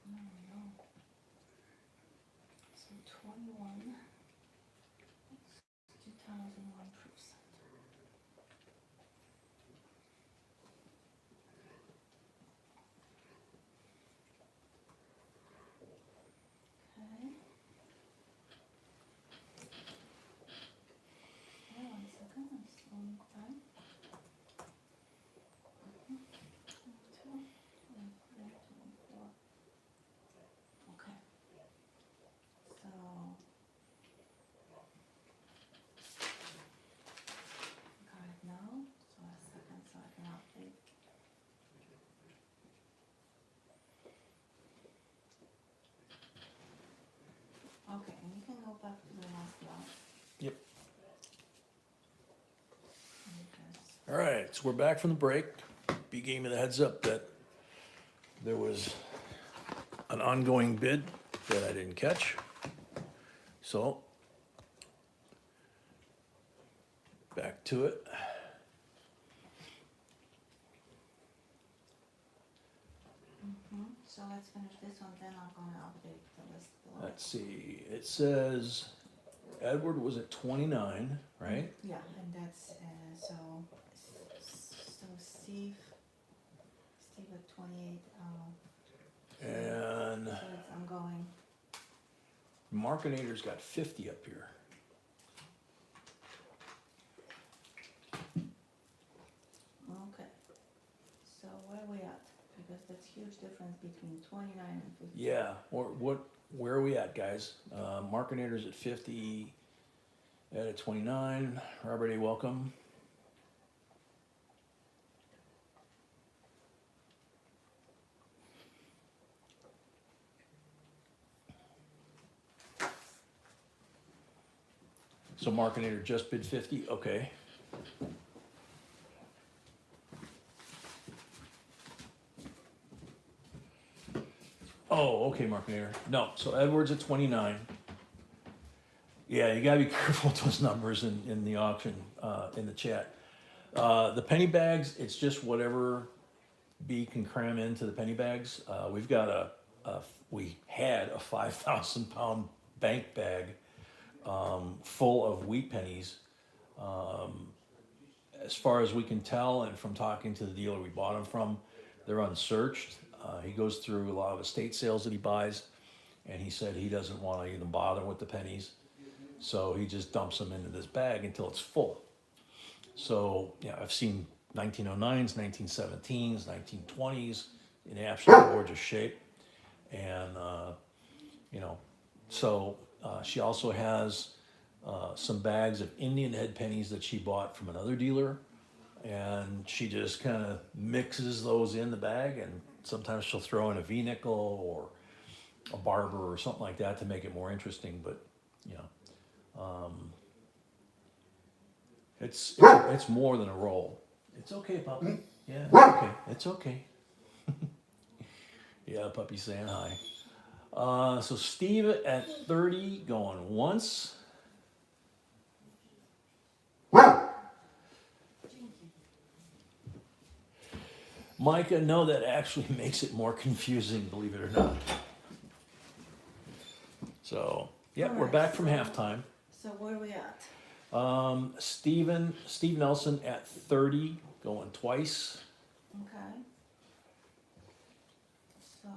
No. So 21. 2001%. Okay. Yeah, 1 second, I'm slowing down. 2, 3, 4. Okay. So got it now. So a second so I can update. Okay, and you can go back to the last one. Yep. Because All right, so we're back from the break. B gave me the heads up that there was an ongoing bid that I didn't catch. So, back to it. so let's finish this one, then I'm gonna update the list below. Let's see, it says Edward was at 29, right? Yeah, and that's so Steve at 28, And so I'm going, Markinator's got 50 up here. okay. So where are we at? Because that's huge difference between 29 and 50. Yeah, where are we at, guys? Markinator's at 50, Ed at 29. Robert A, welcome. So Markinator just bid 50, okay. Oh, okay, Markinator. No, so Edwards at 29. Yeah, you gotta be careful with those numbers in the auction, in the chat. The penny bags, it's just whatever B can cram into the penny bags. We've got we had a 5,000 pound bank bag full of wheat pennies. As far as we can tell, and from talking to the dealer we bought them from, they're unsearched. He goes through a lot of estate sales that he buys, and he said he doesn't want to even bother with the pennies. So he just dumps them into this bag until it's full. So, yeah, I've seen 1909s, 1917s, 1920s in absolute gorgeous shape. And, so she also has some bags of Indian head pennies that she bought from another dealer. And she just kind of mixes those in the bag, and sometimes she'll throw in a V-nickel or a barber or something like that to make it more interesting. But, it's more than a roll. It's okay, puppy. Yeah, it's okay. It's okay. Yeah, puppy's saying hi. So Steve at 30 going once. Micah, no, that actually makes it more confusing, believe it or not. So, yeah, we're back from halftime. So where are we at? Steve Nelson at 30, going twice. Okay. So,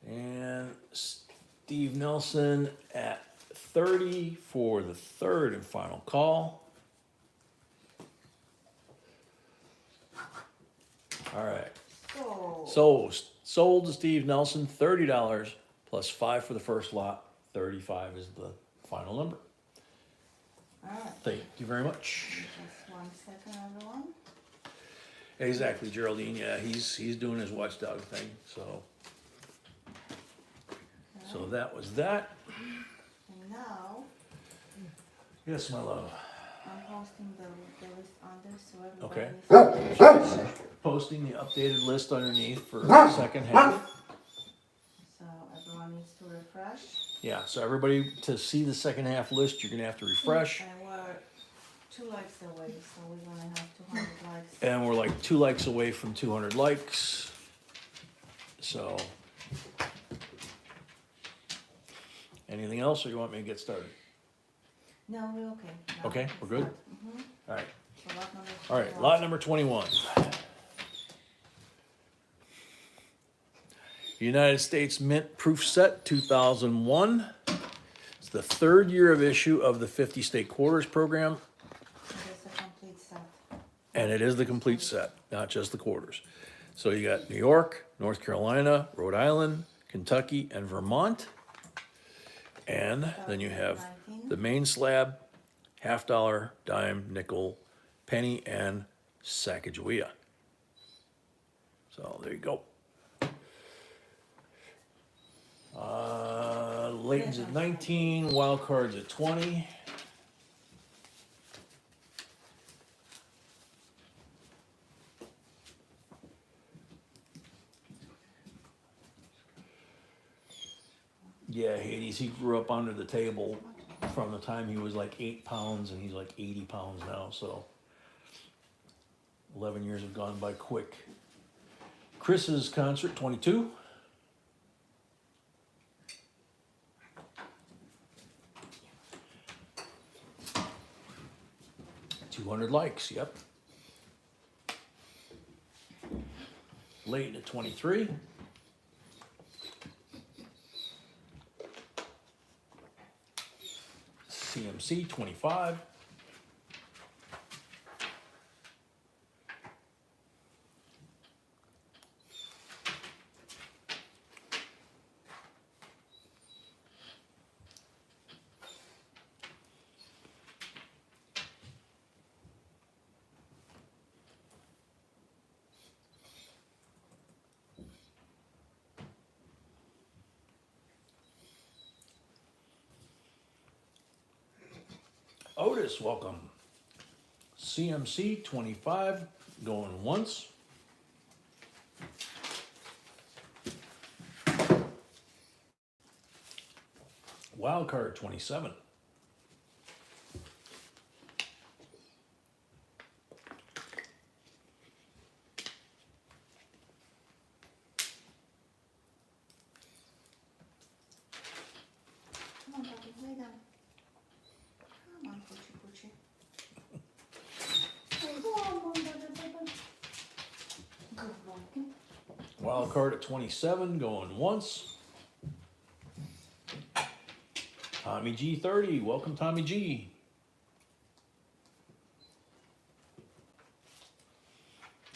And Steve Nelson at 30 for the third and final call. All right. So sold to Steve Nelson, $30 plus 5 for the first lot. 35 is the final number. all right. Thank you very much. Just 1 second, everyone. Exactly, Geraldine. Yeah, he's doing his watchdog thing. So that was that. And now, Yes, my love. I'm posting the list under so Okay. everybody. Posting the updated list underneath for the second half. So everyone needs to refresh. Yeah, so everybody, to see the second half list, you're gonna have to refresh. And we're 2 likes away, so we're gonna have 200 likes. And we're like 2 likes away from 200 likes. So, anything else, or you want me to get started? No, we're okay. Now Okay, we can we're good? start. All right. So lot number All right, 21. lot number 21. United States Mint Proof Set 2001. It's the 3rd year of issue of the 50 state quarters program, It is a complete set. and it is the complete set, not just the quarters. So you got New York, North Carolina, Rhode Island, Kentucky, and Vermont. And then you have the main slab, $50, dime, nickel, penny, and Sacagawea. So there you go. Layton's at 19, wild cards at 20. Yeah, Hades, he grew up under the table from the time he was like 8 pounds, and he's like 80 pounds now, so 11 years have gone by quick. Chris's concert, 22. 200 likes, yep. Late at 23. CMC 25. Otis, welcome. CMC 25, going once. Wild card 27. Come on, Bobby, lay down. Come on, Poochie Poochie. Come on, Bobby. Good walking. Wild card at 27, going once. Tommy G 30, welcome Tommy G.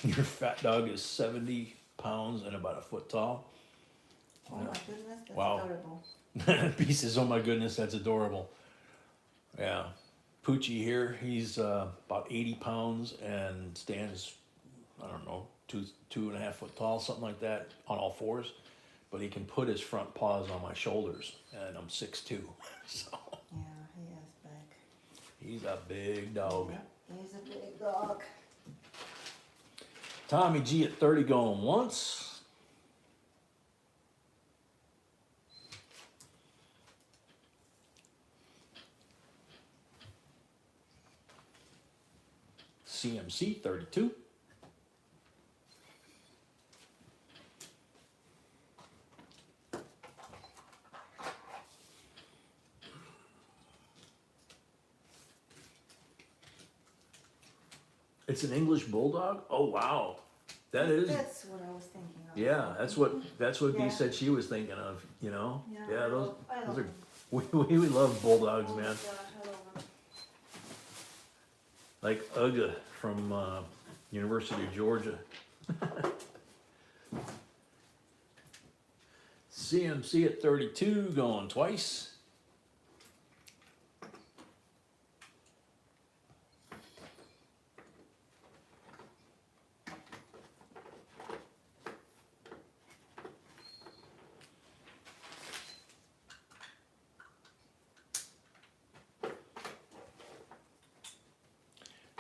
Your fat dog is 70 pounds and about a foot tall. Oh my goodness, that's Wow. adorable. He says, oh my goodness, that's adorable. Yeah. Poochie here, he's about 80 pounds and stands, I don't know, 2.5 foot tall, something like that, on all fours. But he can put his front paws on my shoulders, and I'm 6'2". So Yeah, he is big. he's a big dog. Yeah, he's a big dog. Tommy G at 30 going once. CMC 32. It's an English bulldog? Oh wow. That is. That's what I was thinking of. Yeah, that's what Bee Yeah. said she was thinking of, you know? Yeah, those I love are them. we love bulldogs, Oh my man. gosh, I love them. Like Uga from University of Georgia. CMC at 32 going twice.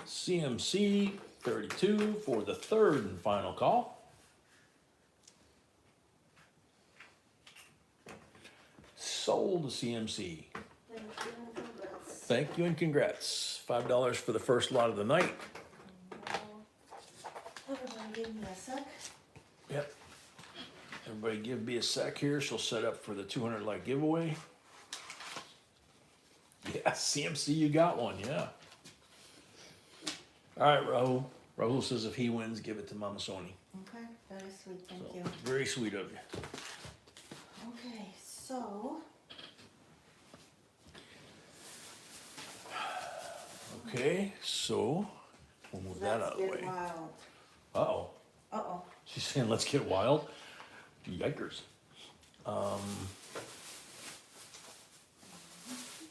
CMC 32 for the third and final call. Sold to CMC. Thank you and congrats. $5 for the first lot of the night. Everybody give me a sec. Yep. Everybody give Bee a sec here. She'll set up for the 200 like giveaway. Yeah, CMC, you got one, yeah. All right, Rahul. Rahul says if he wins, give it to Mama Sony. Okay, very sweet, thank So, you. very sweet of you. Okay, so Okay, so we'll move that out of the let's way. get wild. Uh-oh. Uh-oh. She's saying let's get wild. Yikers.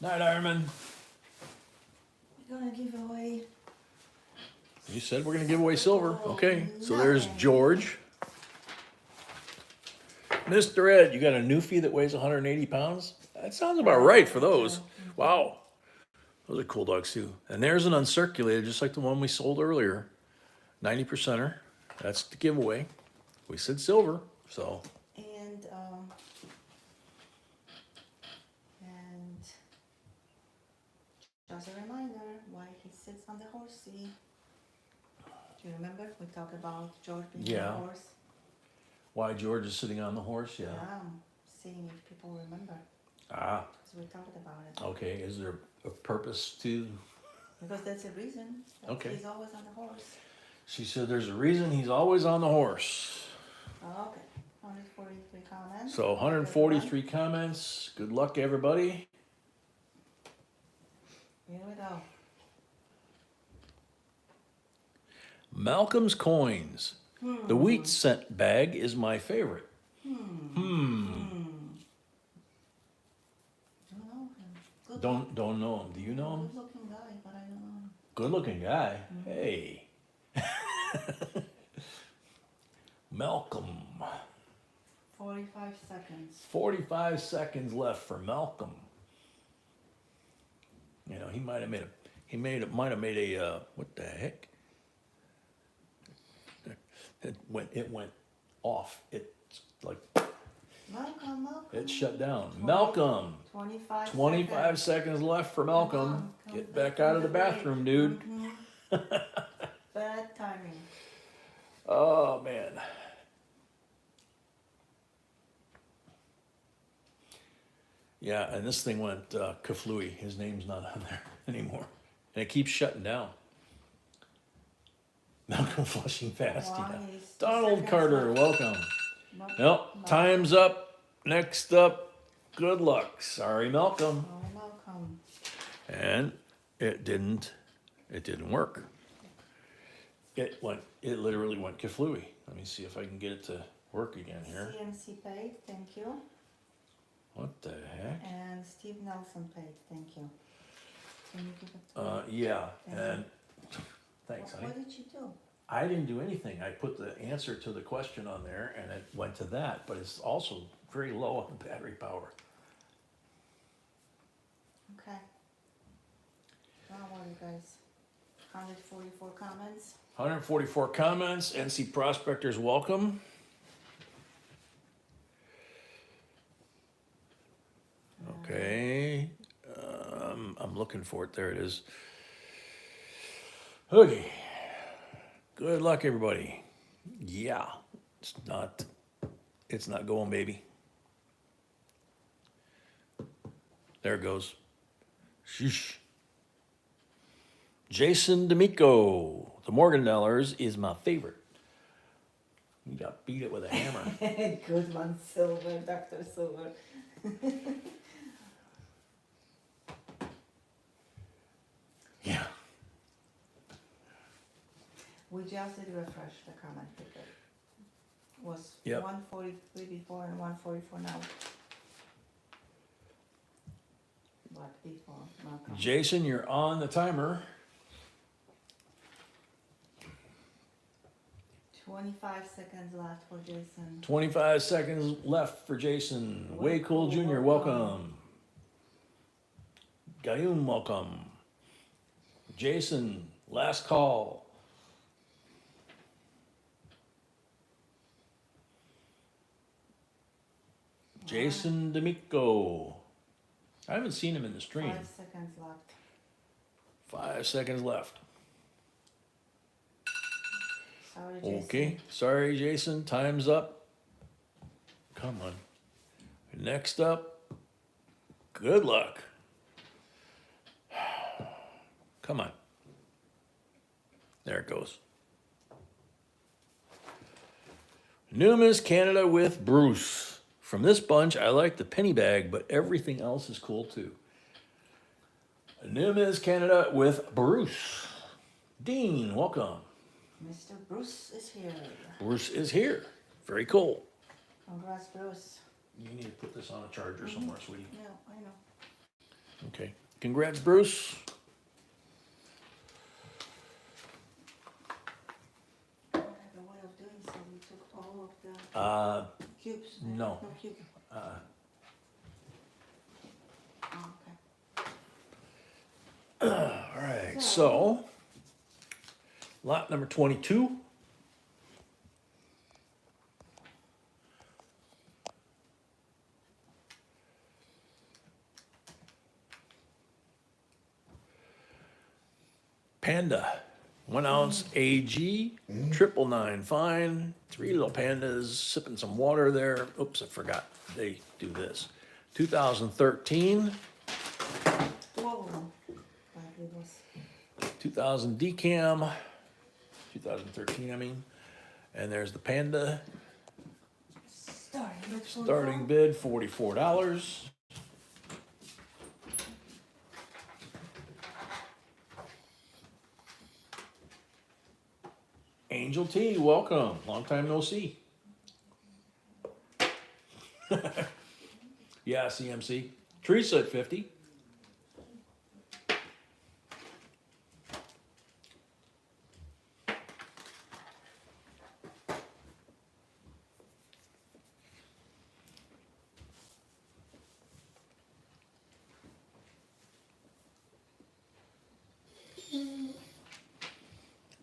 Night, Ironman. We're gonna give away. You said we're gonna give away silver. Okay, so there's George. Mr. Ed, you got a newfie that weighs 180 pounds? That sounds about right for those. Wow. Those are cool dogs too. And there's an uncirculated, just like the one we sold earlier. 90%er. That's the giveaway. We said silver, so. And just a reminder why he sits on the horsey. Do you remember we talked about George being on Yeah. the horse? Why George is sitting on the horse? Yeah. Seeing if people remember. Ah, Because we talked about it. okay. Is there a purpose to Because that's a reason. That Okay. He's always on the horse. She said there's a reason he's always on the horse. Okay, 143 comments. So 143 comments. Good luck, everybody. Here we go. Malcolm's coins. The wheat cent bag is my favorite. Don't know him. Good Don't know him. Do you know him? Good looking guy, but I don't know him. Good looking guy. Hey. Malcolm. 45 seconds. 45 seconds left for Malcolm. You know, he might have made a what the heck? It went off. It's like Malcolm. it shut down. Malcolm. 25 seconds left for Malcolm. Come Get back out of the bathroom, dude. Bad timing. Oh man. Yeah, and this thing went kaflooey. His name's not on there anymore. And it keeps shutting down. Malcolm flushing fast. Wow, Yeah. he's Donald seconds Carter, left. welcome. Nope. Nope, time's up. Next up, good luck. Sorry, Malcolm. Oh, Malcolm. And it didn't work. It literally went kaflooey. Let me see if I can get it to work again here. CMC paid, thank you. What the heck? And Steve Nelson paid, thank you. Can you give it to me? Yeah, Thank and thanks, honey. What did you do? I didn't do anything. I put the answer to the question on there and it went to that, but it's also very low on battery power. Okay. Don't worry, guys. 144 comments. 144 comments. NC Prospectors, welcome. Okay. I'm looking for it. There it is. Okay. Good luck, everybody. Yeah. It's not going, baby. There it goes. Sheesh. Jason D'Amico. The Morgan Dollars is my favorite. You got beat it with a hammer. Good one, Silver, Dr. Silver. Yeah. We just did refresh the comment picker. Was Yep. 143 before and 144 now. What before? Malcolm. Jason, you're on the timer. 25 seconds left for Jason. 25 seconds left for Jason. Way Cool Jr., welcome. Gayum, welcome. Jason, last call. Jason D'Amico. I haven't seen him in the stream. 5 seconds left. 5 seconds left. Sorry, Jason. Okay, sorry, Jason. Time's up. Come on. Next up, good luck. Come on. There it goes. Numis Canada with Bruce. From this bunch, I like the penny bag, but everything else is cool too. Numis Canada with Bruce. Dean, welcome. Mr. Bruce is here. Bruce is here. Very cool. Congrats, Bruce. You need to put this on a charger somewhere, sweetie. Yeah, I know. Okay. Congrats, Bruce. I have a way of doing so. We took all of the cubes. No. No cube. Oh, okay. All right. So, lot number 22. Panda, 1 ounce AG, 999 fine, 3 little pandas sipping some water there. Oops, I forgot they do this. 2013, Whoa. But it was 2000 decam, 2013 I mean, and there's the Panda. Starting bid $44. Angel T, welcome. Long time no see. Yeah, CMC. Teresa at 50.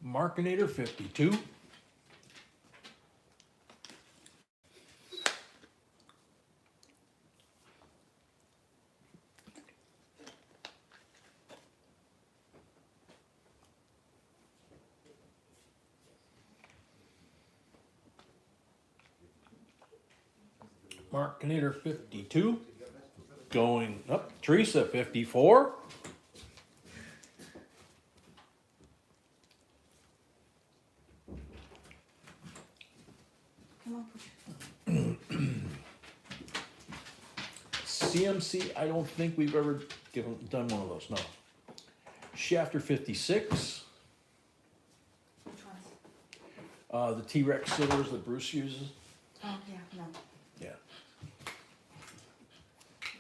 Markinator 52. Markinator 52. Going up. Teresa 54. Come on, push. CMC, I don't think we've ever done one of those, no. Shafter 56. Which ones? The T-Rex scissors that Bruce uses. Oh, yeah, no. Yeah.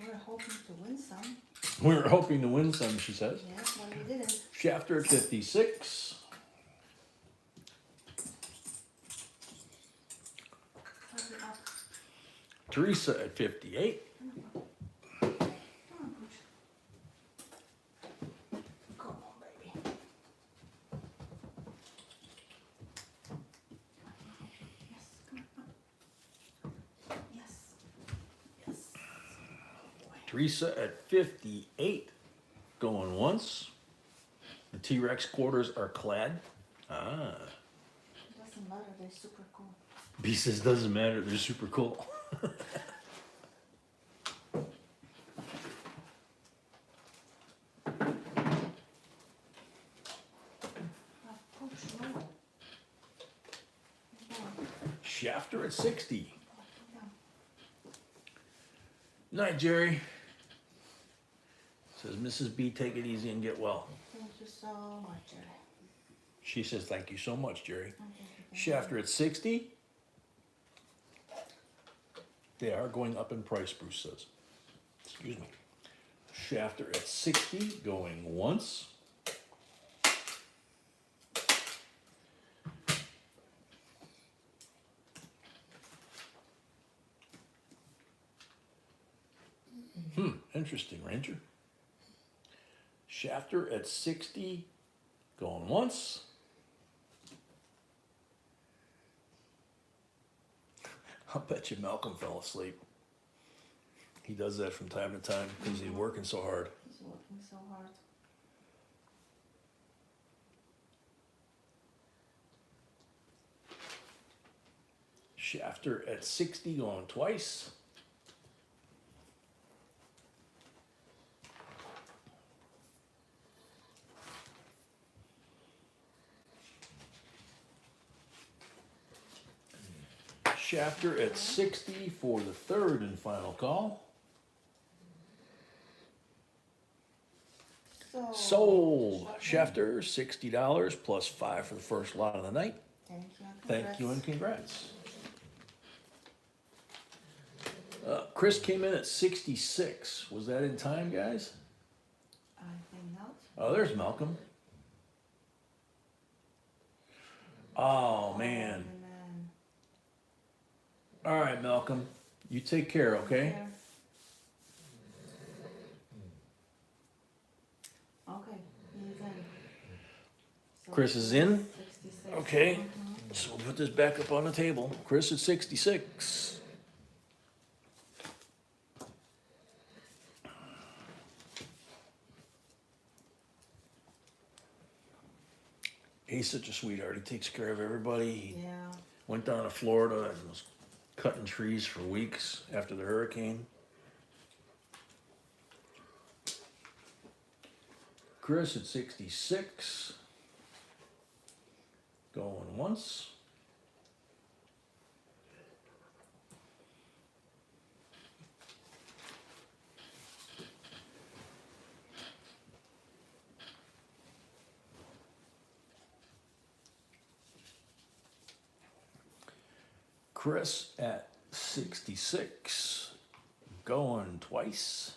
We're hoping to win some. We were hoping to win some, she says. Yes, well, we didn't. Shafter at 56. How's it up? Teresa at 58. Come on, push. Come on, baby. Yes, come on. Yes. Yes. Teresa at 58. Going once. The T-Rex quarters are clad. Ah. It doesn't matter, they're super cool. B says doesn't matter, they're super cool. Push, roll. Down, Shafter at 60. down. Night, Jerry. Says Mrs. B, take it easy and get well. Thank you so much, Jerry. She says thank you so much, Jerry. Thank you. Shafter at 60. They are going up in price, Bruce says. Excuse me. Shafter at 60, going once. Interesting, Ranger. Shafter at 60, going once. I'll bet you Malcolm fell asleep. He does that from time to time because he's working so hard. He's working so hard. Shafter at 60, going twice. Shafter at 60 for the third and final call. Sold. Shafter, $60 plus $5 for the first lot of the night. Thank you. And Thank you and congrats. congrats. Chris came in at 66. Was that in time, guys? I think not. Oh, there's Malcolm. Oh, man. Oh, man. All right, Malcolm. You take care, okay? There. Okay, he's in. So Chris is in? 66. Okay. Mhm. So we'll put this back up on the table. Chris at 66. He's such a sweetheart. He takes care of everybody. He Yeah. went down to Florida and was cutting trees for weeks after the hurricane. Chris at 66. Going once. Chris at 66. Going twice.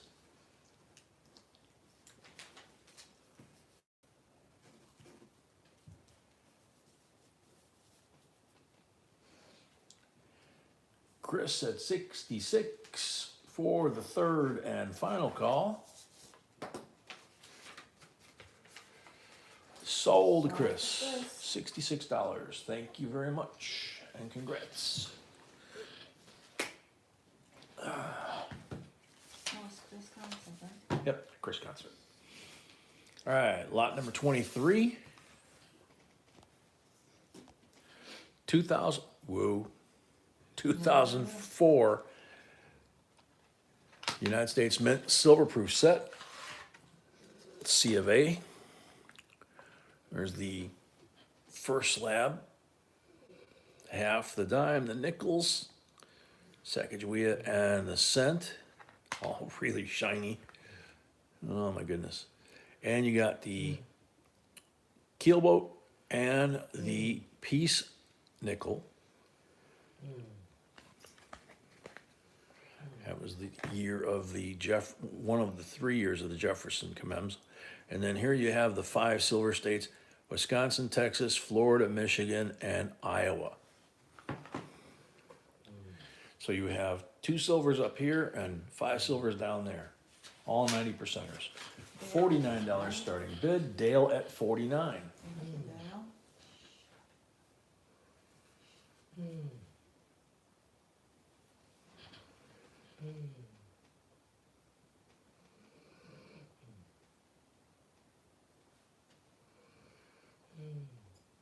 Chris at 66 for the third and final call. Sold to Chris. $66. Thank you very much and congrats. Oh, it's Chris Thompson, right? Yep, Chris concert. All right, lot number 23. 2004 United States Mint silver proof set. C of A. There's the first slab. Half the dime, the nickels. Sacagawea and the cent. All really shiny. Oh my goodness. And you got the keelboat and the piece nickel. That was the year of the one of the 3 years of the Jefferson commems. And then here you have the 5 silver states: Wisconsin, Texas, Florida, Michigan, and Iowa. So you have 2 silvers up here and 5 silvers down there. All 90 percenters. $49 starting bid. Dale at 49. Thank you, Dale.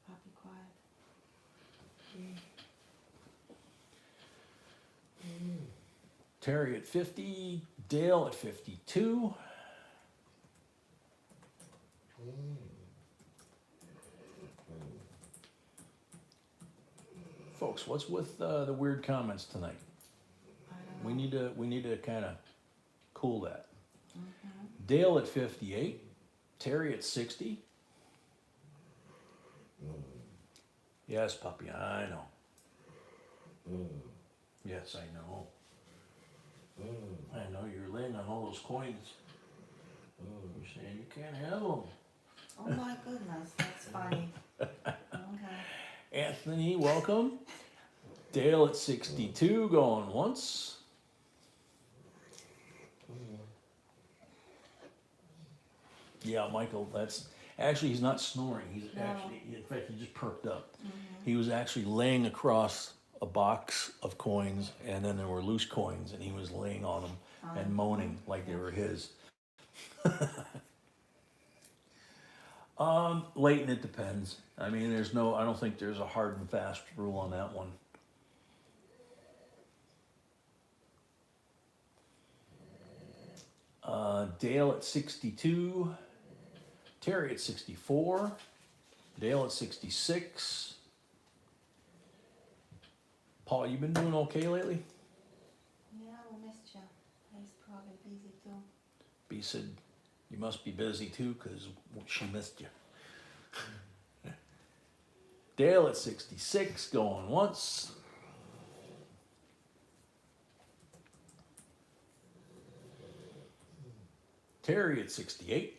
Puppy quiet. Terry at 50. Dale at 52. Folks, what's with the weird comments tonight? I don't know. We need to kind of cool that. Dale at 58. Terry at 60. Yes, puppy, I know. Yes, I know. I know you're laying on all those coins. You're saying you can't have them. Oh my goodness, that's funny. Okay. Anthony, welcome. Dale at 62, going once. Yeah, Michael, that's actually, he's not snoring. He's No. actually, in fact, he just perked up. He was actually laying across a box of coins, and then there were loose coins, and he was laying on them and moaning like they were his. Leighton, it depends. I mean, I don't think there's a hard and fast rule on that one. Dale at 62. Terry at 64. Dale at 66. Paul, you been doing okay lately? Yeah, we missed you. He's probably busy too. B said, you must be busy too, because she missed you. Dale at 66, going once. Terry at 68.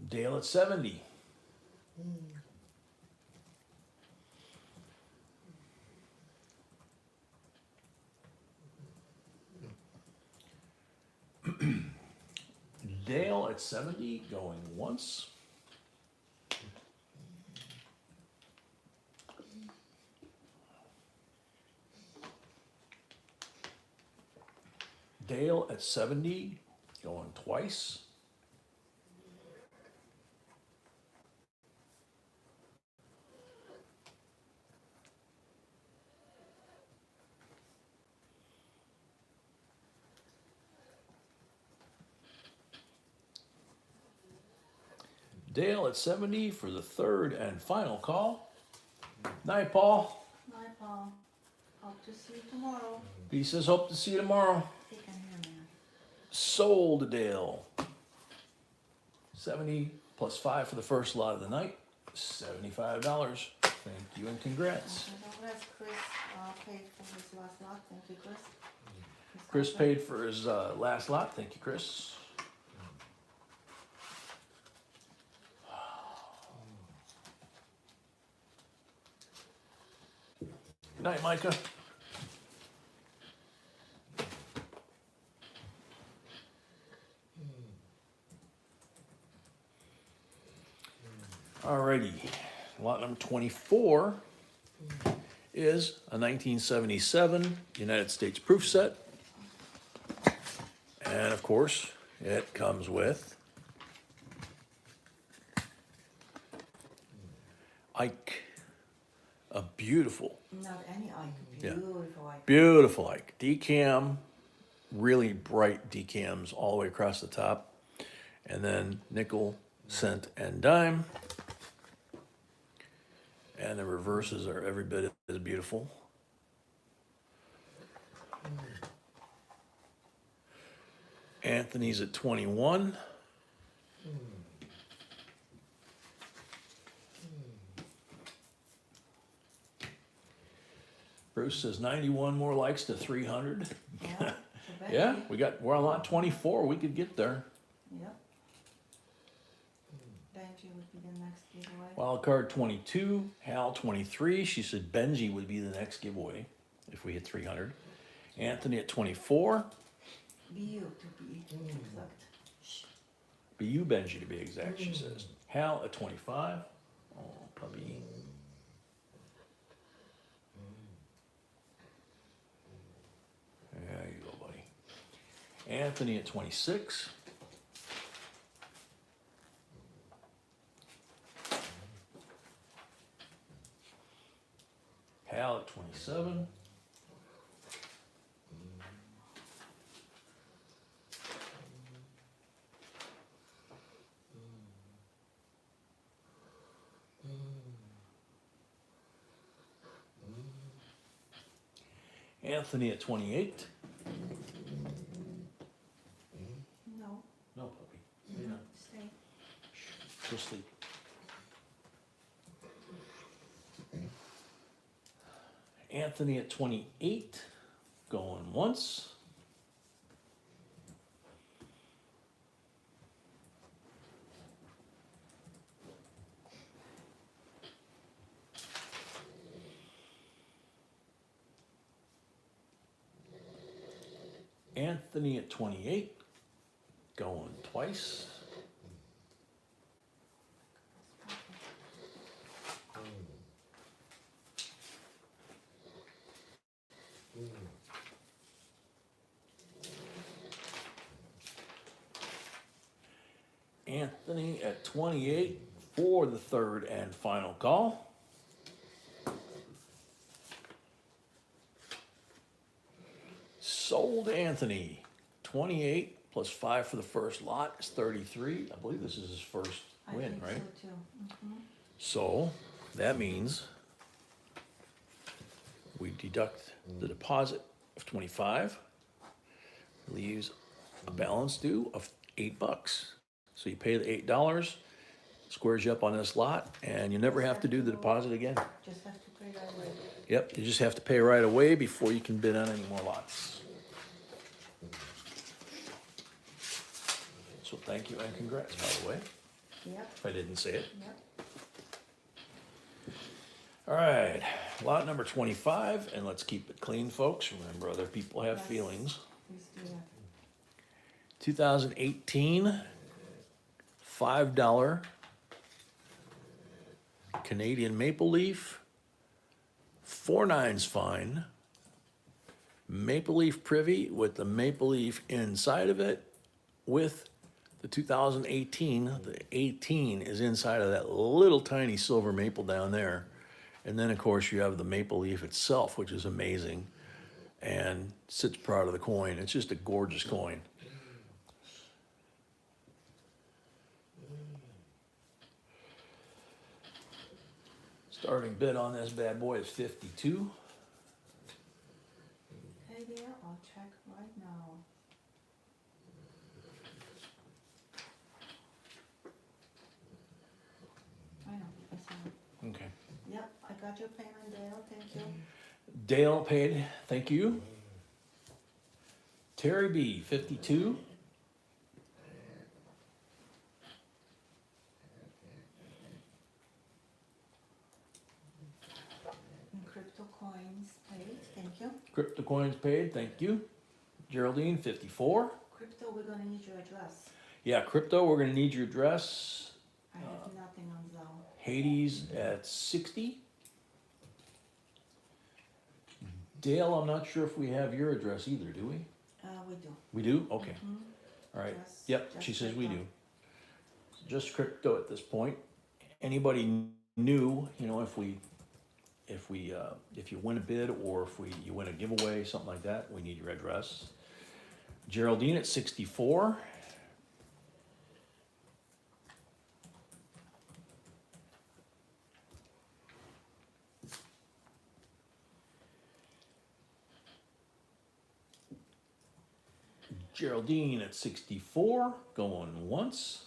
Dale at 70. Dale at 70, going once. Dale at 70, going twice. Dale at 70 for the third and final call. Night, Paul. Bye, Paul. Hope to see you tomorrow. He says, hope to see you tomorrow. Take care, man. Sold to Dale. 70 plus 5 for the first lot of the night. $75. Thank you and congrats. Congrats, Chris paid for his last lot. Thank you, Chris. Chris paid for his last lot. Thank you, Chris. Good night, Micah. Alrighty, lot number 24 is a 1977 United States proof set. And of course, it comes with Ike, a beautiful, Not any Ike. Yeah. Beautiful Ike. beautiful Ike. Decam, really bright decams all the way across the top. And then nickel, cent, and dime. And the reverses are every bit as beautiful. Anthony's at 21. Bruce says 91 more likes to 300. Yeah. So Yeah, Benji. we're on lot 24. We could get there. Yep. Benji would be the next giveaway. Wild card 22, Hal 23. She said Benji would be the next giveaway if we hit 300. Anthony at 24. Be you to be exact. Be you, Benji, to be exact, she says. Hal at 25. Oh, puppy. There you go, buddy. Anthony at 26. Hal at 27. Anthony at 28. No, No, puppy. Yeah. stay. Go sleep. Anthony at 28. Going once. Anthony at 28. Going twice. Anthony at 28 for the third and final call. Sold Anthony. 28 plus 5 for the first lot is 33. I believe this is his first I win, think right? so too. Mhm. So that means we deduct the deposit of 25, leaves a balance due of $8. So you pay the $8, squares you up on this lot, and you never have to do the deposit again. Just have to pay that way. Yep, you just have to pay right away before you can bid on any more lots. So thank you and congrats, by the way, Yep, if I didn't say it. yep. All right, lot number 25, and let's keep it clean, folks. Remember, other people have Yes. feelings. Please do that. 2018, $5 Canadian maple leaf, 4 nines fine, maple leaf privy with the maple leaf inside of it with the 2018, the 18 is inside of that little tiny silver maple down there. And then, of course, you have the maple leaf itself, which is amazing, and sits proud of the coin. It's just a gorgeous coin. Starting bid on this bad boy is 52. Hey there, I'll check right now. I know, I saw it. Okay. Yep, I got your payment, Dale, thank you. Dale paid, thank you. Terry B, 52. And crypto coins paid, thank you. Crypto coins paid, thank you. Geraldine, 54. Crypto, we're gonna need your address. Yeah, crypto, we're gonna need your address. I have nothing on Zelle. Hades at 60. Dale, I'm not sure if we have your address either, do we? We do. We do? Okay. Mhm. All right. Just- Yep, just she says we crypto. do. Just crypto at this point. Anybody new, you know, if you win a bid or if you win a giveaway, something like that, we need your address. Geraldine at 64. Geraldine at 64, going once.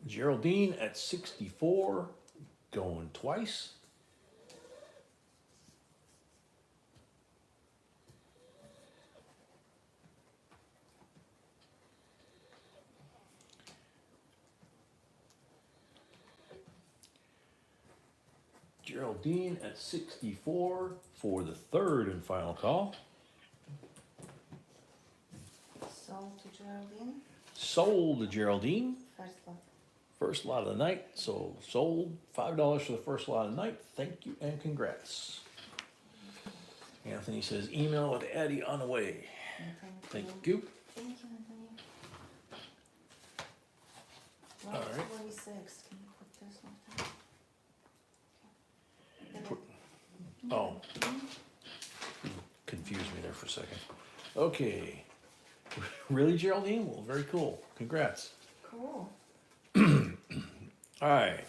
Geraldine at 64, going twice. Geraldine at 64 for the third and final call. Sold to Geraldine, Sold to Geraldine. first lot. First lot of the night, so sold. $5 for the first lot of the night. Thank you and congrats. Anthony says email with Eddie on the way. And Thank you. Thank you, Anthony. All right. 126, can you put this one down? Okay. Put- Oh, confused me there for a second. Okay. Really, Geraldine? Well, very cool. Congrats. Cool. All right.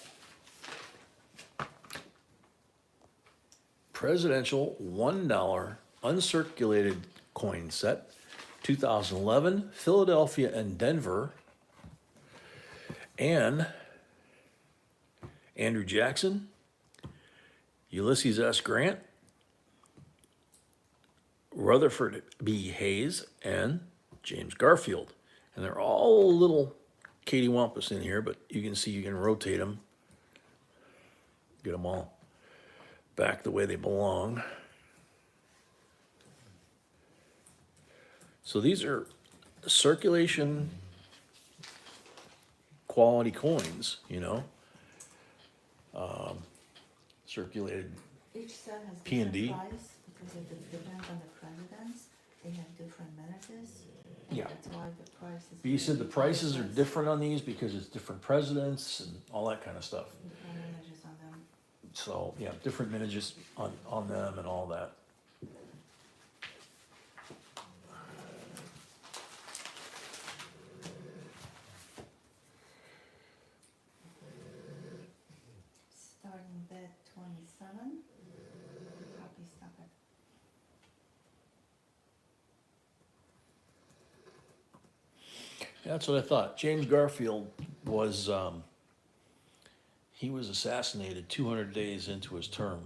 Presidential $1 uncirculated coin set, 2011, Philadelphia and Denver. And Andrew Jackson, Ulysses S. Grant, Rutherford B. Hayes, and James Garfield. And they're all little Katie Wampus in here, but you can see you can rotate them. Get them all back the way they belong. So these are circulation quality coins, you know. Circulated. Each set has P&D. different price because it depends on the presidents. They have different manages. Yeah. That's why the price is. But you said the very prices are different. different on these because it's different presidents and all that kind of stuff. Different manages on them. So, yeah, different manages on them and all that. Starting bid 27. Copy, stop it. That's what I thought. James Garfield was, he was assassinated 200 days into his term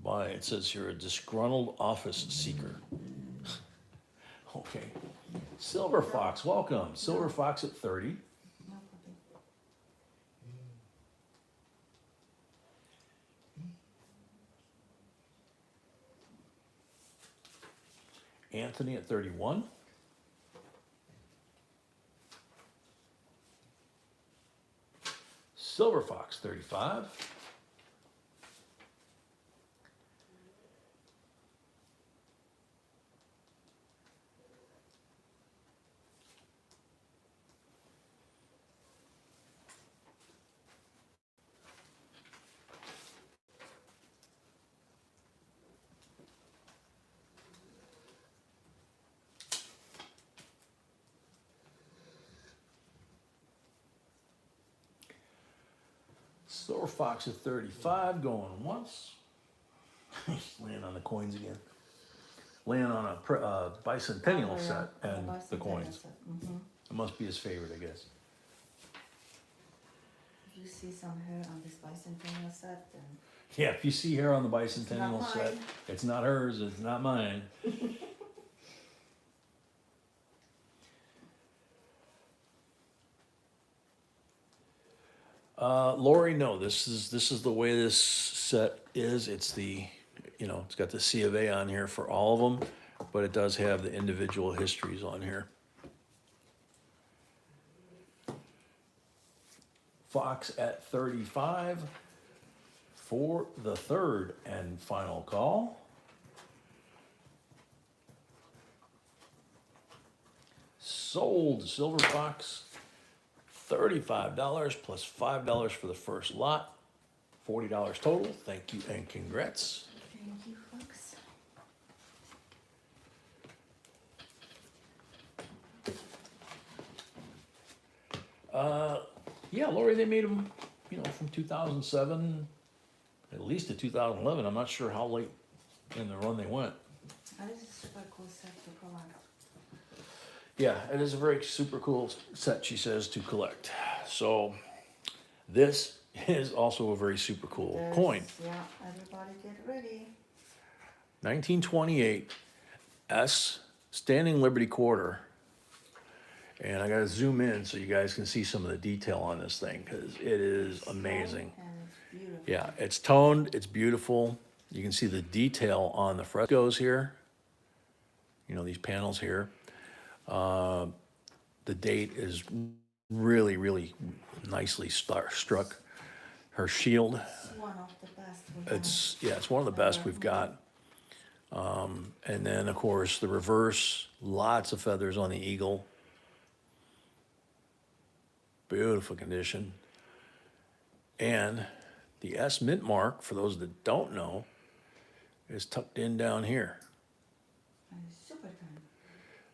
by, it says here, a disgruntled office seeker. Okay. Silver Fox, welcome. Silver Fox at 30. No copy. Anthony at 31. Silver Fox, 35. Silver Fox at 35, going once. He's laying on the coins again. Laying on a bicentennial set and the coins. Mm-hmm. It must be his favorite, I guess. If you see some hair on this bicentennial set, then Yeah, if you see hair on the bicentennial not set, mine. it's not hers, it's not mine. Lori, no, this is the way this set is. It's the, it's got the C of A on here for all of them, but it does have the individual histories on here. Fox at 35 for the third and final call. Sold Silver Fox, $35 plus $5 for the first lot, $40 total. Thank you and congrats. Thank you, folks. Yeah, Lori, they made them, from 2007 at least to 2011. I'm not sure how late in the run they went. That is a super cool set to collect. Yeah, it is a very super cool set, she says, to collect. So this is also a very super cool coin. Yeah, everybody get ready. 1928 S Standing Liberty Quarter. And I gotta zoom in so you guys can see some of the detail on this thing, because it is amazing. And it's beautiful. Yeah, it's toned, it's beautiful. You can see the detail on the frescoes here. These panels here. The date is really, really nicely struck. Her shield, It's one of the best we have. it's one of the best we've got. And then, of course, the reverse, lots of feathers on the eagle. Beautiful condition. And the S mint mark, for those that don't know, is tucked in down here. And it's super tiny.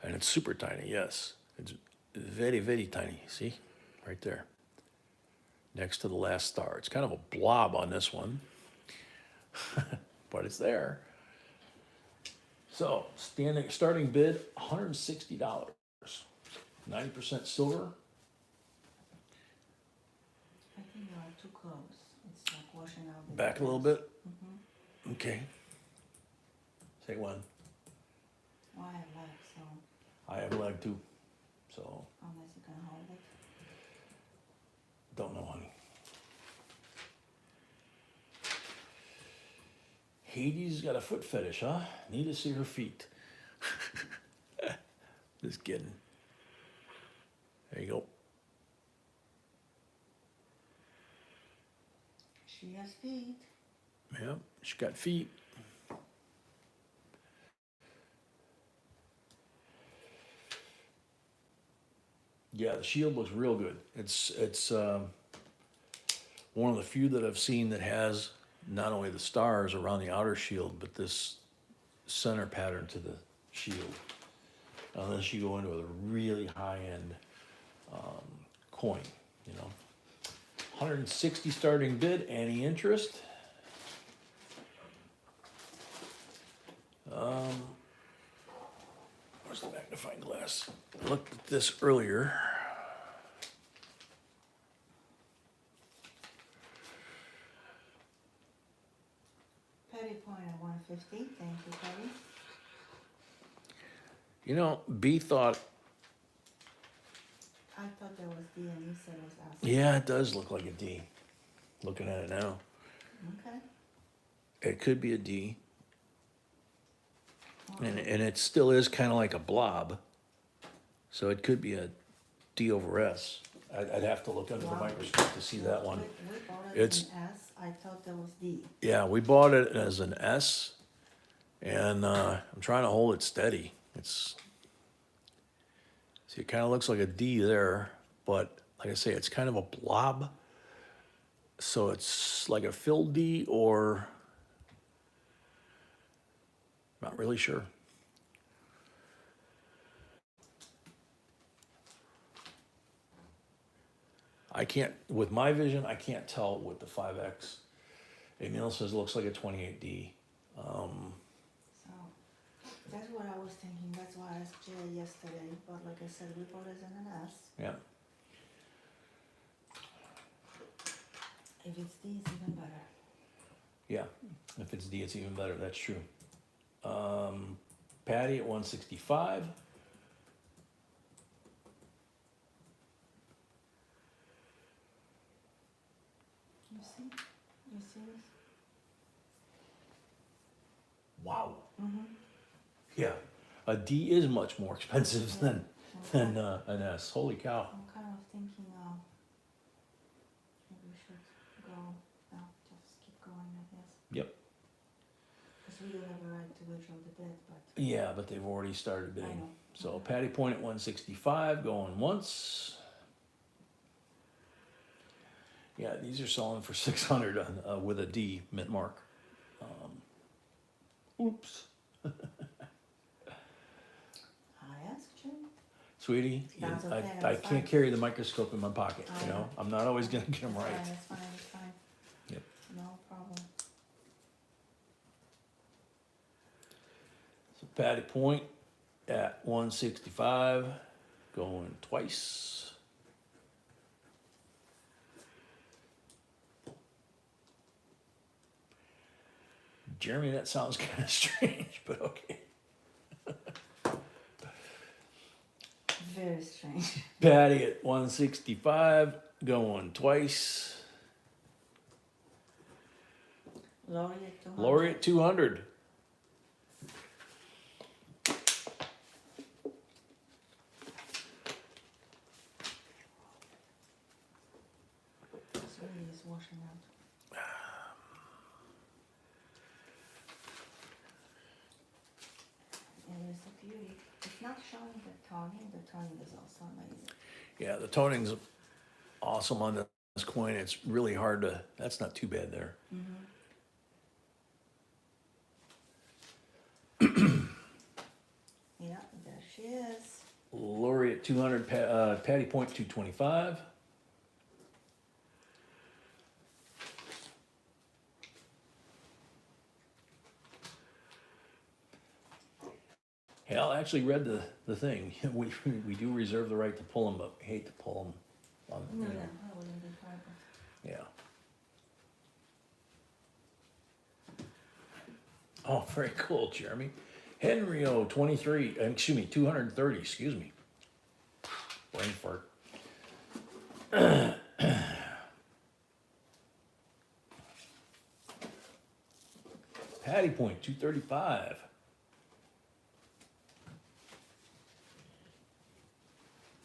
And it's super tiny, yes. It's very, very tiny. See? Right there. Next to the last star. It's kind of a blob on this one. But it's there. So, starting bid, $160. 90% silver. I think you are too close. It's like washing out the Back a little colors. bit. Okay. Say one. Well, I have legs, so I have a leg too. So, unless you can hold it. don't know, honey. Hades got a foot fetish, huh? Need to see her feet. Just kidding. There you go. She has feet. Yep, she got feet. Yeah, the shield looks real good. It's one of the few that I've seen that has not only the stars around the outer shield, but this center pattern to the shield. Unless you go into a really high-end coin, 160 starting bid. Any interest? Where's the magnifying glass? I looked at this earlier. Petty point at 150. Thank you, Petty. B thought, I thought there was D and you said it was S. yeah, it does look like a D. Looking at it now. Okay. It could be a D. And it still is kind of like a blob. So it could be a D over S. I'd have to look under the microscope to see that one. We bought it It's- in S. I thought there was D. Yeah, we bought it as an S, and I'm trying to hold it steady. See, it kind of looks like a D there, but like I say, it's kind of a blob. So it's like a filled D or not really sure. I can't, with my vision, I can't tell with the 5X. Emil says looks like a 28D. So, that's what I was thinking, that's why I asked Jay yesterday, but like I said, we bought it in an S. Yeah. If it's D, it's even better. Yeah, if it's D, it's even better. That's true. Patty at 165. You see? You see this? Wow. Mm-hmm. Yeah, a D is much more expensive than an S. Holy cow. I'm kind of thinking, maybe we should go, no, just keep going, I guess. Yep. Because we do have a right to withdraw the bid, but Yeah, but they've already started I bidding. know. So Patty Point at 165, going once. Yeah, these are selling for 600 on, with a D mint mark. Oops. I asked you. Sweetie, That's I, okay, I that's can't fine. carry the microscope in my pocket, I you know? know. I'm not always gonna get them That's right. fine, that's fine, that's fine. Yep. No problem. So Patty Point at 165, going twice. Jeremy, that sounds kind of strange, but okay. Very strange. Patty at 165, going twice. Lori at 200. Lori at 200. This really is washing out. And it's a beauty. It's not showing the toning. The toning is also amazing. Yeah, the toning's awesome on this coin. It's really hard to, that's not too bad there. Mm-hmm. Yeah, there she is. Lori at 200, Patty Point 225. Hal actually read the thing. We do reserve the right to pull them, but we hate to pull them on, No, you no, know. I wouldn't be private. Yeah. Oh, very cool, Jeremy. Henry O 23, excuse me, 230, excuse me. Brain fart. Patty Point 235.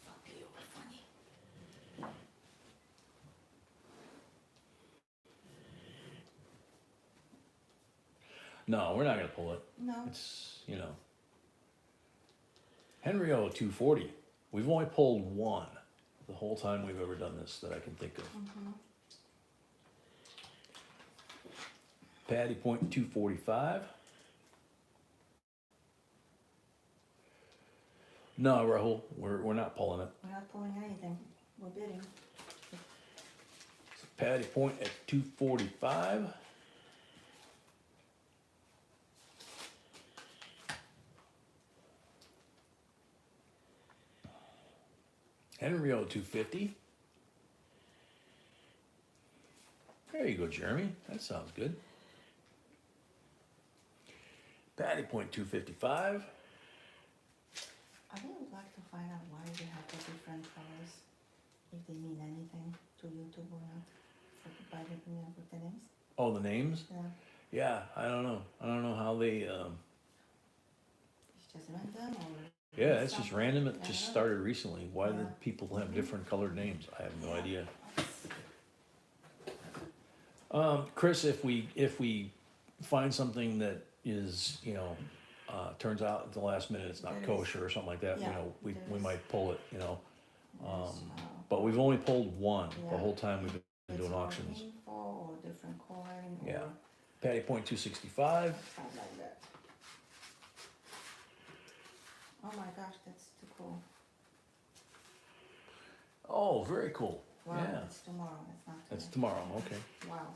Fuck you, funny. No, we're not gonna pull it. No. It's, you know. Henry O 240. We've only pulled one the whole time we've ever done this that I can think of. Mm-hmm. Patty Point 245. No, Rahul, we're not pulling it. We're not pulling anything. We're bidding. Patty Point at 245. Henry O 250. There you go, Jeremy. That sounds good. Patty Point 255. I would like to find out why they have the different colors, if they mean anything to YouTube or not, by looking at with the names. Oh, the names? Yeah, Yeah, I don't know. I don't know how they. it's just random or. Yeah, it's just something. random. It just Yeah. started recently. Why Yeah. the people have different colored names? I have no idea. Chris, if we find something that is, you know, turns out at the last minute it's not There is. kosher or something like that, you Yeah, know, we there we is. might pull it, you know. Yes, But we've only pulled one the Yeah. whole time we've been it's doing more auctions. info or different coloring Yeah. or Patty Point 265. something like that. Oh my gosh, that's too cool. Oh, very cool. Wow, Yeah. it's tomorrow, it's not today. That's tomorrow, okay. Wow.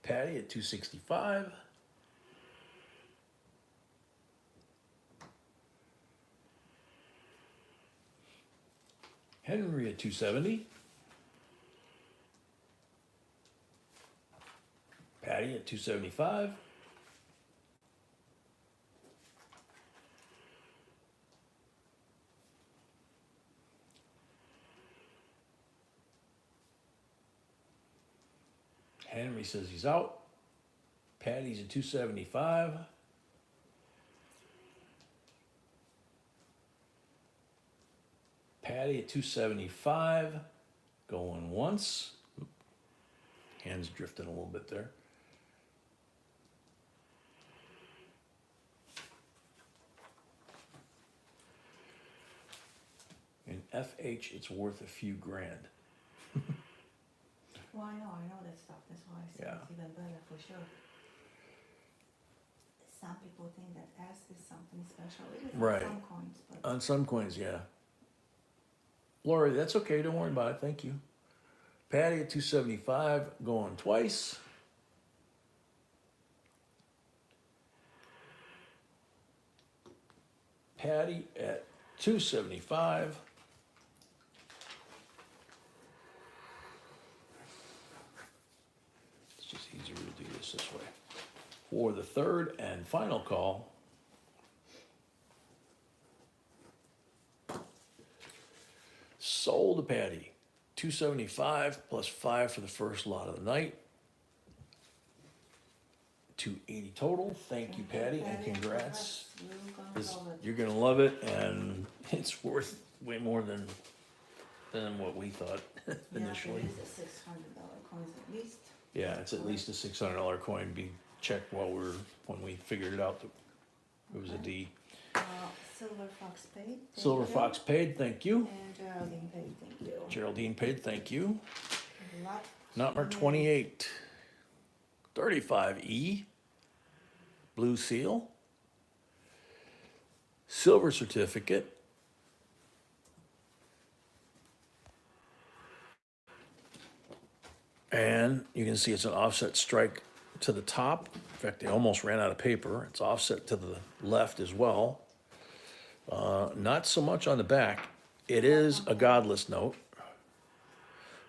Patty at 265. Henry at 270. Patty at 275. Henry says he's out. Patty's at 275. Patty at 275. Going once. Hands drifting a little bit there. In FH, it's worth a few grand. Well, I know that stuff, that's why I said it's even better for sure. Some people think that S is something special, it is Right. on some coins, but On some coins, yeah. Lori, that's okay. Don't worry about it. Thank you. Patty at 275, going twice. Patty at 275. It's just easier to do this way. For the third and final call, sold to Patty. 275 plus 5 for the first lot of the night. 280 total. Thank you, Patty, and congrats. You're gonna love it, and it's worth way more than what we thought initially. Yeah, it is a $600 coins at least. Yeah, it's at least a $600 coin. Be checked when we figured it out that it was a D. Silver Fox paid. Thank Silver you. Fox paid, thank you. And Geraldine paid, thank you. Geraldine paid, thank you. Lot Number 28. 35E. Blue seal. Silver certificate. And you can see it's an offset strike to the top. In fact, they almost ran out of paper. It's offset to the left as well. Not so much on the back. It is a godless note.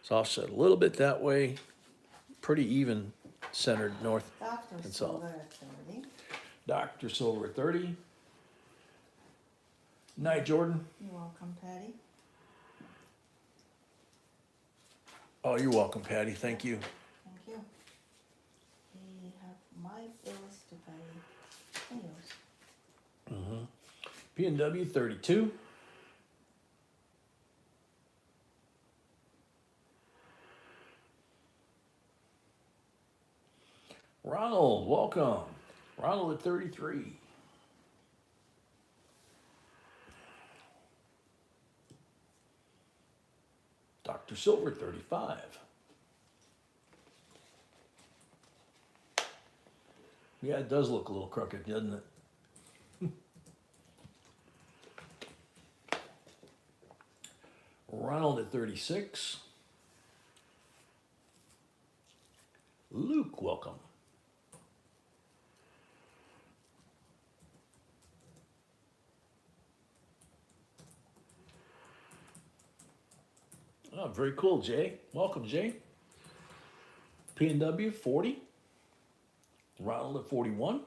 It's offset a little bit that way. Pretty even centered north Dr. and south. Silver at 30. Dr. Silver at 30. Night, Jordan. You're welcome, Patty. Oh, you're welcome, Patty. Thank you. Thank you. We have my bills to pay and yours. P&W 32. Ronald, welcome. Ronald at 33. Dr. Silver 35. Yeah, it does look a little crooked, doesn't it? Ronald at 36. Luke, welcome. Oh, very cool, Jay. Welcome, Jay. P&W 40. Ronald at 41.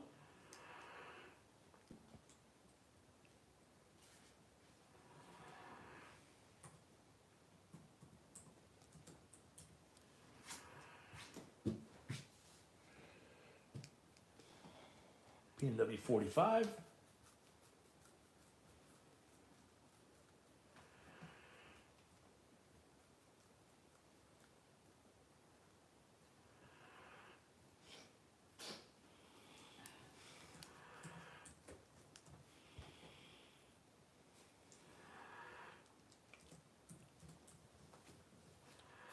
P&W 45.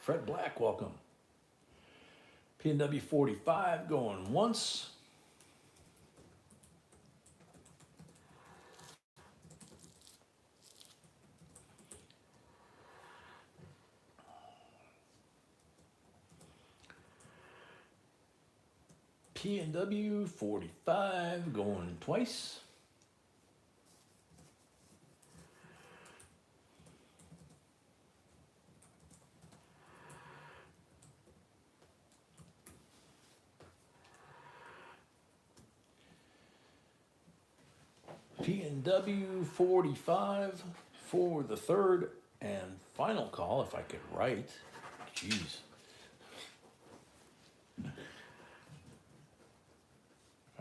Fred Black, welcome. P&W 45 going once. P&W 45 going twice. P&W 45 for the third and final call, if I could write. Jeez.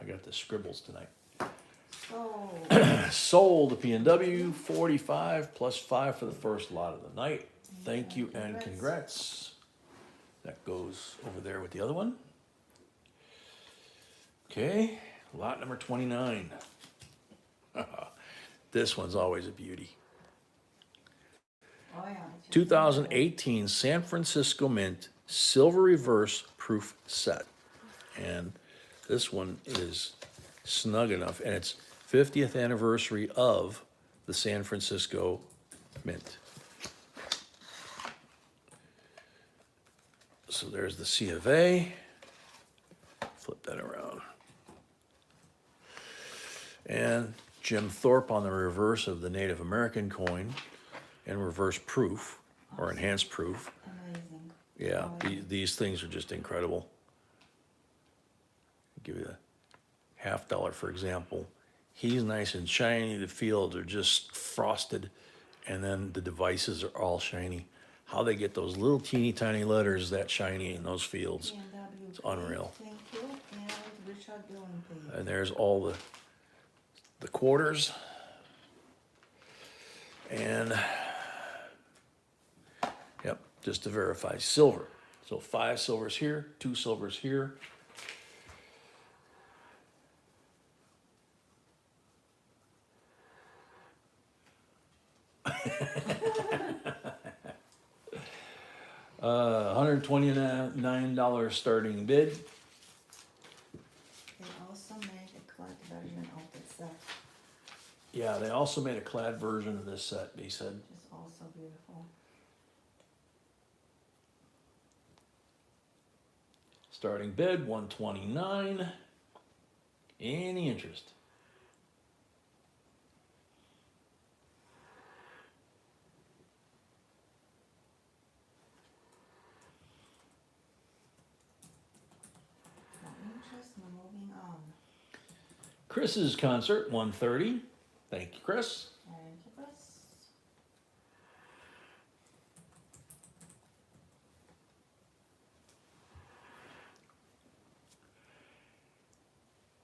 I got the scribbles tonight. So, Sold P&W 45 plus 5 for the first lot of the night. Thank you and congrats. That goes over there with the other one. Okay, lot number 29. This one's always a beauty. oh yeah. 2018 San Francisco Mint Silver Reverse Proof Set. And this one is snug enough, and it's 50th anniversary of the San Francisco Mint. So there's the C of A. Flip that around. And Jim Thorpe on the reverse of the Native American coin, and reverse proof or enhanced proof. Amazing. Yeah, Oh, these things are just incredible. I'll give you a $50, for example. He's nice and shiny. The fields are just frosted, and then the devices are all shiny. How they get those little teeny tiny letters that shiny in those fields, P&W, it's unreal. Thank you, and Richard Dillon, please. And there's all the quarters. And yep, just to verify, silver. So 5 silvers here, 2 silvers here. $129 starting bid. They also made a clad version of the set, Yeah, they also made a clad version of this set, he said. which is also beautiful. Starting bid, $129. Any interest? No interest, no moving on. Chris's concert, $130. Thank you, Chris. Thank you, Chris.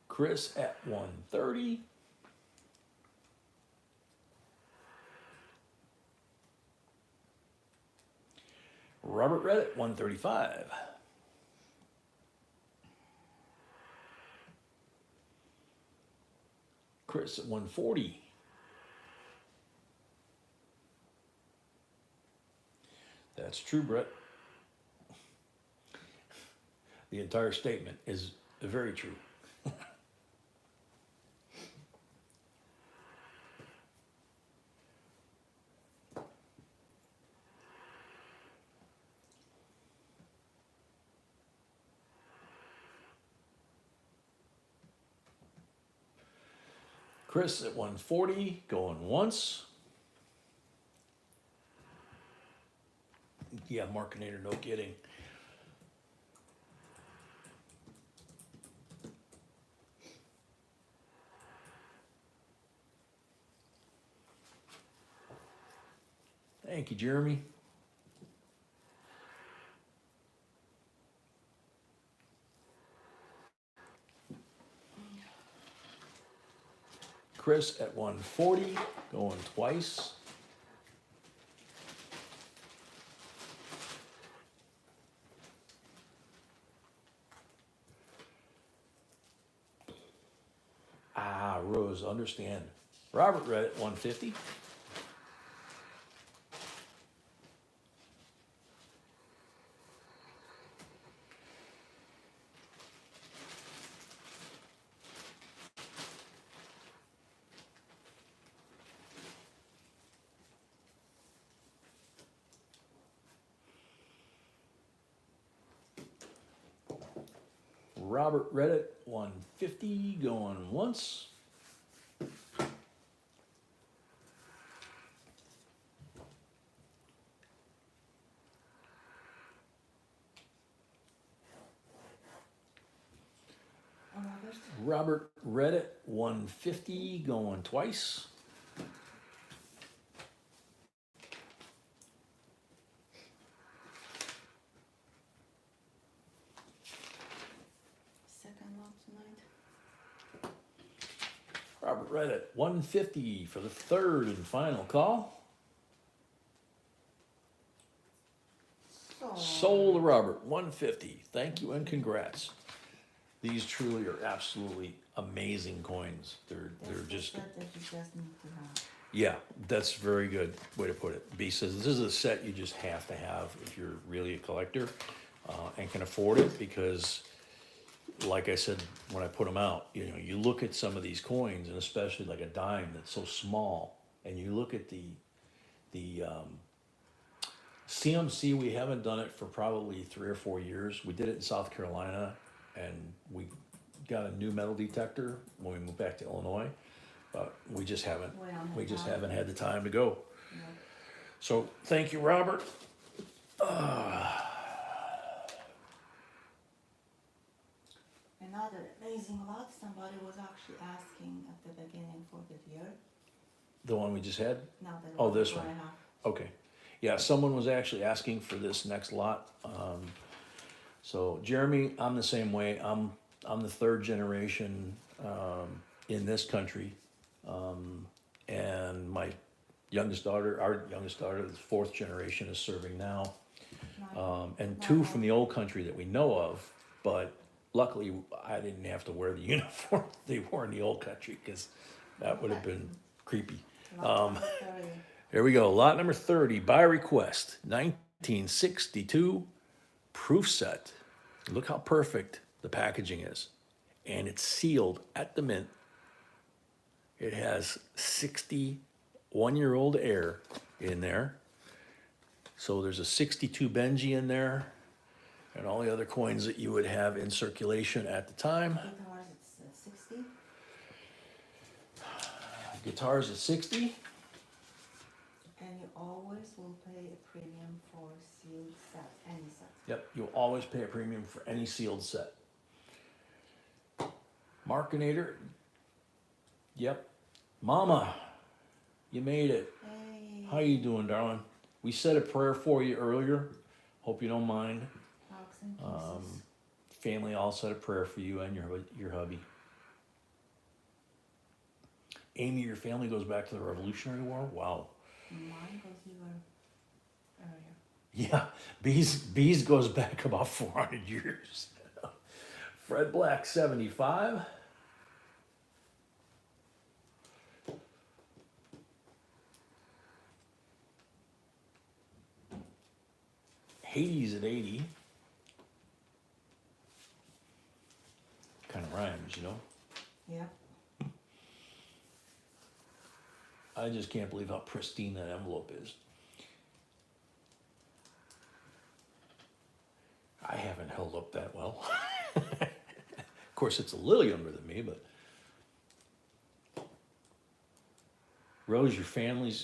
Chris at $130. Robert Reddit, $135. Chris at $140. That's true, Brett. The entire statement is very true. Chris at $140, going once. Yeah, Markinator, no kidding. Thank you, Jeremy. Chris at $140, going twice. Ah, Rose, understand. Robert read it, $150. Robert Reddit, 150, going once. Robert, Robert Reddit, 150, going twice. second lot tonight. Robert Reddit, 150 for the third and final call. So, Sold to Robert, 150. Thank you and congrats. These truly are absolutely amazing coins. They're that's the just, set that you just need to have. yeah, that's a very good way to put it. B says this is a set you just have to have if you're really a collector and can afford it, because like I said, when I put them out, you know, you look at some of these coins, and especially like a dime that's so small, and you look at the CMC, we haven't done it for probably 3 or 4 years. We did it in South Carolina, and we got a new metal detector when we moved back to Illinois, but we just haven't had the time to go. No. So thank you, Robert. Another amazing lot, somebody was actually asking at the beginning for the year. The one we just had? Now that Oh, this we're one. going off. Okay. Yeah, someone was actually asking for this next lot. So Jeremy, I'm the same way. I'm the third generation in this country. And my youngest daughter, our youngest daughter, the fourth generation, is serving now. And two from the old country that we know of, but luckily I didn't have to wear the uniform they wore in the old country, because that would have been creepy. Lot number 30. Here we go, lot number 30, by request, 1962 proof set. Look how perfect the packaging is. And it's sealed at the mint. It has 61-year-old air in there. So there's a 62 Benji in there, and all the other coins that you would have in circulation at the time. Guitars, it's 60. Guitars at 60. And you always will pay a premium for sealed set, any set. Yep, you'll always pay a premium for any sealed set. Markinator. Yep. Mama, you made it. Hey. How you doing, darling? We said a prayer for you earlier. Hope you don't mind. Rocks and pieces. Family all said a prayer for you and your hubby. Amy, your family goes back to the Revolutionary War? Wow. Mine goes even earlier. Yeah, Bees goes back about 400 years. Fred Black, 75. Hades at 80. Kind of rhymes, you know? Yep. I just can't believe how pristine that envelope is. I haven't held up that well. Of course, it's a little younger than me, but. Rose,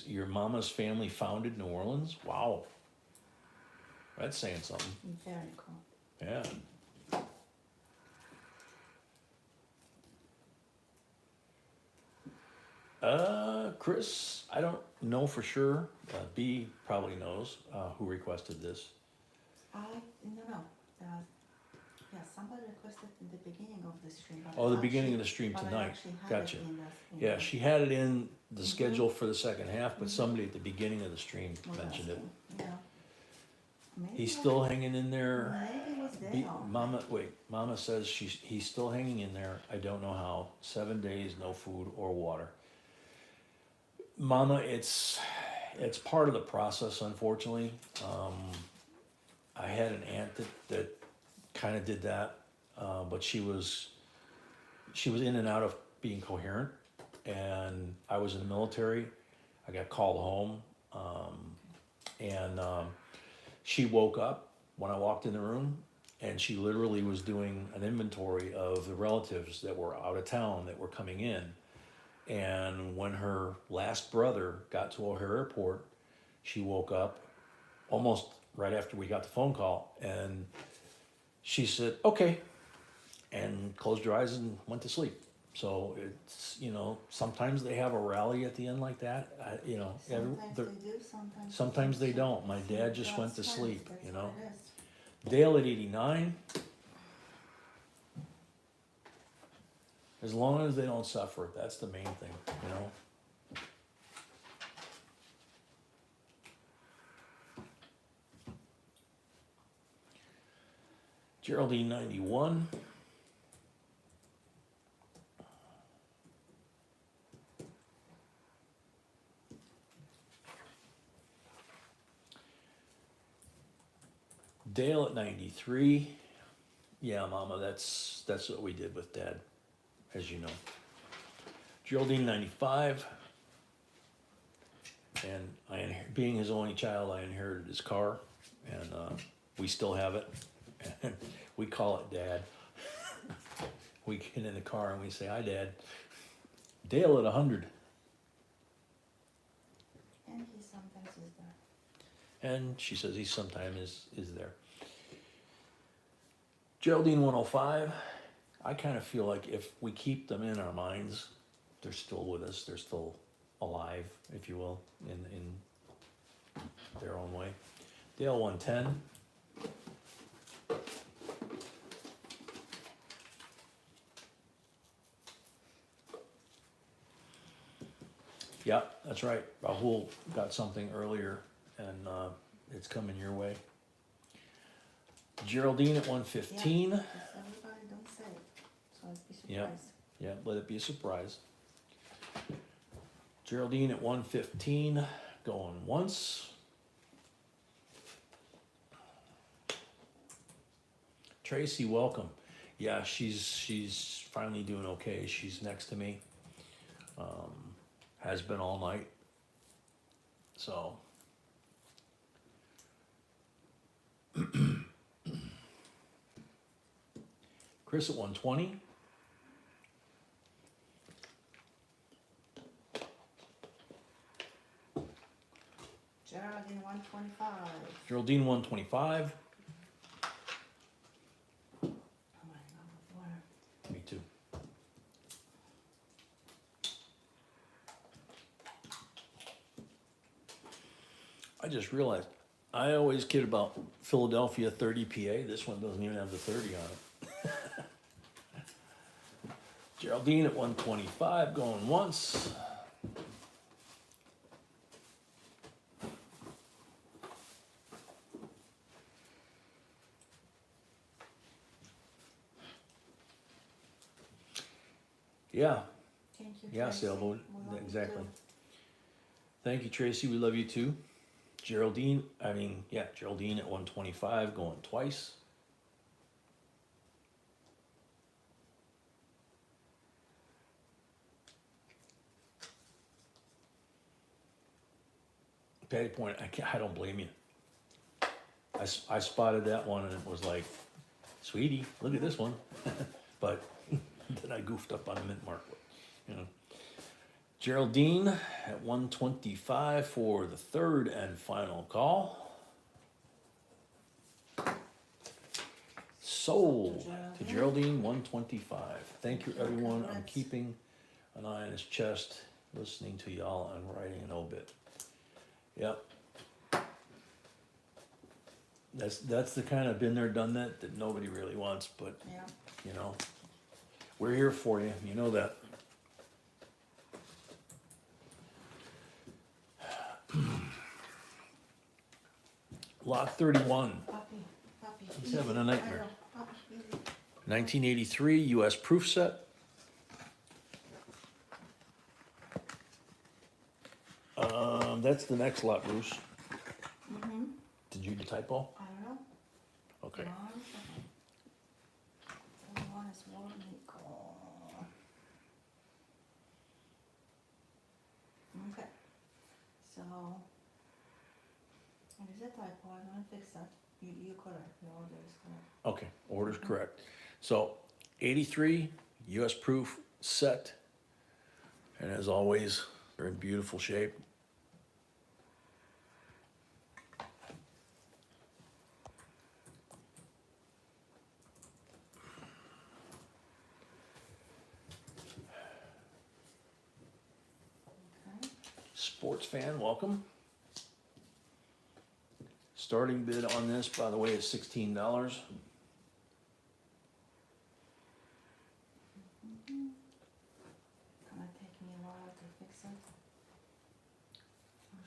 your mama's family founded New Orleans? Wow. That's saying something. Very cool. Yeah. Chris, I don't know for sure. B probably knows who requested this. No. Yeah, somebody requested in the beginning of the stream. But Oh, the I beginning of the actually- stream but I tonight. actually had Gotcha. it in the- Yeah, she had it in the schedule for the second half, but somebody at the beginning of the stream was mentioned it. asking. Yeah. Maybe He's I- still hanging in there. Maybe it was there. Mama says he's still hanging in there. I don't know how. 7 days, no food or water. Mama, it's part of the process, unfortunately. I had an aunt that kind of did that, but she was in and out of being coherent, and I was in the military. I got called home, and she woke up when I walked in the room, and she literally was doing an inventory of the relatives that were out of town that were coming in. And when her last brother got to O'Hare Airport, she woke up almost right after we got the phone call, and she said, okay, and closed her eyes and went to sleep. So it's, you know, sometimes they have a rally at the end like that. You know, Sometimes they're- they do, sometimes they don't. My See, dad just went God's to time, sleep, that's you what know. it is. Dale at 89. As long as they don't suffer, that's the main thing, you know. Geraldine 91. Dale at 93. Yeah, Mama, that's what we did with Dad, as you know. Geraldine 95. And being his only child, I inherited his car, and we still have it. And we call it Dad. We get in the car and we say, "Hi, Dad." Dale at 100. And he sometimes is there. And she says he sometimes is there. Geraldine 105. I kind of feel like if we keep them in our minds, they're still with us. They're still alive, if you will, in their own way. Dale 110. Yeah, that's right. Rahul got something earlier, and it's coming your way. Geraldine at 115. Just everybody don't say it, so I'd be Yeah. surprised. Yeah, let it be a surprise. Geraldine at 115, going once. Tracy, welcome. Yeah, she's finally doing okay. She's next to me. Has been all night. So. Chris at 120. Geraldine 125. Geraldine 125. Oh my God, water. Me too. I just realized I always kid about Philadelphia 30 PA. This one doesn't even have the 30 on it. Geraldine at 125, going once. Yeah, Thank you, yeah, Tracy. sailboat, We love you exactly. too. Thank you, Tracy. We love you too. Geraldine at 125, going twice. Patty Point, I don't blame you. I spotted that one and it was like, sweetie, look at this one. But then I goofed up on the mint mark, you know. Geraldine at 125 for the third and final call. Sold to Geraldine 125. Thank you, everyone. I'm keeping an eye on his chest, listening to y'all and writing an obit. Yep. That's the kind of been there, done that nobody really wants, but Yeah. you know, we're here for you. You know that. Lot 31, Puppy. He's having a nightmare. I know, puppy, easy. 1983 US proof set. That's the next lot, Bruce. Mm-hmm. Did you do typo? I don't know. Okay. 1 second. 41 is one equal. Okay. So, what is a typo? I'm gonna fix that. You correct, your order is correct. Okay, order's correct. So 83, US proof, set. And as always, they're in beautiful shape. Okay. Sports fan, welcome. Starting bid on this, by the way, is $16. Gonna take me a while to fix it.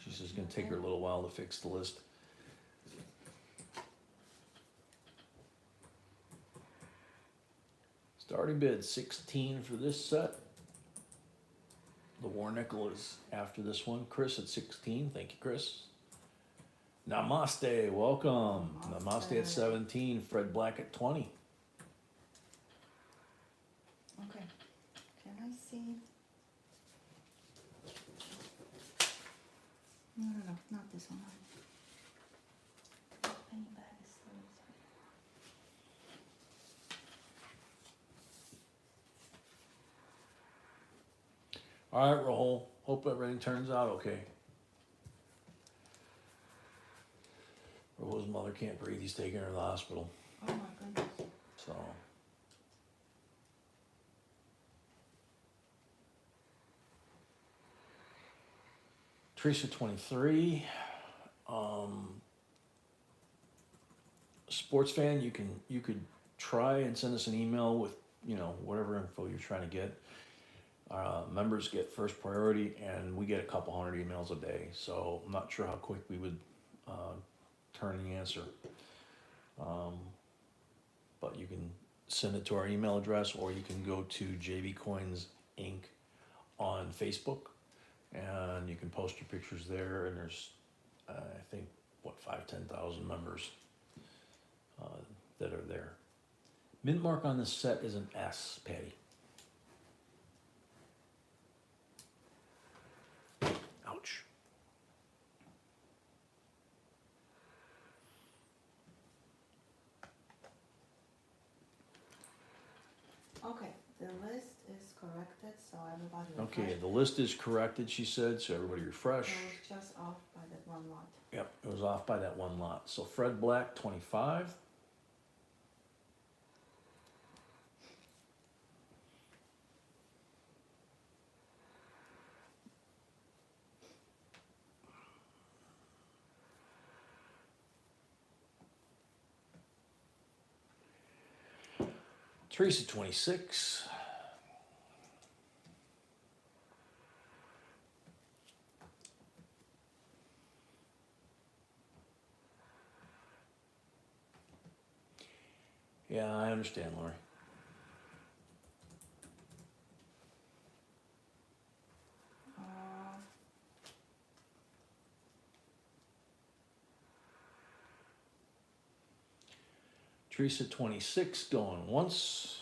She says it's gonna take her a little while to fix the list. Starting bid 16 for this set. The War Nickel is after this one. Chris at 16. Thank you, Chris. Namaste, welcome. Namaste at 17. Fred Black at 20. Okay, can I see? No, not this one. Penny bag is still inside. All right, Rahul. Hope everything turns out okay. Rahul's mother can't breathe. He's taking her to the hospital. Oh my goodness. So. Teresa 23. Sports fan, you could try and send us an email with whatever info you're trying to get. Members get first priority, and we get a couple hundred emails a day. So I'm not sure how quick we would turn the answer. But you can send it to our email address, or you can go to JV Coins Inc. on Facebook, and you can post your pictures there. And there's, I think, 5,000-10,000 members that are there. Mint mark on this set is an S, Patty. Ouch. Okay, the list is corrected, so everybody Okay, refresh. the list is corrected, she said, so everybody refresh. It was just off by that one lot. Yep, it was off by that one lot. So Fred Black, 25. Teresa, 26. Yeah, I understand, Lori. Uh, Teresa, 26, going once.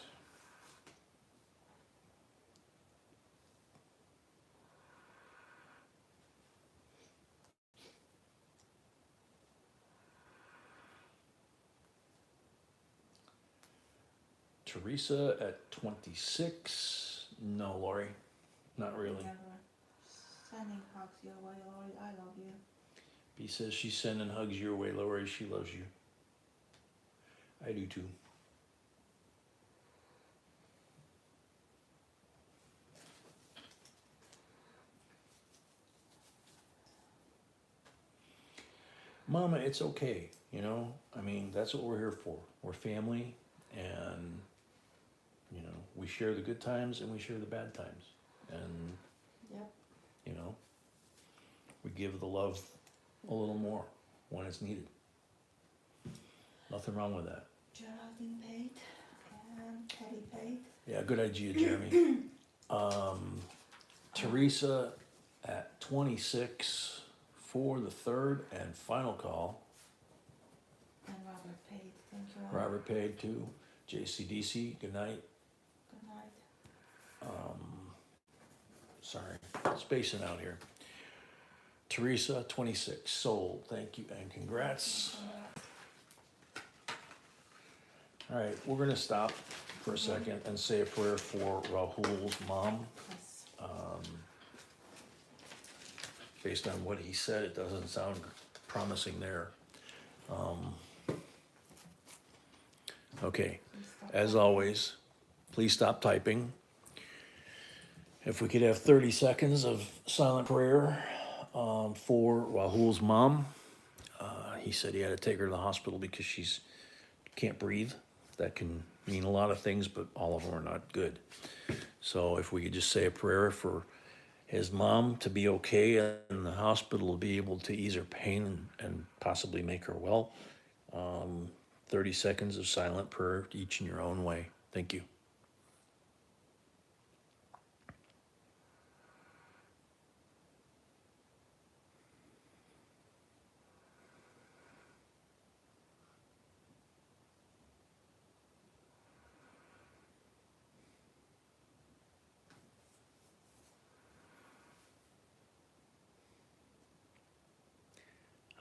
Teresa at 26. No, Lori, not really. Never. Sending hugs your way, Lori. I love you. B says she's sending hugs your way, Lori. She loves you. I do too. Mama, it's okay, I mean, that's what we're here for. We're family, and, we share the good times and we share the bad times. And, Yep. we give the love a little more when it's needed. Nothing wrong with that. Geraldine paid and Teddy paid. Yeah, good idea, Jeremy. Teresa at 26 for the third and final call. And Robert paid. Thank you. Robert paid too. JCDC, good night. Good night. Sorry, spacing out here. Teresa, 26, sold. Thank you and congrats. All right, we're gonna stop for a second and say a prayer for Rahul's mom. Yes. Based on what he said, it doesn't sound promising there. Okay, Please stop as that. always, please stop typing. If we could have 30 seconds of silent prayer for Rahul's mom. He said he had to take her to the hospital because she's can't breathe. That can mean a lot of things, but all of them are not good. So if we could just say a prayer for his mom to be okay and the hospital will be able to ease her pain and possibly make her well. 30 seconds of silent prayer, each in your own way. Thank you.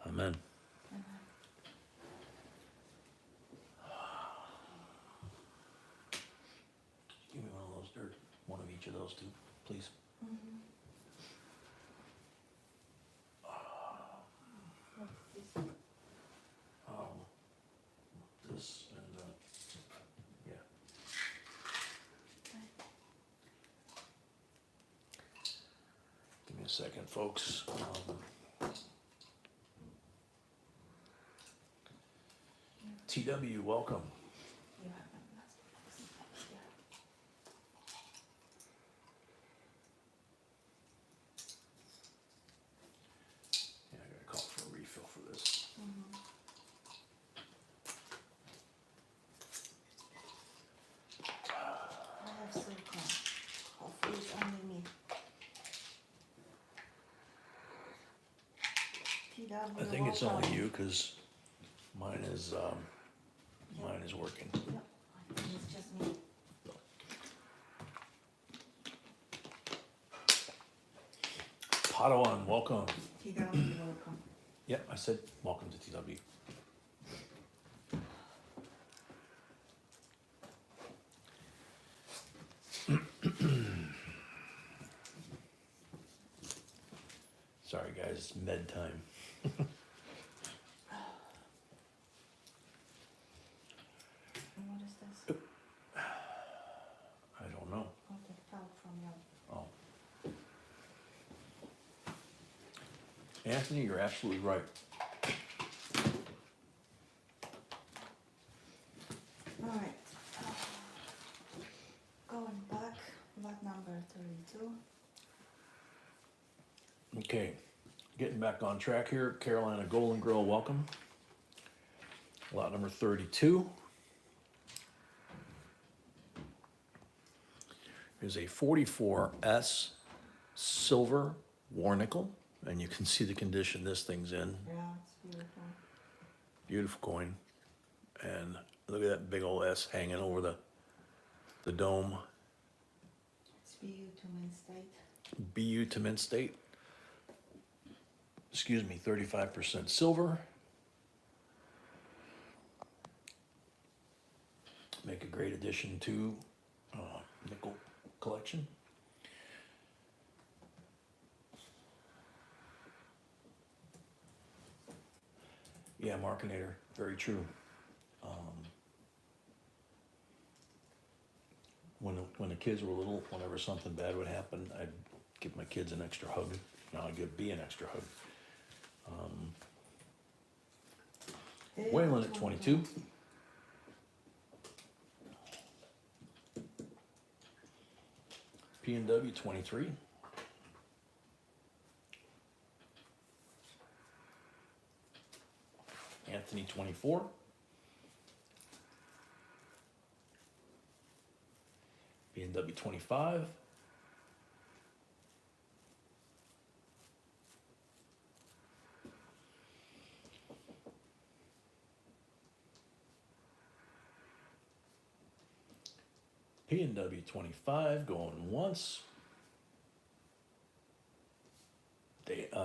Amen. Give me one of those, or one of each of those two, please. Mhm. What's this? This and yeah. Give me a second, folks. TW, welcome. You have them last week. Yeah. Yeah, I gotta call for a refill for this. Mhm. I have silicone. Hopefully it's only me. TW, I think it's only welcome. you, cause mine is working. Yep, I think it's just me. Padawan, welcome. TW, welcome. Yep, I said welcome to TW. Sorry guys, it's med time. And what is this? I don't know. Oh, that fell from your. Oh. Anthony, you're absolutely right. Alright. Going back, lot number 32. Okay, getting back on track here. Carolina Golden Grill, welcome. Lot number 32 is a 44S silver war nickel, and you can see the condition this thing's in. Yeah, it's beautiful. Beautiful coin, and look at that big old S hanging over the dome. It's BU to Mint State. BU to Mint State. Excuse me, 35% silver. Make a great addition to nickel collection. Yeah, Markinator, very true. When the kids were little, whenever something bad would happen, I'd give my kids an extra hug. Now I give B an extra hug. Wayland at 22. P&W 23. Anthony 24. B&W 25. P&W 25 going once.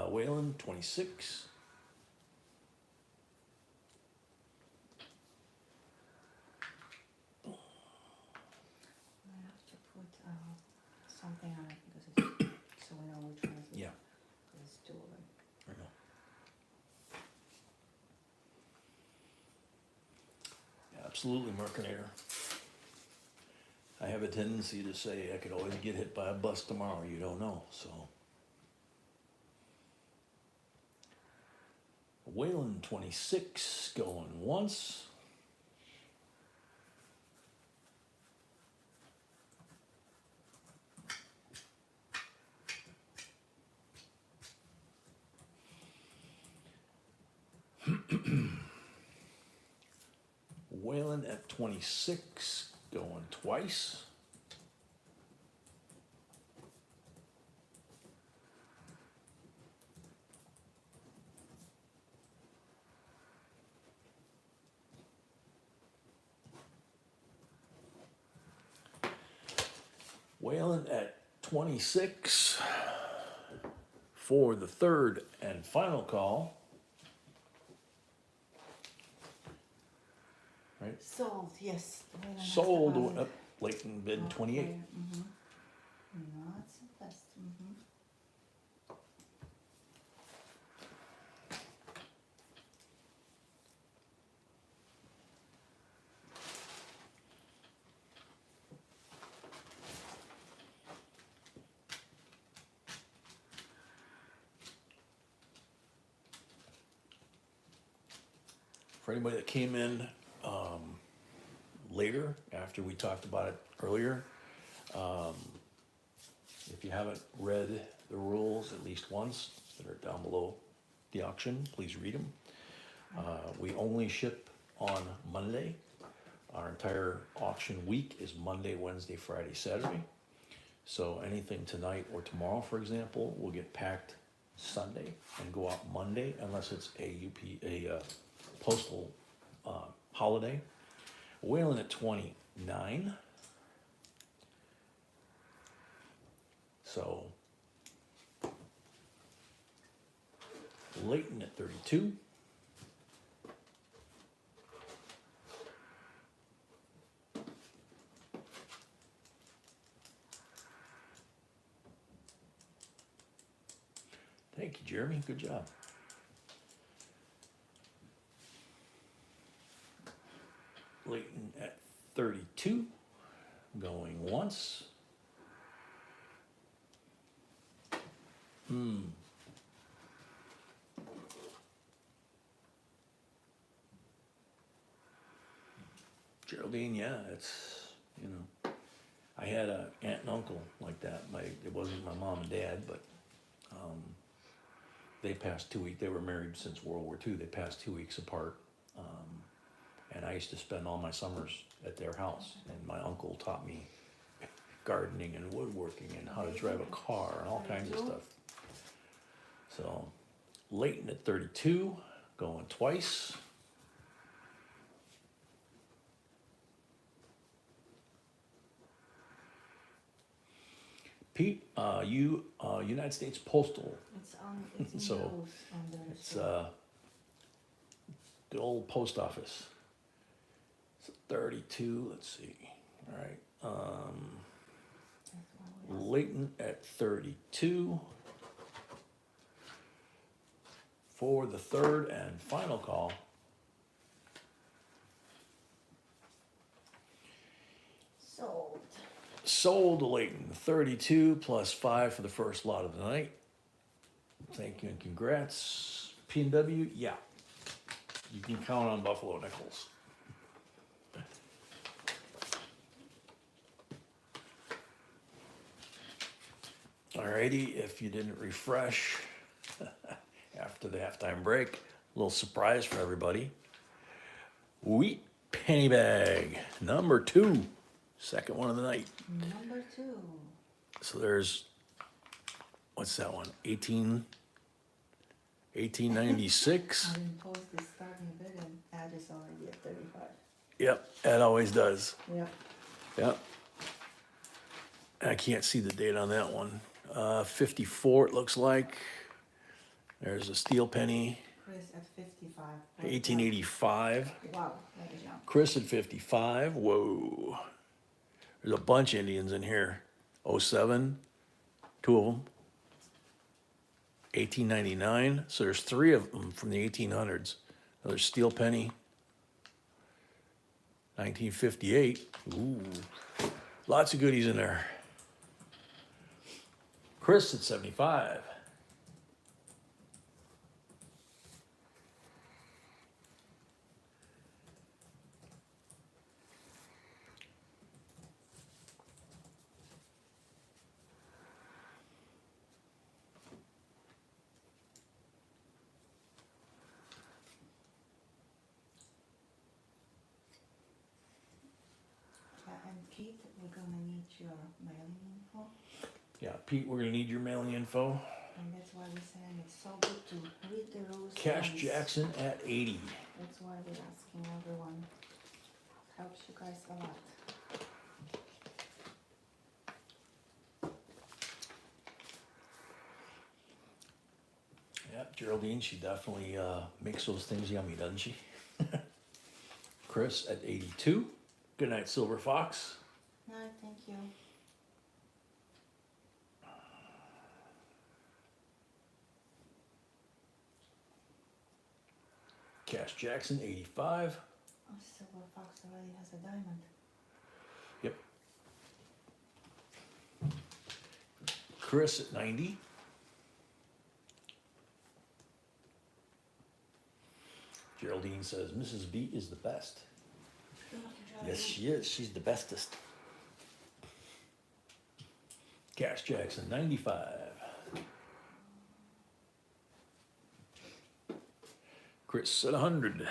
Wayland 26. hang on it because it's, so we know which one is it. Yeah. There's two of them. I know. Absolutely, Mercanator. I have a tendency to say I could always get hit by a bus tomorrow. You don't know, so. Wayland 26 going once. Wayland at 26 going twice. Wayland at 26 for the third and final call. Right? Sold, yes. Wayland has Sold, deposit. Leighton bid Oh, 28. Mm-hmm. Not the best, mm-hmm. For anybody that came in later, after we talked about it earlier, if you haven't read the rules at least once that are down below the auction, please read them. We only ship on Monday. Our entire auction week is Monday, Wednesday, Friday, Saturday. So anything tonight or tomorrow, for example, will get packed Sunday and go out Monday unless it's a postal holiday. Wayland at 29. So Leighton at 32. Thank you, Jeremy. Good job. Leighton at 32, going once. Geraldine, yeah, it's, you know, I had a aunt and uncle like that. It wasn't my mom and dad, but they passed 2 weeks. They were married since World War II. They passed 2 weeks apart. And I used to spend all my summers at their house. And my uncle taught me gardening and woodworking and how to drive a car and all kinds of stuff. So Leighton at 32, going twice. Pete, United States Postal. It's in So, those under. It's the old post office. So 32, let's see. All right. Leighton at 32 for the third and final call. Sold. Sold to Leighton, 32 plus 5 for the first lot of the night. Thank you and congrats. P&W, yeah. You can count on Buffalo Nickels. Alrighty, if you didn't refresh after the halftime break, a little surprise for everybody. Wheat penny bag, number 2, second one of the night. Number 2. So there's, what's that one? 1896. I didn't post the starting bid and ad is already at 35. Yep, that always does. Yep. Yep. I can't see the date on that one. 54 it looks like. There's a steel penny, Chris at 55. 1885. Wow, that is young. Chris at 55. Whoa. There's a bunch of Indians in here. 07. two of them. 1899. So there's three of them from the 1800s. Another steel penny. 1958. Ooh, lots of goodies in there. Chris at 75. Yeah, and Pete, we're gonna need your mailing info, Yeah, Pete, we're gonna need your mailing info. and that's why we're saying it's so good to read the rules. Cash once. Jackson at 80. That's why we're asking everyone. Helps you guys a lot. Yep, Geraldine, she definitely makes those things yummy, doesn't she? Chris at 82. Good night, Silver Fox. No, thank you. Cash Jackson, 85. Oh, Silver Fox already has a diamond. Yep. Chris at 90. Geraldine says Mrs. B is the best. Yes, she is. She's the bestest. Cash Jackson, 95. Chris at 100.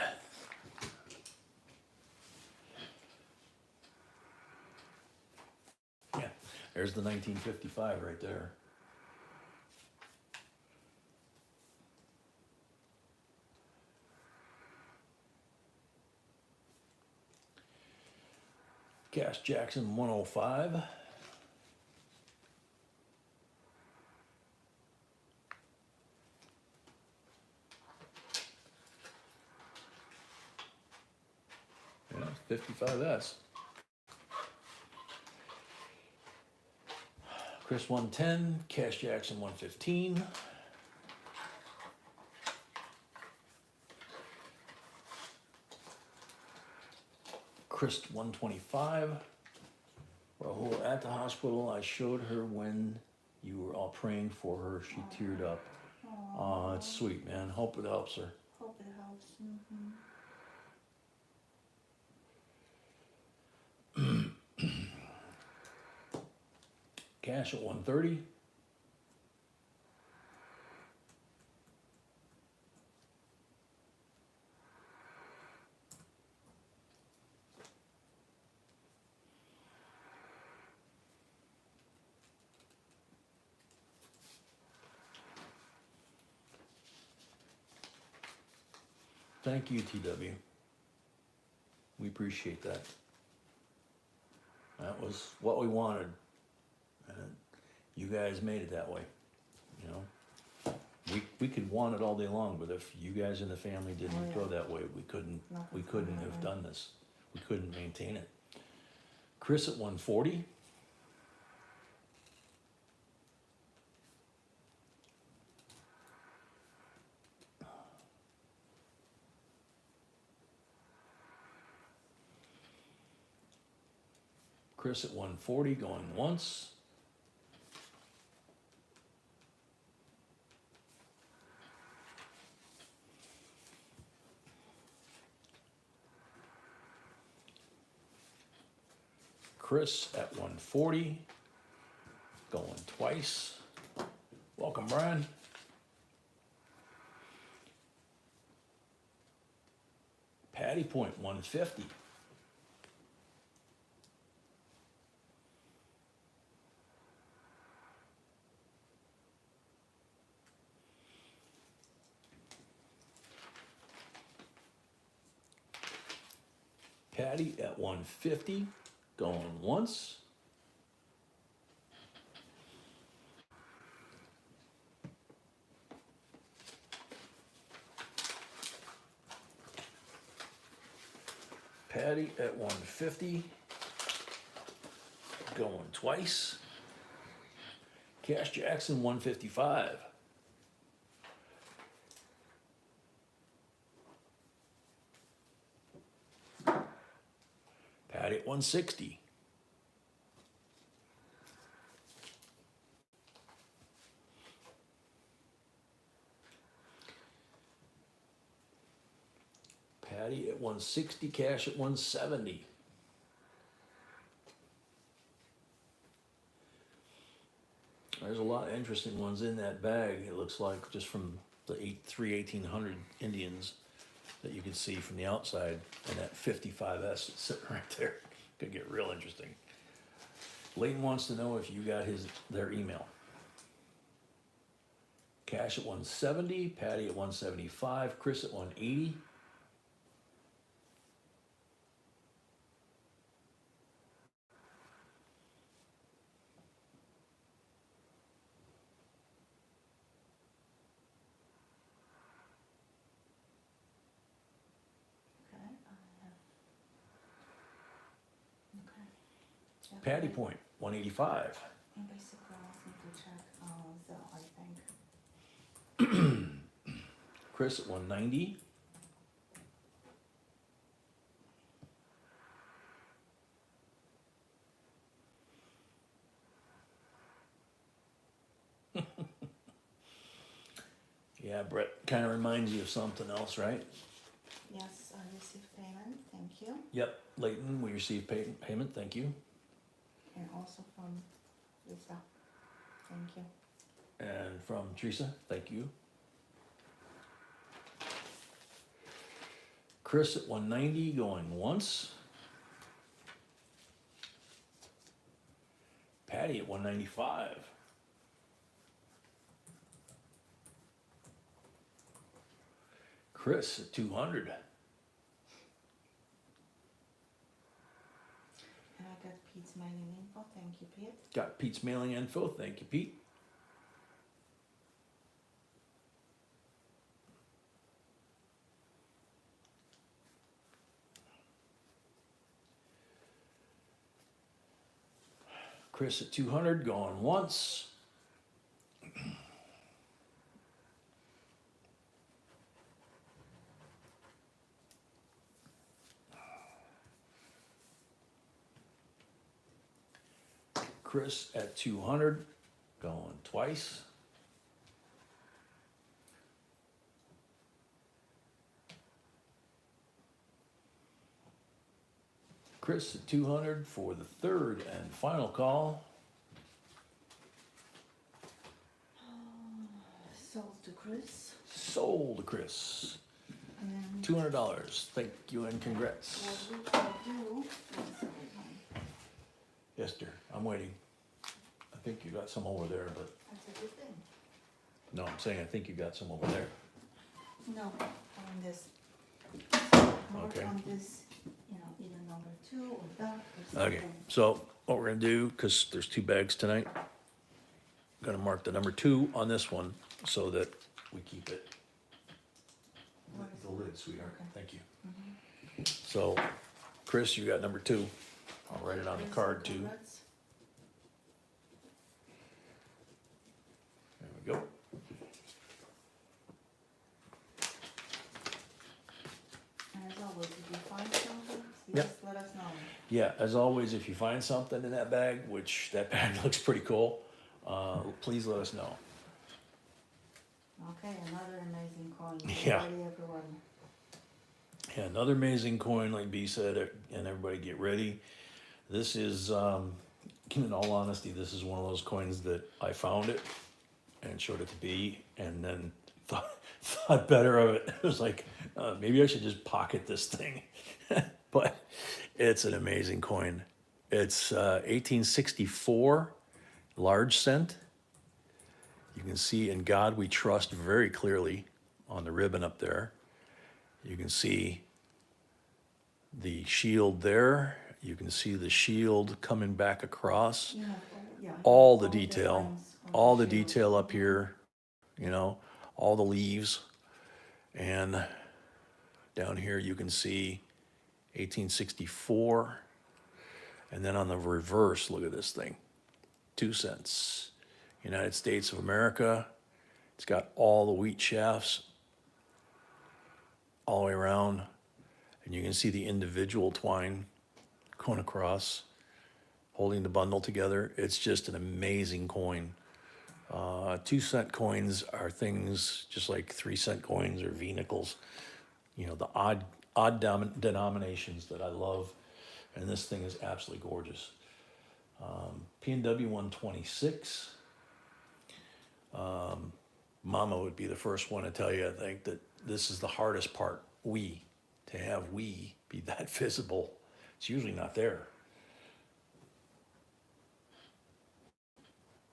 Yeah, there's the 1955 right there. Cash Jackson, 105. Yeah, 55S. Chris 110, Cash Jackson 115. Chris 125. Rahul at the hospital. I showed her when you were all praying for her. She teared up. Oh, it's sweet, man. Hope it helps her. Hope it helps. Mm-hmm. Cash at 130. Thank you, TW. We appreciate that. That was what we wanted. And you guys made it that way. You know, we could want it all day long, but if you guys in the family didn't Oh, yeah. go that way, we couldn't Nothing have done this. We couldn't maintain it. Chris at 140. Chris at 140 going once. Chris at 140 going twice. Welcome, Brian. Patty Point 150. Patty at 150 going once. Patty at 150 going twice. Cash Jackson, 155. Patty at 160. Patty at 160, cash at 170. There's a lot of interesting ones in that bag, it looks like, just from the 1800 Indians that you can see from the outside, and that 55S that's sitting right there. Could get real interesting. Layton wants to know if you got their email. Cash at 170, Patty at 175, Chris at 180. Okay, I have. Okay. Yeah, Patty okay. Point, 185. And basically, I need to check Zell, I think. Chris at 190. Yeah, Brett, kind of reminds you of something else, right? Yes, I received payment, thank you. Yep, Layton, we received payment, thank you. And also from Lisa, thank you. And from Teresa, thank you. Chris at 190 going once. Patty at 195. Chris at 200. And I got Pete's mailing info, thank you, Pete. Got Pete's mailing info, thank you, Pete. Chris at 200 going once. Chris at 200 going twice. Chris at 200 for the third and final call. Sold to Chris. Sold to Chris. And $200. Thank you and congrats. what we can do, one second. Yes, dear. I'm waiting. I think you got some over there, but That's a good thing. no, I'm saying I think you got some over there. No, on this. Mark Okay. on this, either number 2 or that or Okay, something. so what we're gonna do, because there's 2 bags tonight, I'm gonna mark the number 2 on this one so that we keep it. What is The lid, sweetheart. Okay. Thank you. Mhm. So, Chris, you got number 2. I'll write it on the Chris, card too. congrats. There we go. And as always, if you find something, Yep. just let us know. Yeah, as always, if you find something in that bag, which that bag looks pretty cool, please let us know. Okay, another amazing coin. Yeah. Ready, everyone. Yeah, another amazing coin, like B said, and everybody get ready. This is, in all honesty, this is one of those coins that I found it and showed it to B, and then thought better of it. It was like, maybe I should just pocket this thing. But it's an amazing coin. It's 1864 large cent. You can see "In God We Trust" very clearly on the ribbon up there. You can see the shield there. You can see the shield coming back across. You have yeah, All the all detail, lines on all the shield. detail up here, all the leaves. And down here you can see 1864. And then on the reverse, look at this thing, 2 cents. United States of America. It's got all the wheat shafts all the way around, and you can see the individual twine going across, holding the bundle together. It's just an amazing coin. 2-cent coins are things just like 3-cent coins or V-nickels, you know, the odd denominations that I love, and this thing is absolutely gorgeous. P&W 126. Mama would be the first one to tell you, I think, that this is the hardest part, to have we be that visible. It's usually not there.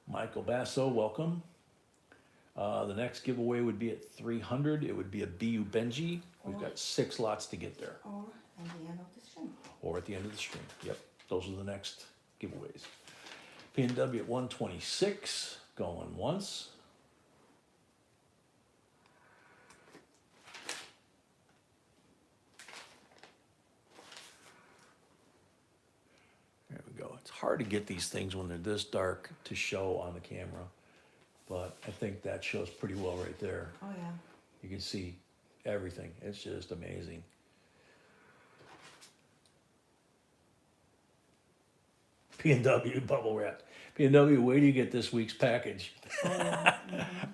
Michael Basso, welcome. The next giveaway would be at 300. It would be a BU Benji. We've got 6 lots to get there. Or at the end of the stream. Or at the end of the stream. Yep, those are the next giveaways. P&W at 126, going once. There we go. It's hard to get these things when they're this dark to show on the camera, but I think that shows pretty well right there. Oh, yeah. You can see everything. It's just amazing. P&W bubble wrap. P&W, wait till you get this week's package.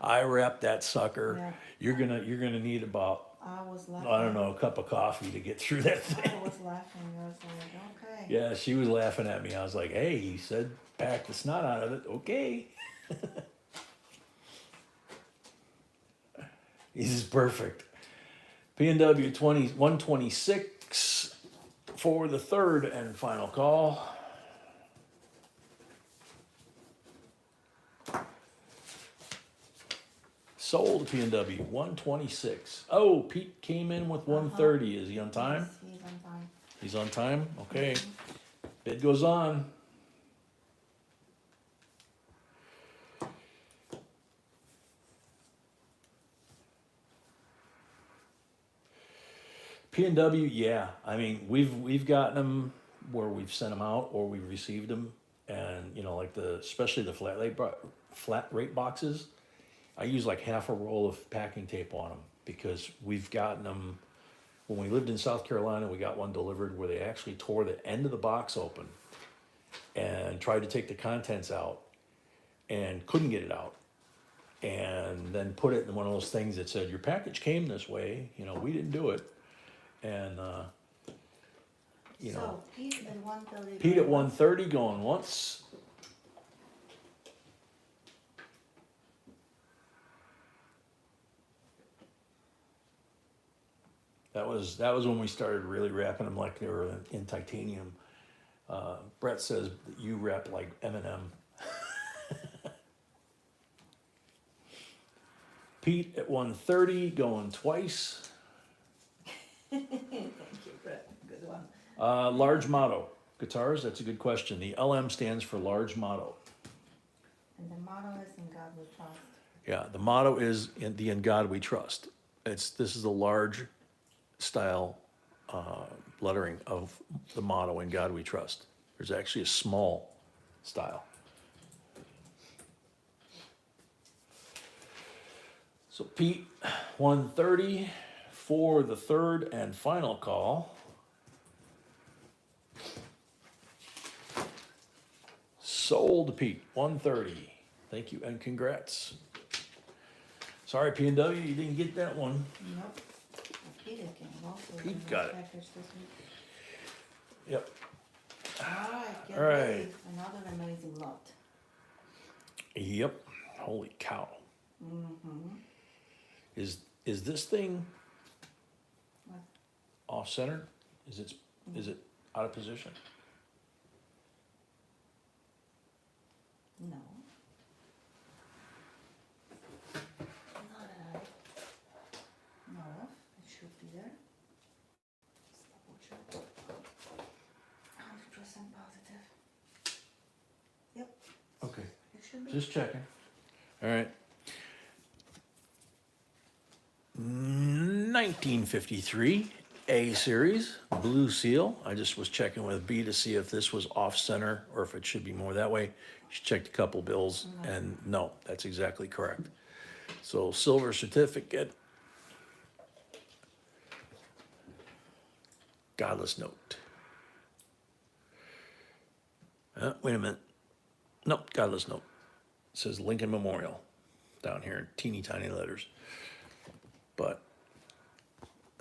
I wrapped that sucker. Yeah. You're gonna need about, I was laughing. I don't know, a cup of coffee to get through that thing. I was laughing. I was like, okay. Yeah, she was laughing at me. I was like, hey, he said pack the snot out of it. Okay. This is perfect. P&W 126 for the third and final call. Sold P&W 126. Oh, Pete came in with 130. Is he on time? Yes, he's on time. He's on time? Okay. Bid goes on. P&W, yeah. I mean, we've gotten them where we've sent them out or we've received them, and you know, like especially the flat rate boxes. I use like half a roll of packing tape on them because we've gotten them. When we lived in South Carolina, we got one delivered where they actually tore the end of the box open and tried to take the contents out and couldn't get it out. And then put it in one of those things that said, your package came this way, you know, we didn't do it. And, you know, So, Pete at 130. Pete at 130 going once. That was when we started really wrapping them like they were in titanium. Brett says that you wrap like M&M. Pete at 130 going twice. Thank you, Brett. Good one. Large motto. Guitars, that's a good question. The LM stands for large motto. And the motto is in God we trust. Yeah, the motto is in God we trust. This is a large style lettering of the motto, in God we trust. There's actually a small style. So Pete, 130 for the third and final call. Sold Pete, 130. Thank you and congrats. Sorry, P&W, you didn't get that one. Nope. Pete is getting also Pete got it. package this week. Yep. Alright, get All right. ready. Another amazing lot. Yep. Holy cow. Mm-hmm. Is this thing What? off center? Is it out of position? No. Not at all. No, it should be there. Just double check. 100% positive. Yep, Okay. it should be. Just checking. All right. 1953 A series, blue seal. I just was checking with B to see if this was off center or if it should be more that way. She checked a couple bills and no, that's exactly correct. So silver certificate. Godless note. Wait a minute. Nope, godless note. It says Lincoln Memorial down here in teeny tiny letters. But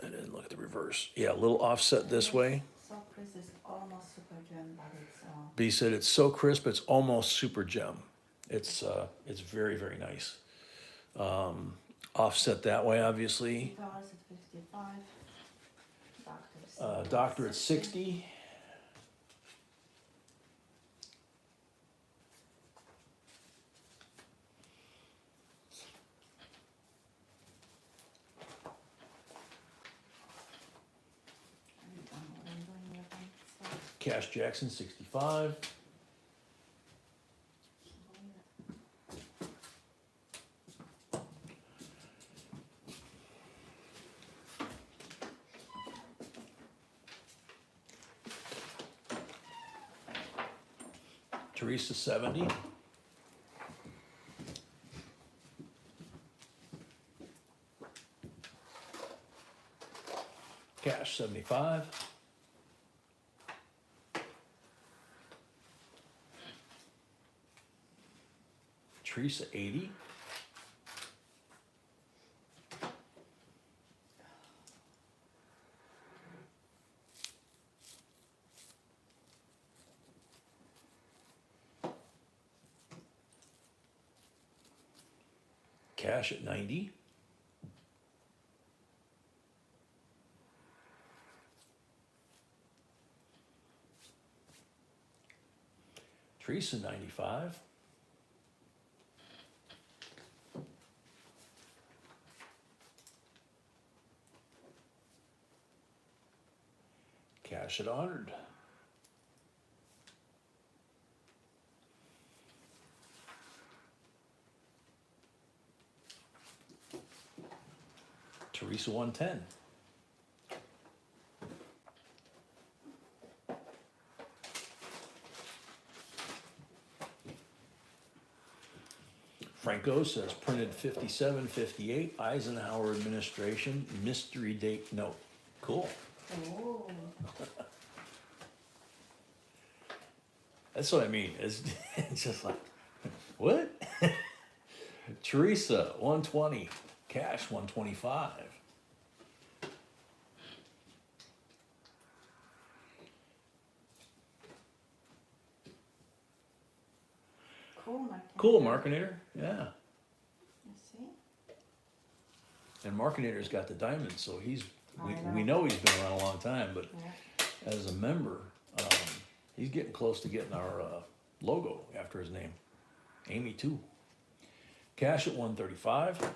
I didn't look at the reverse. Yeah, a little offset this way. So Chris is almost super gem, but it's B said it's so crisp, it's almost super gem. It's very, very nice. Offset that way, obviously. $2 at 55. Doctor at 60. Cash Jackson 65. Teresa 70. Cash 75. Teresa 80. Cash at 90. Teresa 95. Cash at 100. Teresa 110. Franco says printed 5758 Eisenhower administration mystery date note. Cool. Oh, That's what I mean. It's just like, what? Teresa 120. Cash 125. cool, Mark. Cool, Markinator. Yeah. You see? And Markinator's got the diamond, so I we know. know he's been around a long time, but Yeah. as a member, he's getting close to getting our logo after his name. Amy too. Cash at 135.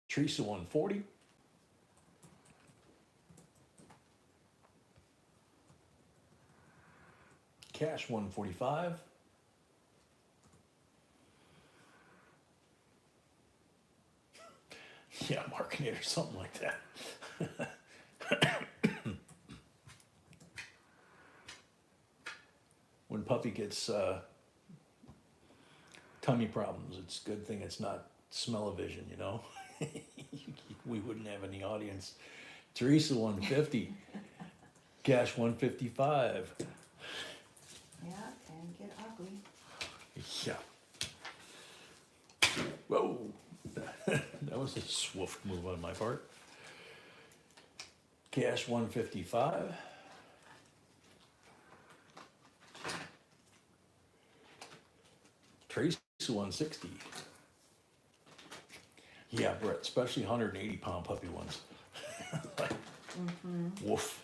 Teresa 140. Cash 145. Yeah, Markinator, something like that. When Puppy gets tummy problems, it's a good thing it's not smell-o-vision, you know? We wouldn't have any audience. Teresa 150. Cash 155. Yeah, can get ugly. Yeah. Whoa. That was a swift move on my part. Cash 155. Tracy 160. Yeah, Brett, especially 180-pound puppy ones. Woof.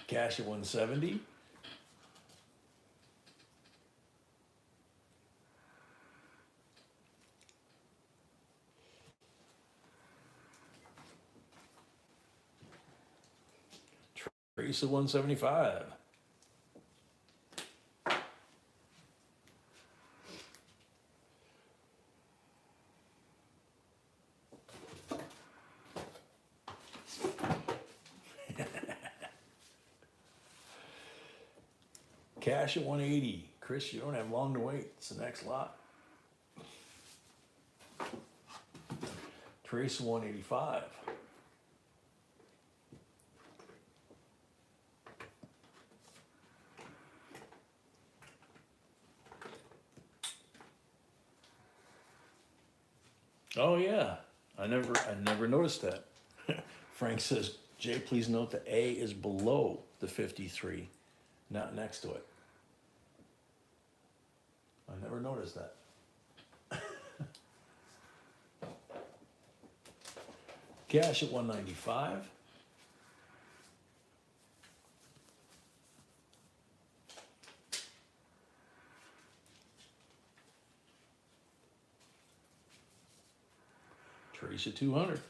Cash at 170. Teresa 175. Cash at 180. Chris, you don't have long to wait. It's the next lot. Teresa 185. Oh yeah, I never noticed that. Frank says, Jay, please note the A is below the 53, not next to it. I never noticed that. Cash at 195. Teresa 200.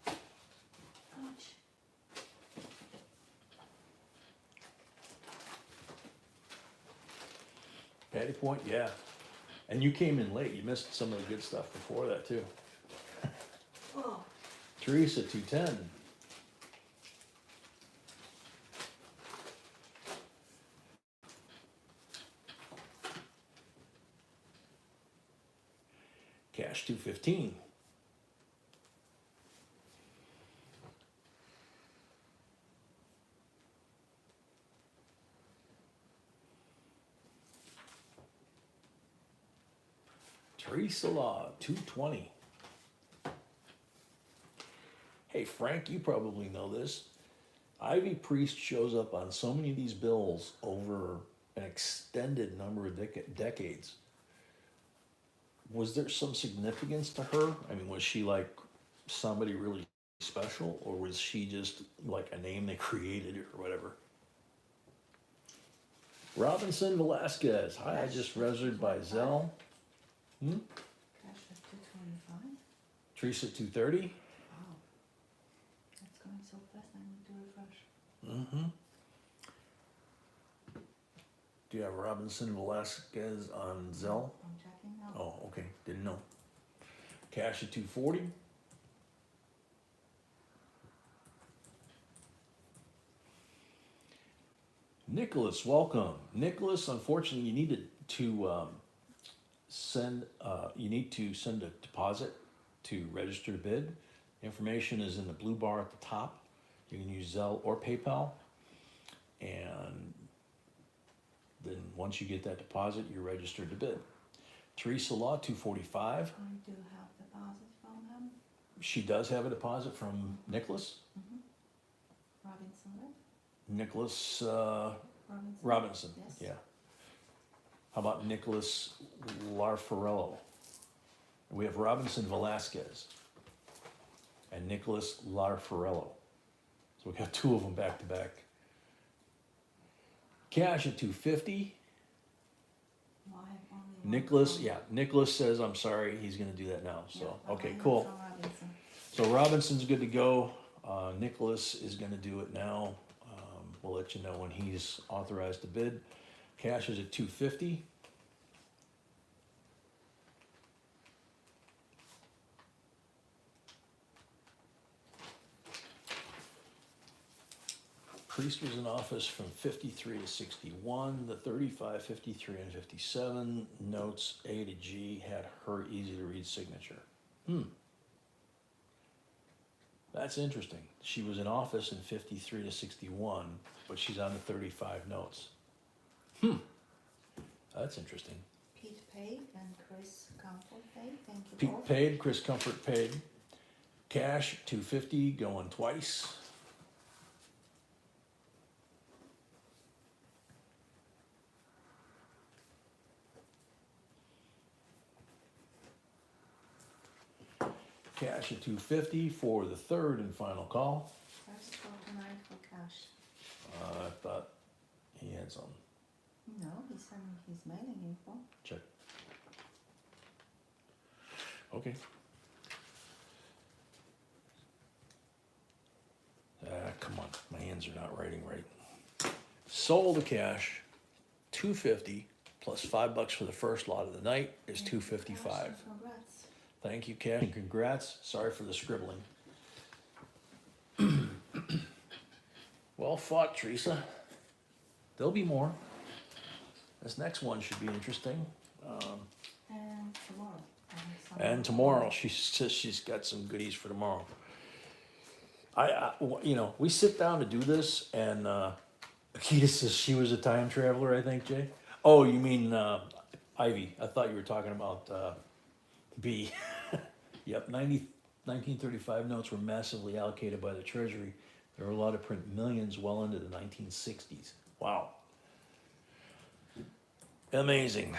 Ouch. Patty Point, yeah. And you came in late. You missed some of the good stuff before that too. Oh, Teresa 210. Cash 215. Teresa Law 220. Hey Frank, you probably know this. Ivy Priest shows up on so many of these bills over an extended number of decades. Was there some significance to her? I mean, was she like somebody really special, or was she just like a name they created or whatever? Robinson Velasquez. Hi, I just registered by Zelle. cash at 225. Teresa 230. Wow, that's going so fast. I need to refresh. Mm-hmm. Do you have Robinson Velasquez on Zelle? I'm checking now. Oh, okay. Didn't know. Cash at 240. Nicholas, welcome. Nicholas, unfortunately, you needed to send a deposit to register to bid. Information is in the blue bar at the top. You can use Zelle or PayPal. And then once you get that deposit, you're registered to bid. Teresa Law, 245. I do have deposit from him. She does have a deposit from Nicholas. Robinson, right? Nicholas Robinson. Robinson. Yes. Yeah. How about Nicholas Larfarello? We have Robinson Velasquez and Nicholas Larfarello. So we got two of them back to back. Cash at 250. Well, I have only one Nicholas, from- yeah, Nicholas says, I'm sorry, he's gonna do that now, so, Yeah, okay, only cool. from Robinson. So Robinson's good to go, Nicholas is gonna do it now, we'll let you know when he's authorized to bid. Cash is at 250. Priest was in office from 53 to 61, the 35, 53, and 57 notes A to G had her easy to read signature. That's interesting. She was in office in 53 to 61, but she's on the 35 notes. That's interesting. Pete paid and Chris Comfort paid. Thank you Pete both. paid, Chris Comfort paid. Cash, 250, going twice. Cash at 250 for the third and final call. First call tonight for cash. I thought he had some. No, he sent me his mailing info. Check. Okay. Come on, my hands are not writing right. Sold the cash, $250 plus $5 for the first lot of the night is $255. Congrats. Thank you, Cash, and congrats. Sorry for the scribbling. Well fought, Teresa. There'll be more. This next one should be interesting. And tomorrow. And tomorrow, she says she's got some goodies for tomorrow. We sit down to do this, and Akita says she was a time traveler, I think, Jay. Oh, you mean Ivy. I thought you were talking about B. Yep, 1935 notes were massively allocated by the Treasury. They were allowed to print millions well into the 1960s. Wow. Amazing.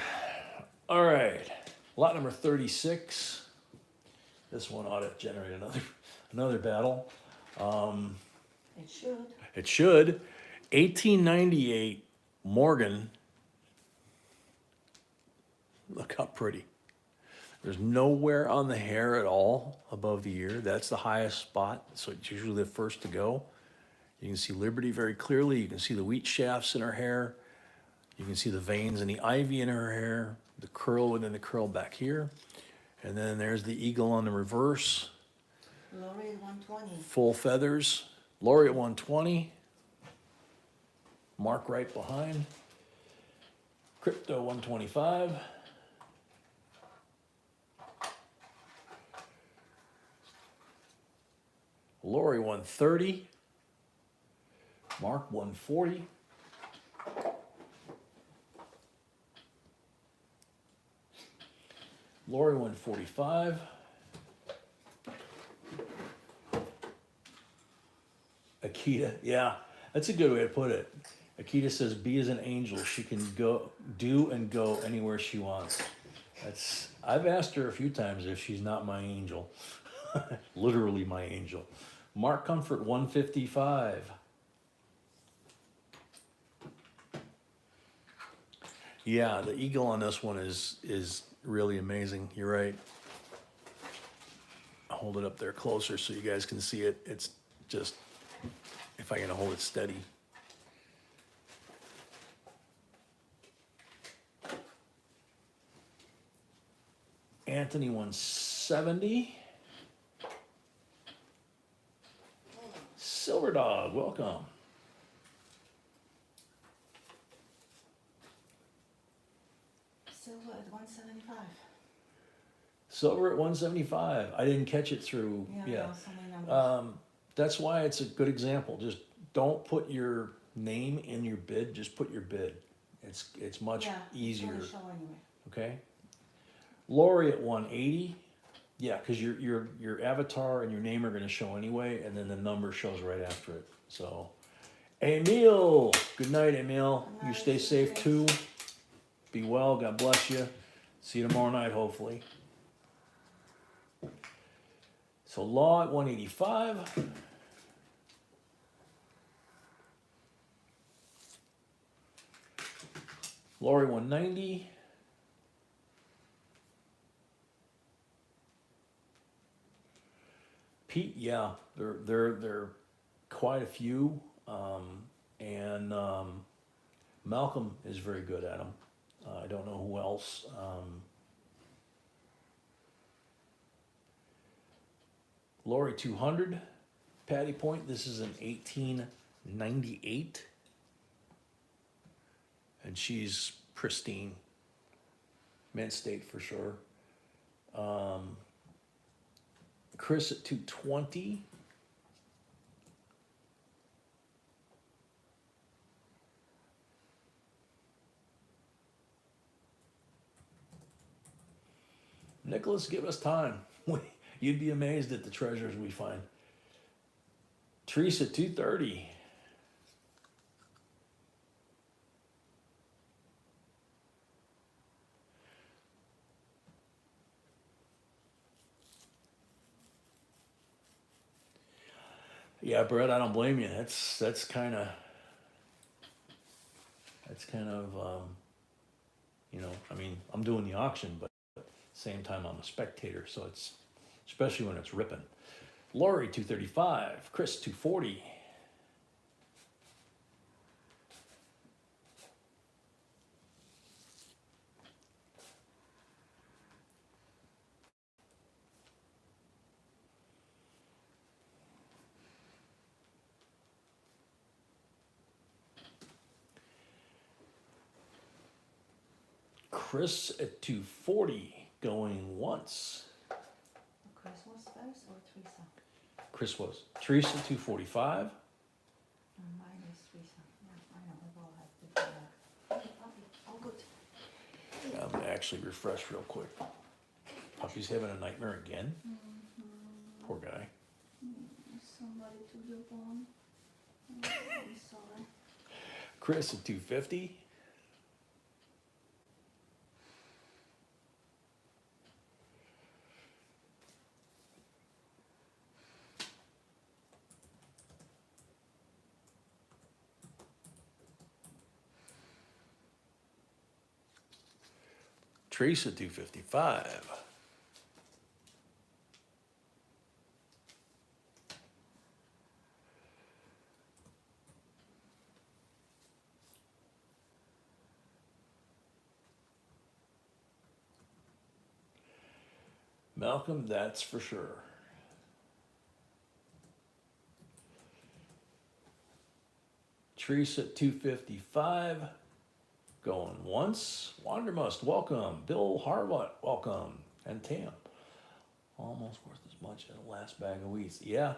All right, lot number 36. This one ought to generate another battle. It should. It should. 1898 Morgan. Look how pretty. There's nowhere on the hair at all above the ear. That's the highest spot, so it's usually the first to go. You can see Liberty very clearly. You can see the wheat shafts in her hair. You can see the veins and the ivy in her hair, the curl within the curl back here. And then there's the eagle on the reverse. Laureate 120. Full feathers. Laureate 120. Mark right behind. Crypto 125. Lori 130. Mark 140. Lori 145. Akita, yeah, that's a good way to put it. Akita says B is an angel. She can do and go anywhere she wants. I've asked her a few times if she's not my angel. Literally my angel. Mark Comfort 155. Yeah, the eagle on this one is really amazing. You're right. I'll hold it up there closer so you guys can see it. It's just, if I can hold it steady. Anthony 170. Silver Dog, welcome. Silver at 175. Silver at 175. I didn't catch it through. Yeah. So many numbers. That's why it's a good example. Just don't put your name in your bid. Just put your bid. It's much easier. It's gonna show anyway. Okay. Lori at 180. Yeah, because your avatar and your name are going to show anyway, and then the number shows right after it. So, Emil, good night, Emil. Good You night, stay safe thanks. too. Be well. God bless you. See you tomorrow night, hopefully. So, Law at 185. Lori 190. Pete, yeah, they're quite a few, and Malcolm is very good at them. I don't know who else. Lori 200, Patty Point. This is an 1898, and she's pristine, mint state for sure. Chris at 220. Nicholas, give us time. You'd be amazed at the treasures we find. Teresa at 230. Yeah, Brett, I don't blame you. That's kind of I mean, I'm doing the auction, but Same time I'm a spectator, so it's, especially when it's ripping. Lori, 235. Chris, 240. Chris at 240, going once. Chris was first or Teresa? Chris was. Teresa, 245. Mine is Teresa. Yeah, I know, we all have different. Okay, puppy, all good. I'm gonna actually refresh real quick. Puppy's having a nightmare again? Poor guy. Somebody took your bone. I'm sorry. Chris at 250. Teresa, 255. Malcolm, that's for sure. Teresa at 255. Going once. Wandermust, welcome. Bill Harvott, welcome. And Tam. Almost worth as much as the last bag of wheat. Yeah.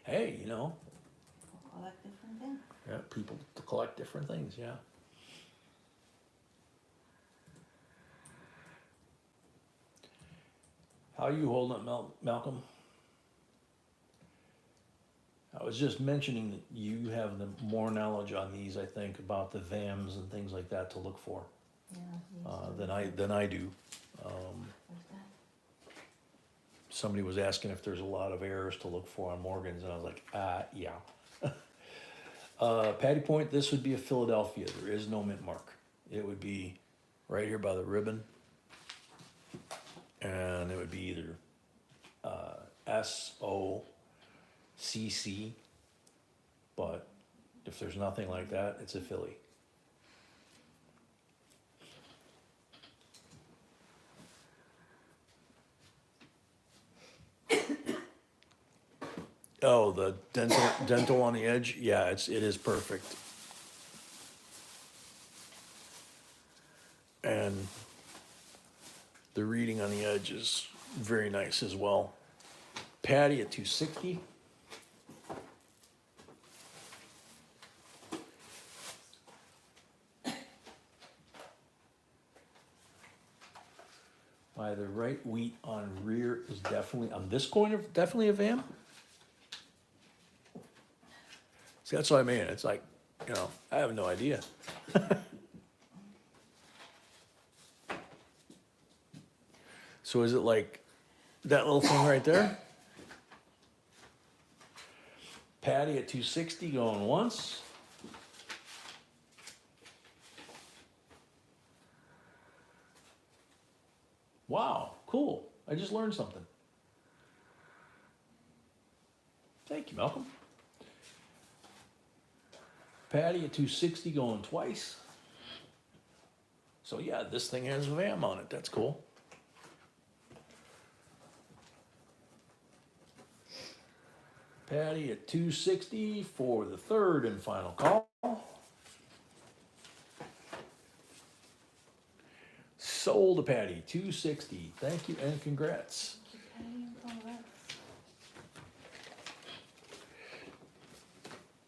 Hey, you know, We'll collect different things. yeah, people to collect different things, yeah. How you holding up, Malcolm? I was just mentioning that you have the more knowledge on these, I think, about the VAMs and things like that to look for Yeah. Yes, than I do. Where's that? Somebody was asking if there's a lot of errors to look for on Morgan's, and I was like, yeah. Patty Point, this would be a Philadelphia. There is no mint mark. It would be right here by the ribbon, and it would be either SOCC, but if there's nothing like that, it's a Philly. Oh, the dental on the edge. Yeah, it is perfect. And the reading on the edge is very nice as well. Patty at 260. By the right wheat on rear is definitely, on this corner, definitely a VAM. See, that's what I mean. It's like, you know, I have no idea. So is it like that little thing right there? Patty at 260 going once. Wow, cool. I just learned something. Thank you, Malcolm. Patty at 260 going twice. So yeah, this thing has a VAM on it. That's cool. Patty at 260 for the third and final call. Sold to Patty, 260. Thank you and congrats. Keep adding congrats.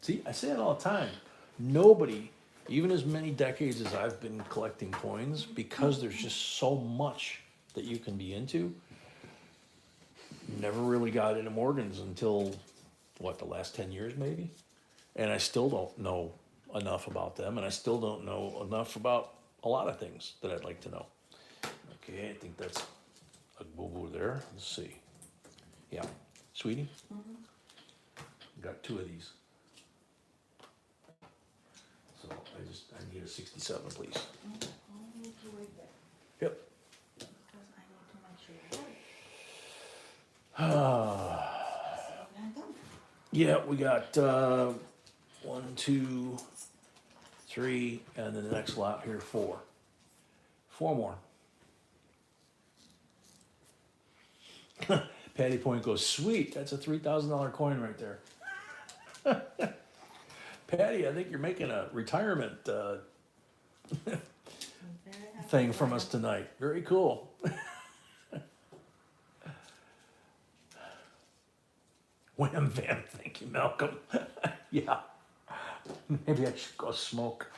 See, I say it all the time. Nobody, even as many decades as I've been collecting coins, because there's just so much that you can be into, never really got into Morgans until, what, the last 10 years maybe? And I still don't know enough about them, and I still don't know enough about a lot of things that I'd like to know. Okay, I think that's a boo-boo there. Let's see. Yeah, sweetie? Got two of these. So I need a 67, please. I'll move you right there. Yep. Yeah, we got 1, 2, 3, and then the next lot here 4. 4 more. Patty Point goes, sweet, that's a $3,000 coin right there. Patty, I think you're making a retirement I'm very happy thing for from you. us tonight. Very cool. Wham Bam, thank you, Malcolm. Yeah, maybe I should go smoke.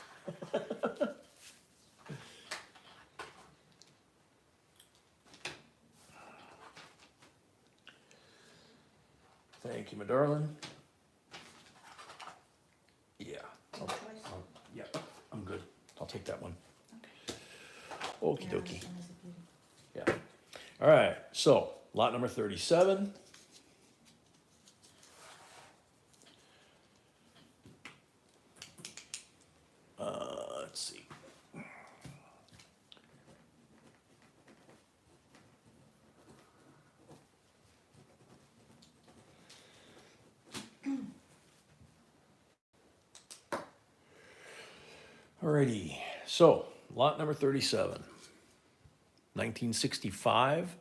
Thank you, my darling. Yeah, Good choice. yeah, I'm good. I'll take that one. Yeah, Okie this dokie. one is a beauty. Yeah. All right, so lot number 37. Let's see. Alrighty, so lot number 37. 1965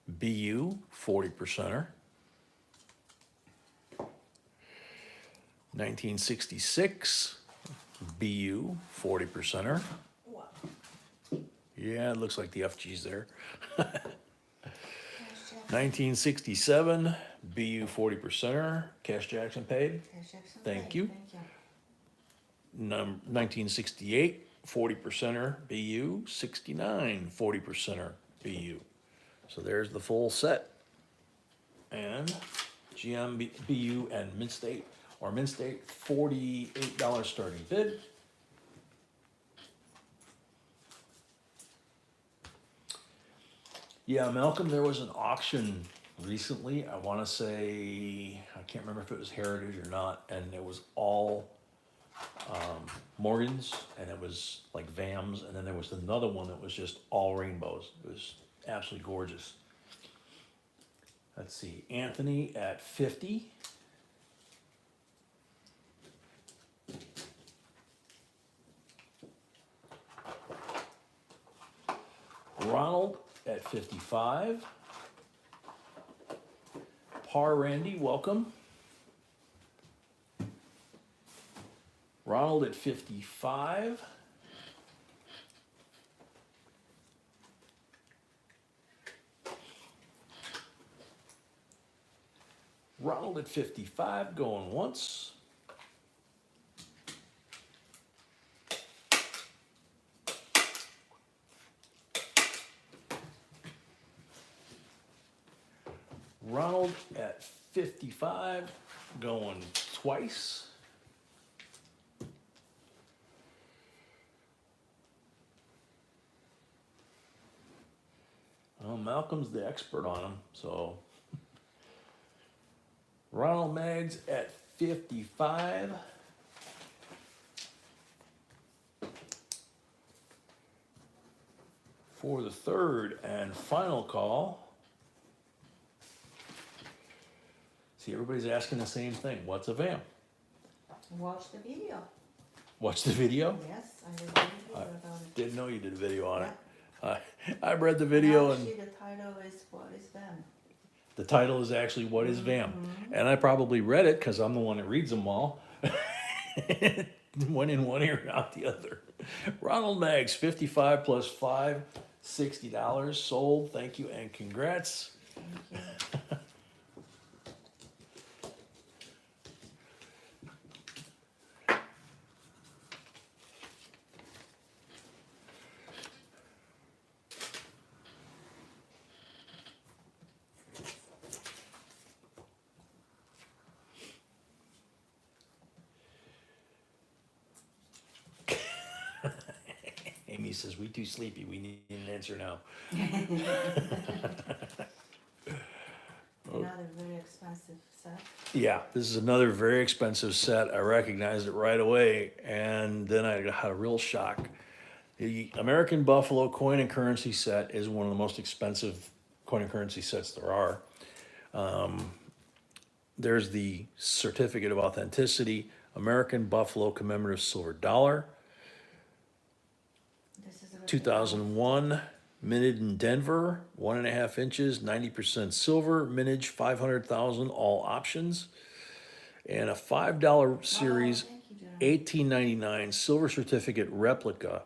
BU 40%er. 1966 BU 40%er. Wow. Yeah, it looks like the FG's there. Cash Jackson. 1967 BU 40%er. Cash Jackson paid. Cash Jackson Thank paid. you. Thank you. 1968 40%er BU. 69 40%er BU. So there's the full set. And GM BU and Mint State, or Mint State, $48 starting bid. Yeah, Malcolm, there was an auction recently. I want to say, I can't remember if it was Heritage or not, and it was all Morgans, and it was like VAMs, and then there was another one that was just all rainbows. It was absolutely gorgeous. Let's see, Anthony at 50. Ronald at 55. Par Randy, welcome. Ronald at 55. Ronald at 55, going once. Ronald at 55, going twice. Well, Malcolm's the expert on them, so. Ronald Maggs at 55. For the third and final call. See, everybody's asking the same thing. What's a VAM? Watch the video. Watch the video? Yes, I did a video about it. Didn't know you did a video on Yeah. it. I've read the video, and Actually, the title is What is them? the title is actually What is VAM? And I probably read it because I'm the one that reads them all. One in one ear, out the other. Ronald Maggs, 55 plus 5, $60 sold. Thank you and congrats. Thank you. Amy says, we too sleepy. We need an answer now. Another very expensive set. Yeah, this is another very expensive set. I recognized it right away, and then I had a real shock. The American Buffalo coin and currency set is one of the most expensive coin and currency sets there are. there's the certificate of authenticity, American Buffalo commemorative silver dollar, This is a replica. 2001, minted in Denver, 1.5 inches, 90% silver, mintage 500,000, all options, and a $5 series, Thank you, Jeremy. 1899 silver certificate replica.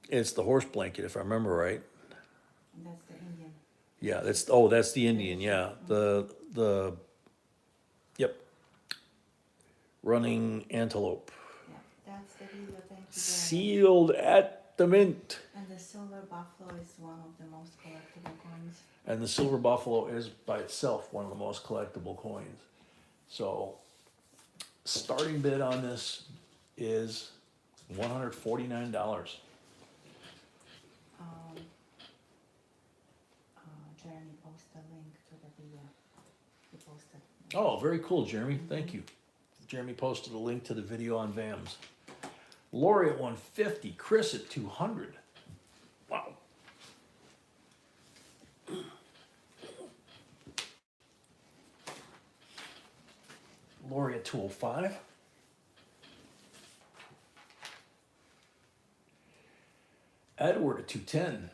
It's the horse blanket, if I remember right. That's the Indian. Yeah, that's the Indian. Yeah, yep, running antelope, Yeah, that's the video. Thank you, Jeremy. sealed at the mint. And the silver buffalo is one of the most collectible coins. And the silver buffalo is by itself one of the most collectible coins. So, starting bid on this is $149. Jeremy posted a link to the video. He posted. Oh, very cool, Jeremy. Thank you. Jeremy posted a link to the video on VAMS. Lori at 150, Chris at 200. Wow. Lori at 205. Edward at 210.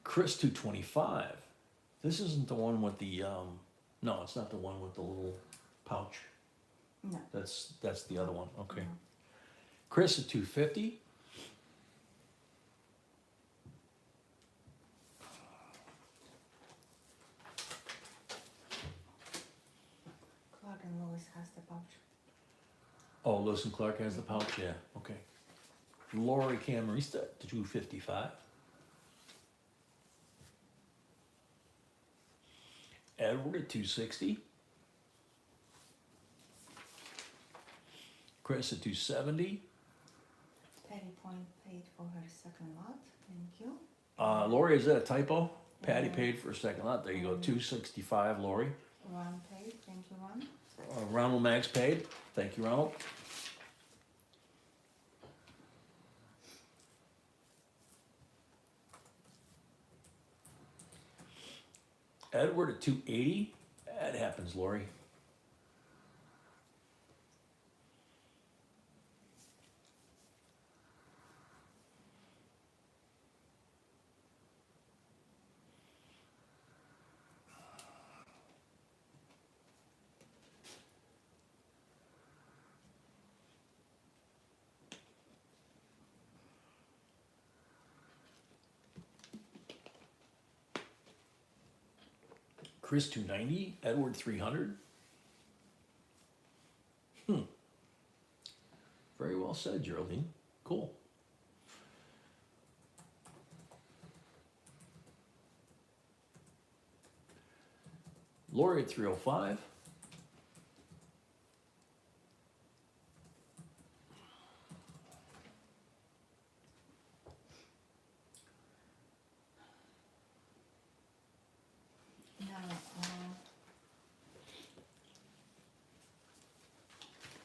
Chris 225. This isn't the one with the no, it's not the one with the little pouch. No. That's the other one. Okay. No. Chris at 250. Clark and Lewis has the pouch. Oh, Lewis and Clark has the pouch. Yeah. Okay. Lori Camarista to 255. Edward at 260. Chris at 270. Patty Point paid for her second lot. Thank you. Lori, is that a typo? Patty Yeah. paid for a second lot. There you go. 265, Lori. Ron paid. Thank you, Ron. Ronald Max paid. Thank you, Ronald. Edward at 280. That happens, Lori. Chris 290. Edward 300. Very well said, Geraldine. Cool. Lori at 305. Now,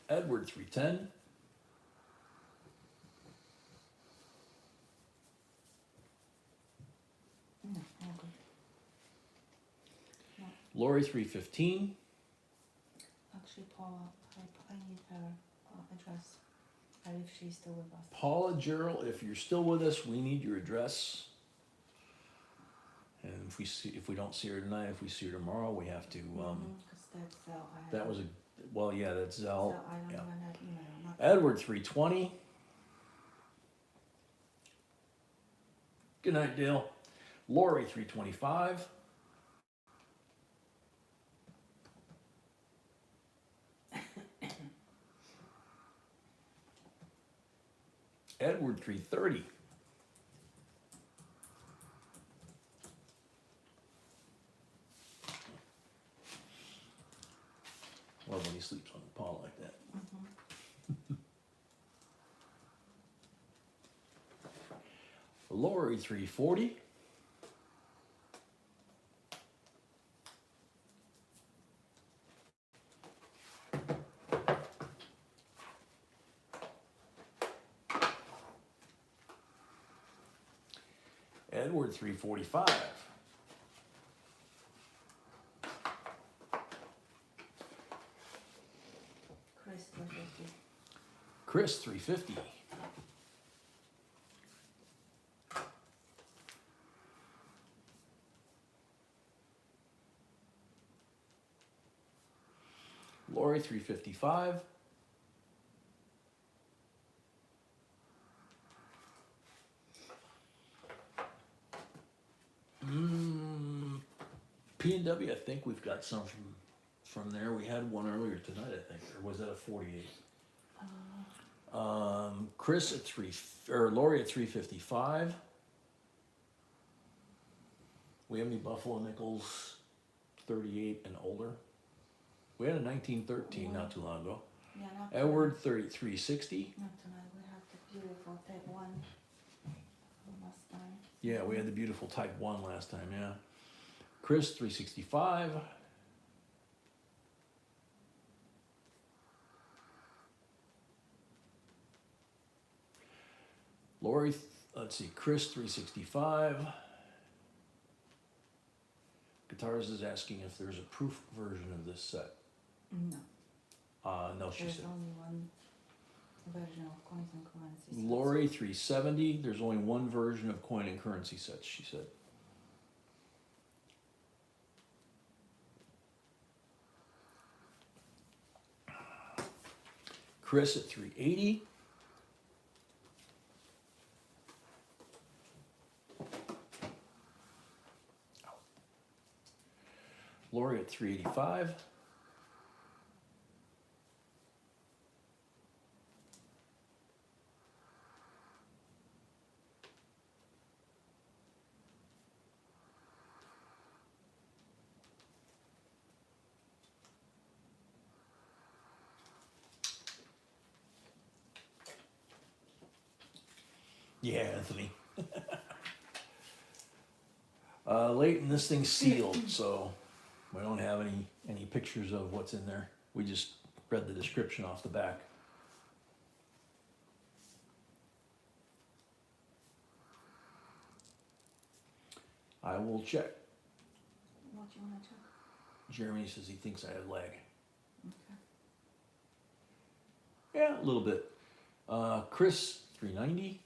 Edward 310. no, all good. Lori 315. Actually, Paula, I need her address. If she's still with us. Paula Gerald, if you're still with us, we need your address. And if we don't see her tonight, if we see her tomorrow, we have to. Because that's I have. That was that's Zell. So I don't Yeah. even have email. Not Edward 320. Good night, Dale. Lori 325. Edward 330. Love when he sleeps on the paw like that. Lori 340. Edward, 345. Chris, 250. Chris, 350. Lori, 355. P&W, I think we've got some from there. We had one earlier tonight, I think, or was that a 48? Chris at Lori at 355. We have any Buffalo nickels 38 and older? We had a 1913 not too long ago. Yeah, not Edward, 360. Not tonight. We have the beautiful type 1 from last time. Yeah, we had the beautiful type 1 last time, yeah. Chris, 365. Lori, let's see, Chris, 365. Guitars is asking if there's a proof version of this set. No. No, she There's said. only one version of coins and currencies. Lori, 370. There's only one version of coin and currency sets, she said. Chris at 380. Lori at 385. Yeah, Anthony. Leighton, this thing's sealed, so we don't have any pictures of what's in there. We just read the description off the back. I will check. What do you want to check? Jeremy says he thinks I have lag. Okay. Yeah, a little bit. Chris, 390.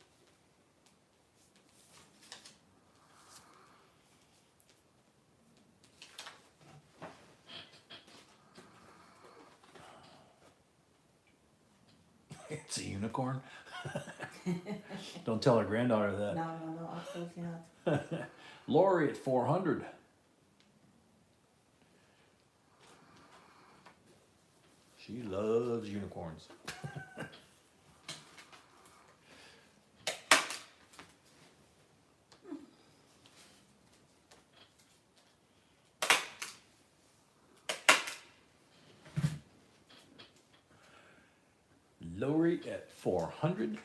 It's a unicorn. Don't tell her granddaughter that. No, absolutely not. Lori at 400. She loves unicorns. Lori at 400.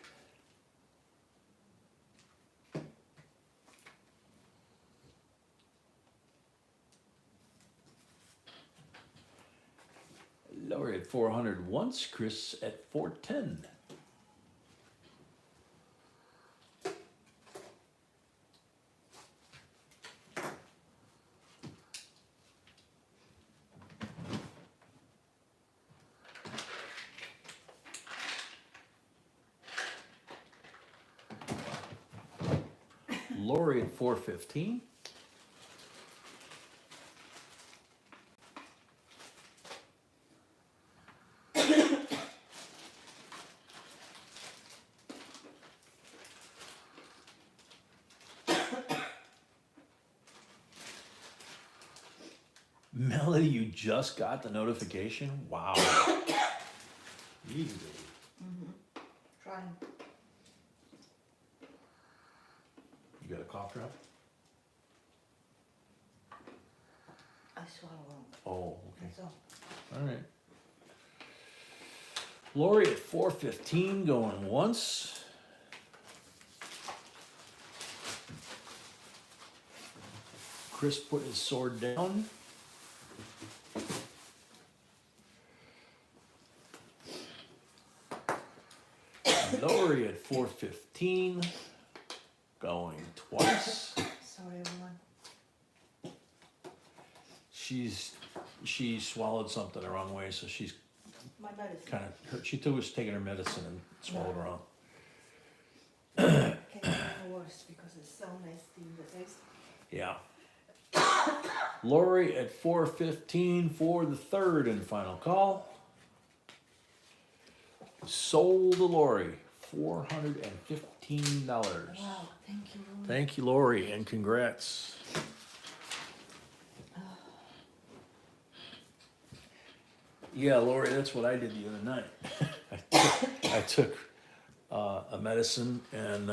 Lori at 400 once, Chris at 410. Lori at 415. Melody, you just got the notification? Wow. Easy. Trying. You got a cough drop? I swallow them. Oh, okay. That's all. All right. Lori at 415 going once. Chris put his sword down. Lori at 415 going twice. sorry everyone. She swallowed something the wrong way, so she's My medicine. kind of hurt. She too was taking her medicine and swallowed wrong. Can get even worse because it's so nasty in the taste. Yeah. Lori at 4:15 for the third and final call. Sold to Lori, $415. Wow, thank you. Thank you, Lori, and congrats. Yeah, Lori, that's what I did the other night. I took a medicine and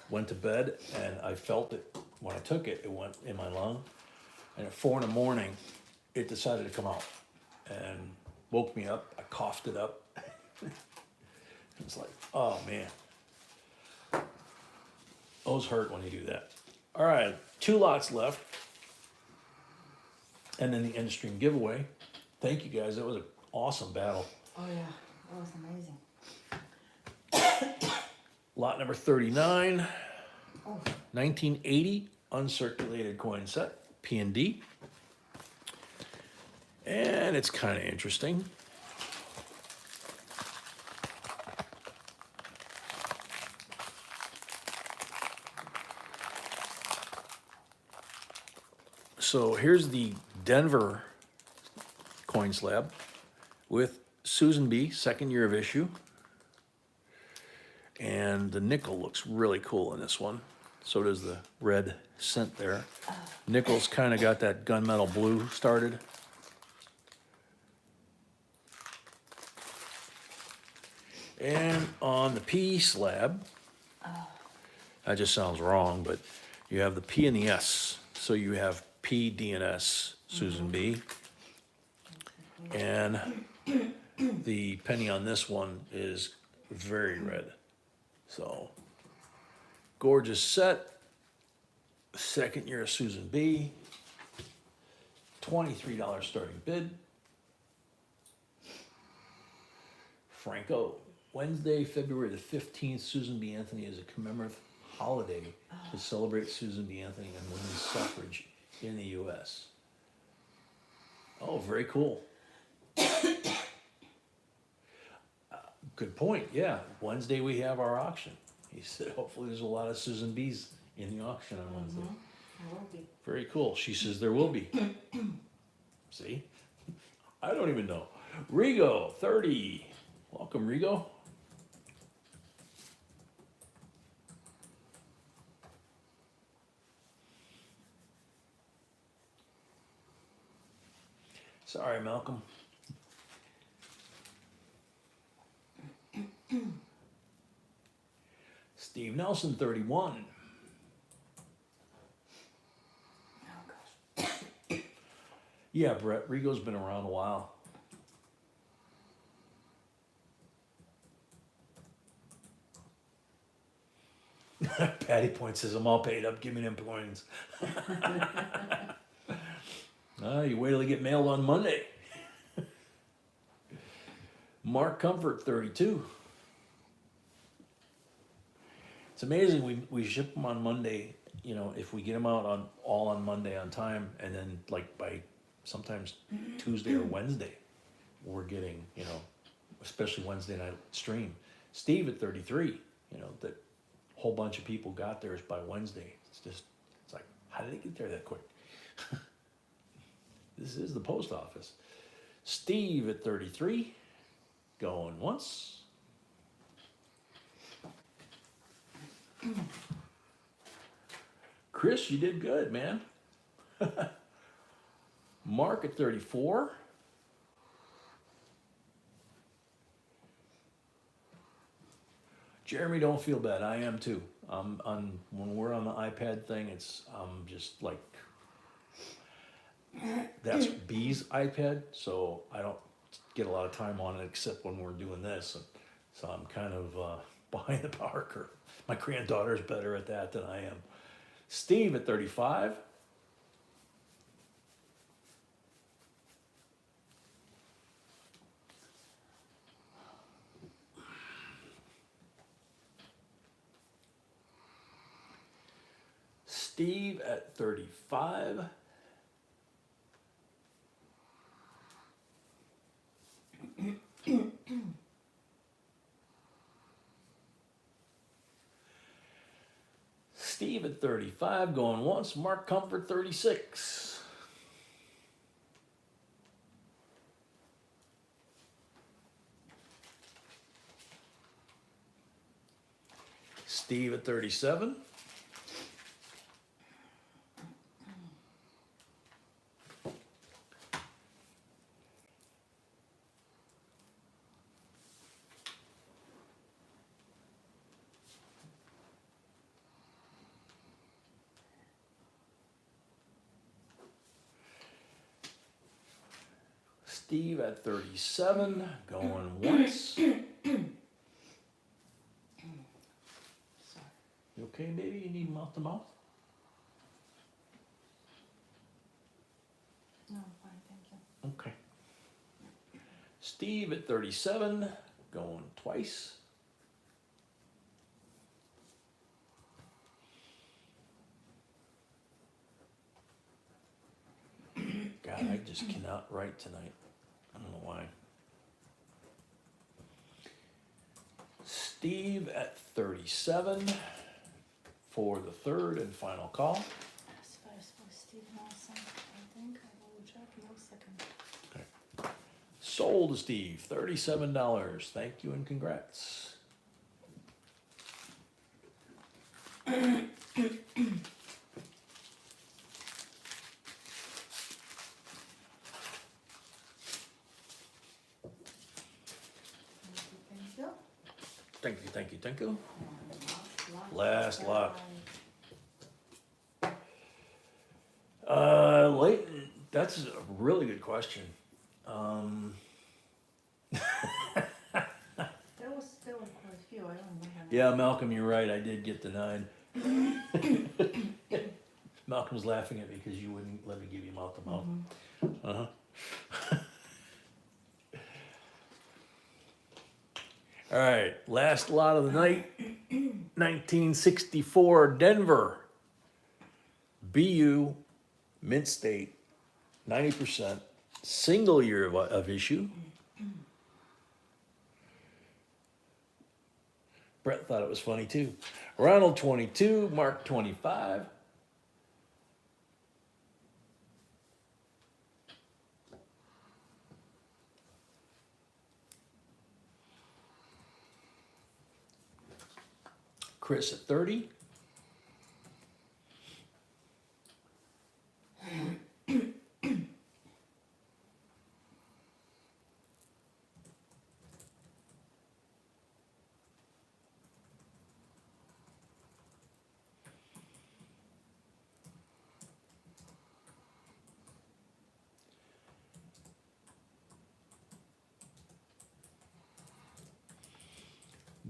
went to bed, and I felt it when I took it. It went in my lung, and at 4 in the morning, it decided to come out and woke me up. I coughed it up. It's like, oh man, those hurt when you do that. All right, 2 lots left, and then the end stream giveaway. Thank you guys. That was an awesome battle. Oh yeah, that was amazing. Lot number 39, Oh, 1980 uncirculated coin set, P&D. And it's kind of interesting. So here's the Denver coin slab with Susan B, second year of issue. And the nickel looks really cool in this one. So does the red cent there. Nickel's kind of got that gunmetal blue started. And on the P slab, that just sounds wrong, but you have the P and the S. So you have P, D, and S, Susan B. And the penny on this one is very red. So, gorgeous set. Second year of Susan B. $23 starting bid. Franco, Wednesday, February the 15th, Susan B. Anthony is a commemorative holiday to celebrate Susan B. Anthony and women's suffrage in the U.S. Oh, very cool. Good point, yeah. Wednesday we have our auction. He said hopefully there's a lot of Susan B's in the auction on Wednesday. I will be. Very cool. She says there will be. See? I don't even know. Rigo, 30. Welcome, Rigo. Sorry, Malcolm. Steve Nelson, 31. Oh gosh. Yeah, Brett, Rigo's been around a while. Patty Point says, I'm all paid up, give me them coins. You wait till they get mailed on Monday. Mark Comfort, 32. It's amazing, we ship them on Monday, you know, if we get them out all on Monday on time, and then like by sometimes Tuesday or Wednesday, we're getting, you know, especially Wednesday night stream. Steve at 33, you know, that whole bunch of people got theirs by Wednesday. It's like, how did they get there that quick? This is the post office. Steve at 33, going once. Chris, you did good, man. Mark at 34. Jeremy, don't feel bad. I am too. When we're on the iPad thing, I'm just like, that's B's iPad, so I don't get a lot of time on it except when we're doing this. And so I'm kind of behind the power curve. My granddaughter's better at that than I am. Steve at 35. Steve at 35. Steve at 35, going once. Mark Comfort, 36. Steve at 37. Steve at 37, going once. Sorry. You okay, baby? You need mouth to mouth? No, I'm fine, thank you. Okay. Steve at 37, going twice. God, I just cannot write tonight. I don't know why. Steve at 37 for the third and final call. As far as for Steve Nelson, I think I will check no second. Sold to Steve, $37. Thank you and congrats. Thank you. Thank you, thank you, thank you. And Last lot. Bye. Leighton, that's a really good question. There were quite a few, I don't remember. Yeah, Malcolm, you're right. I did get the 9. Malcolm's laughing at me because you wouldn't let me give you mouth to mouth. Uh-huh. All right, last lot of the night. 1964 Denver. BU, Mint State, 90%, single year of issue. Brett thought it was funny too. Ronald 22, Mark 25. Chris at 30.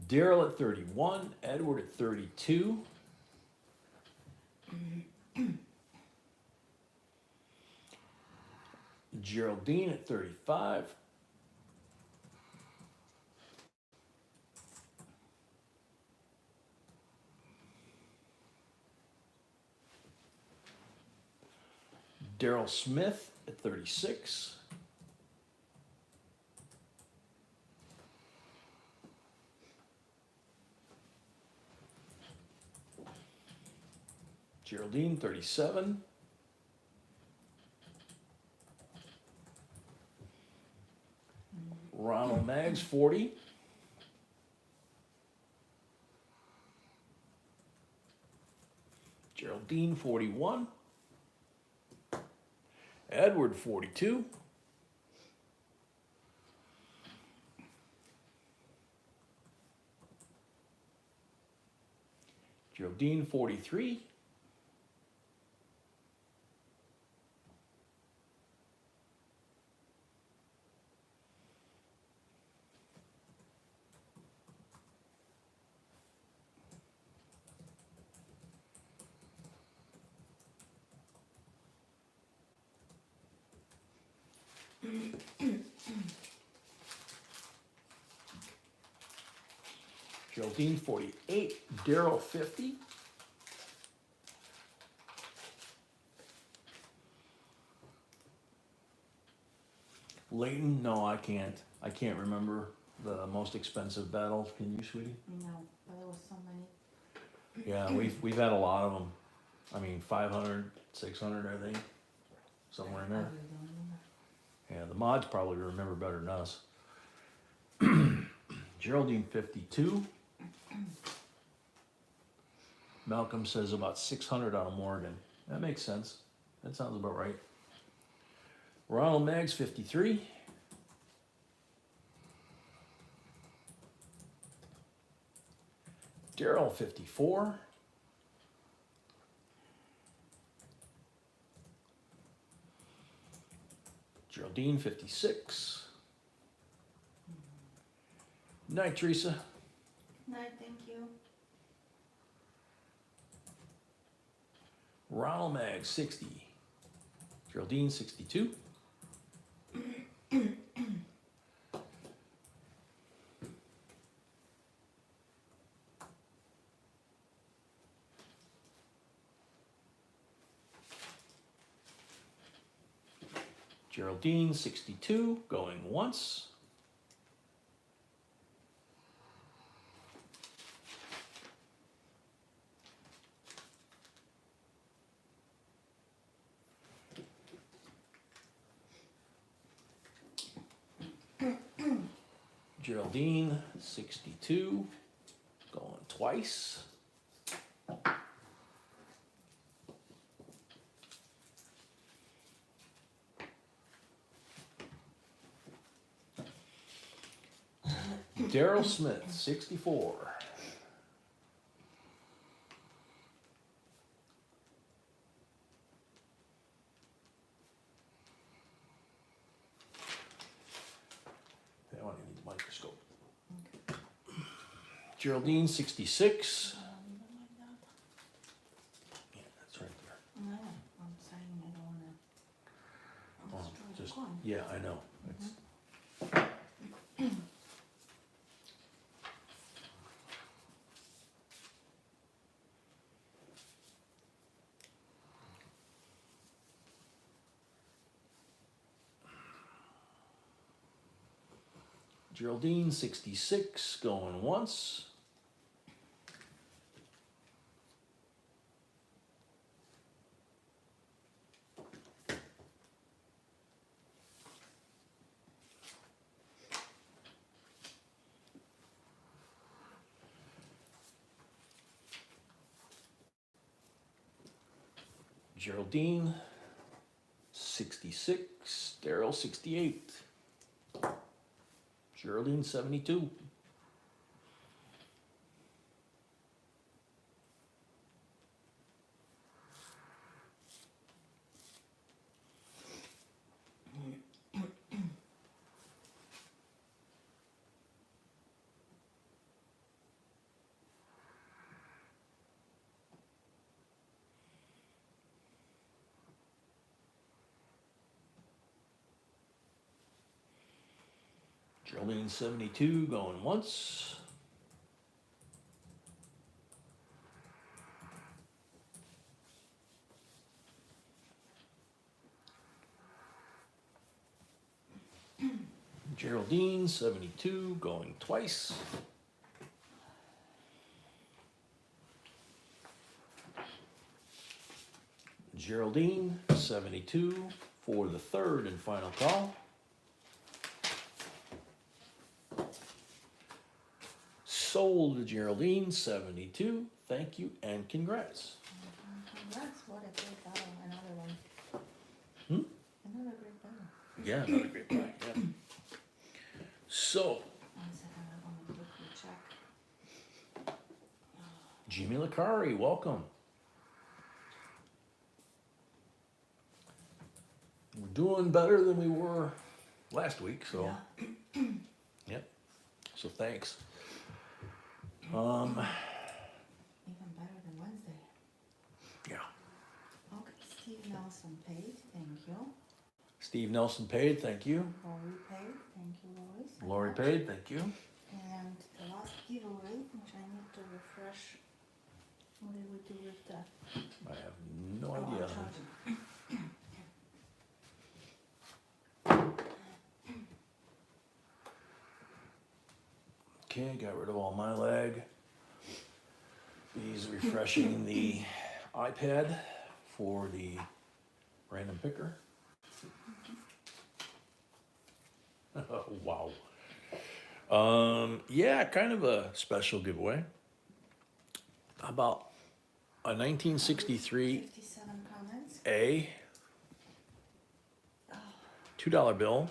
Daryl at 31, Edward at 32. Geraldine at 35. Daryl Smith at 36. Geraldine, 37. Ronald Maggs, 40. Geraldine, 41. Edward, 42. Geraldine, 43. Geraldine, 48. Daryl, 50. Leighton? No, I can't. I can't remember the most expensive battle. Can you, sweetie? No, but there was so many. Yeah, we've had a lot of them. I mean, 500, 600, I think, somewhere in I there. really don't remember. Yeah, the mods probably remember better than us. Geraldine 52. Malcolm says about 600 on a Morgan. That makes sense. That sounds about right. Ronald Maggs 53. Daryl 54. Geraldine 56. Night, Teresa. Night, thank you. Ronald Mag 60. Geraldine 62. Geraldine 62, going once. Geraldine 62, going twice. Daryl Smith 64. I want to need the microscope. Geraldine 66. Yeah, that's right there. No, I'm saying I don't wanna. Oh, destroy the just, coin. yeah, I know. It's, Geraldine 66, going once. Geraldine 66, Daryl 68. Geraldine 72. Geraldine 72, going once. Geraldine 72, going twice. Geraldine 72 for the third and final call. Sold to Geraldine 72. Thank you and congrats. Congrats, what a great battle, another one. Hmm? Another great battle. Yeah, another great buy. Yeah. So, 1 second, I'm gonna quickly check. Jimmy Lakari, welcome. We're doing better than we were last week, so Yeah. yep. So thanks. Even better than Wednesday. Yeah. Okay, Steve Nelson paid, thank you. Steve Nelson paid, thank you. Lori paid, thank you, Lori. so Lori much. paid, thank you. And the last giveaway, which I need to refresh. What did we do with that? I have no Oh, idea. charging. Okay, got rid of all my lag. He's refreshing the iPad for the random picker. Wow. Yeah, kind of a special giveaway. About a 1963 57 comments. A $2 bill.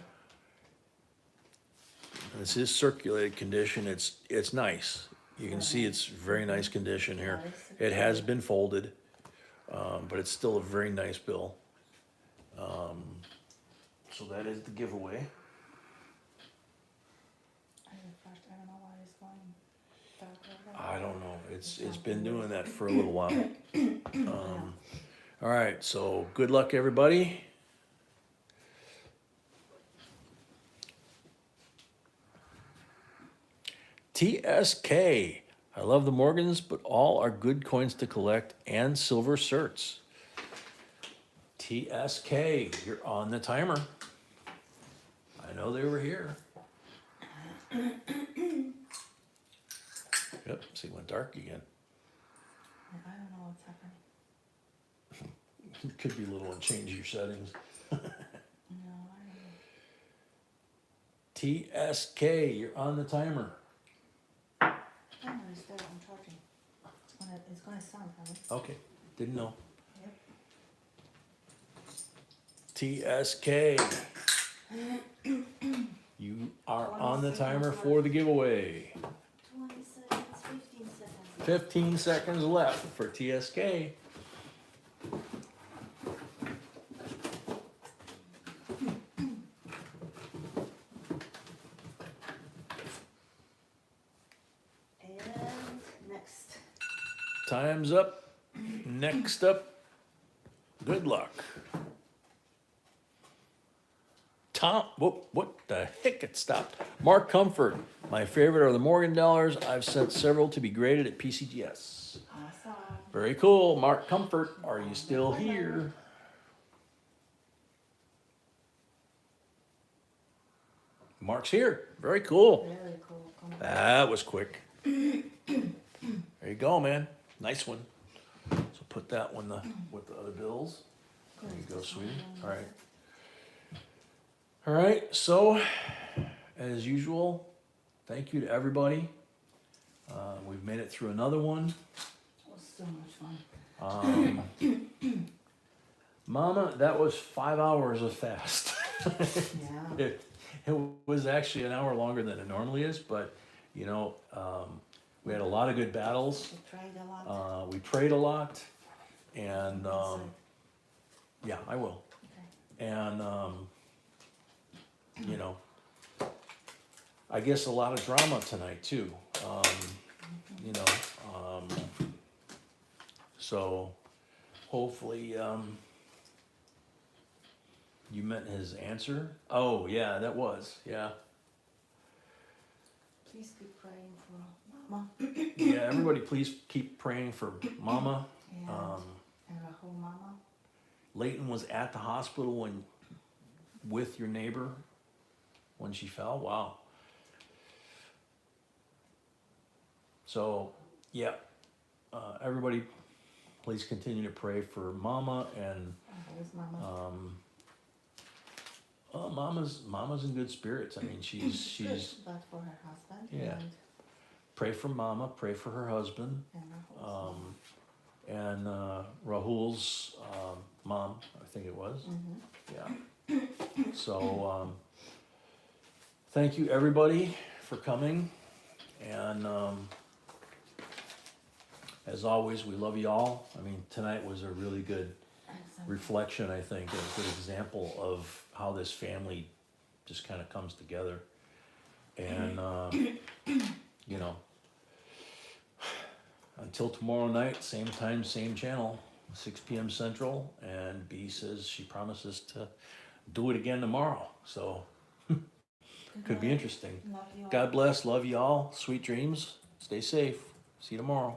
This is circulated condition. It's nice. You can see it's very nice condition here. It has been folded, but it's still a very nice bill. So that is the giveaway. I refreshed. I don't know why it's going dark. I don't know. It's been doing that for a little while. All right. So good luck, everybody. TSK. I love the Morgans, but all are good coins to collect and silver certs. TSK, you're on the timer. I know they were here. Yep, see, it went dark again. I don't know what's happening. It could be a little and change your settings. No, I don't know. TSK, you're on the timer. Timer is there. I'm charging. It's gonna sound, right? Okay, didn't know. Yep. TSK, you are on the timer for the giveaway. 20 seconds, 15 seconds. 15 seconds left for TSK. And next. Time's up. Next up, good luck. Tom, what the heck, it stopped. Mark Comfort, my favorite are the Morgan dollars. I've sent several to be graded at PCGS. Awesome. Very cool, Mark Comfort, are you still here? Mark's here, very cool. Very cool. That was quick. There you go, man, nice one. So put that one with the other bills. There you go, sweetie, all right. All right, so as usual, thank you to everybody. We've made it through another one. It was so much fun. Mama, that was 5 hours of fast. Yeah. It was actually an hour longer than it normally is, but you know, we had a lot of good battles. We tried a lot. We prayed a lot, and yeah, I will. Okay. And you know, I guess a lot of drama tonight too. You know, so hopefully you meant his answer. Oh yeah, that was, yeah. Please keep praying for Mama. Yeah, everybody please keep praying for Mama. And Rahul Mama. Leighton was at the hospital with your neighbor when she fell. Wow. So, yeah, everybody, please continue to pray for Mama and Where's Mama? Mama's in good spirits. I mean, she's Good, but for her husband. Yeah. Pray for Mama. Pray for her husband. And Rahul's And Rahul's mom, I think it was. Yeah. So, thank you everybody for coming, and as always, we love you all. I mean, tonight was a really good reflection, I think, a good example of how this family just kind of comes together. And you know, until tomorrow night, same time, same channel, 6 p.m. Central, and B says she promises to do it again tomorrow, so could be interesting. Love you all. God bless, love you all, sweet dreams, stay safe, see you tomorrow.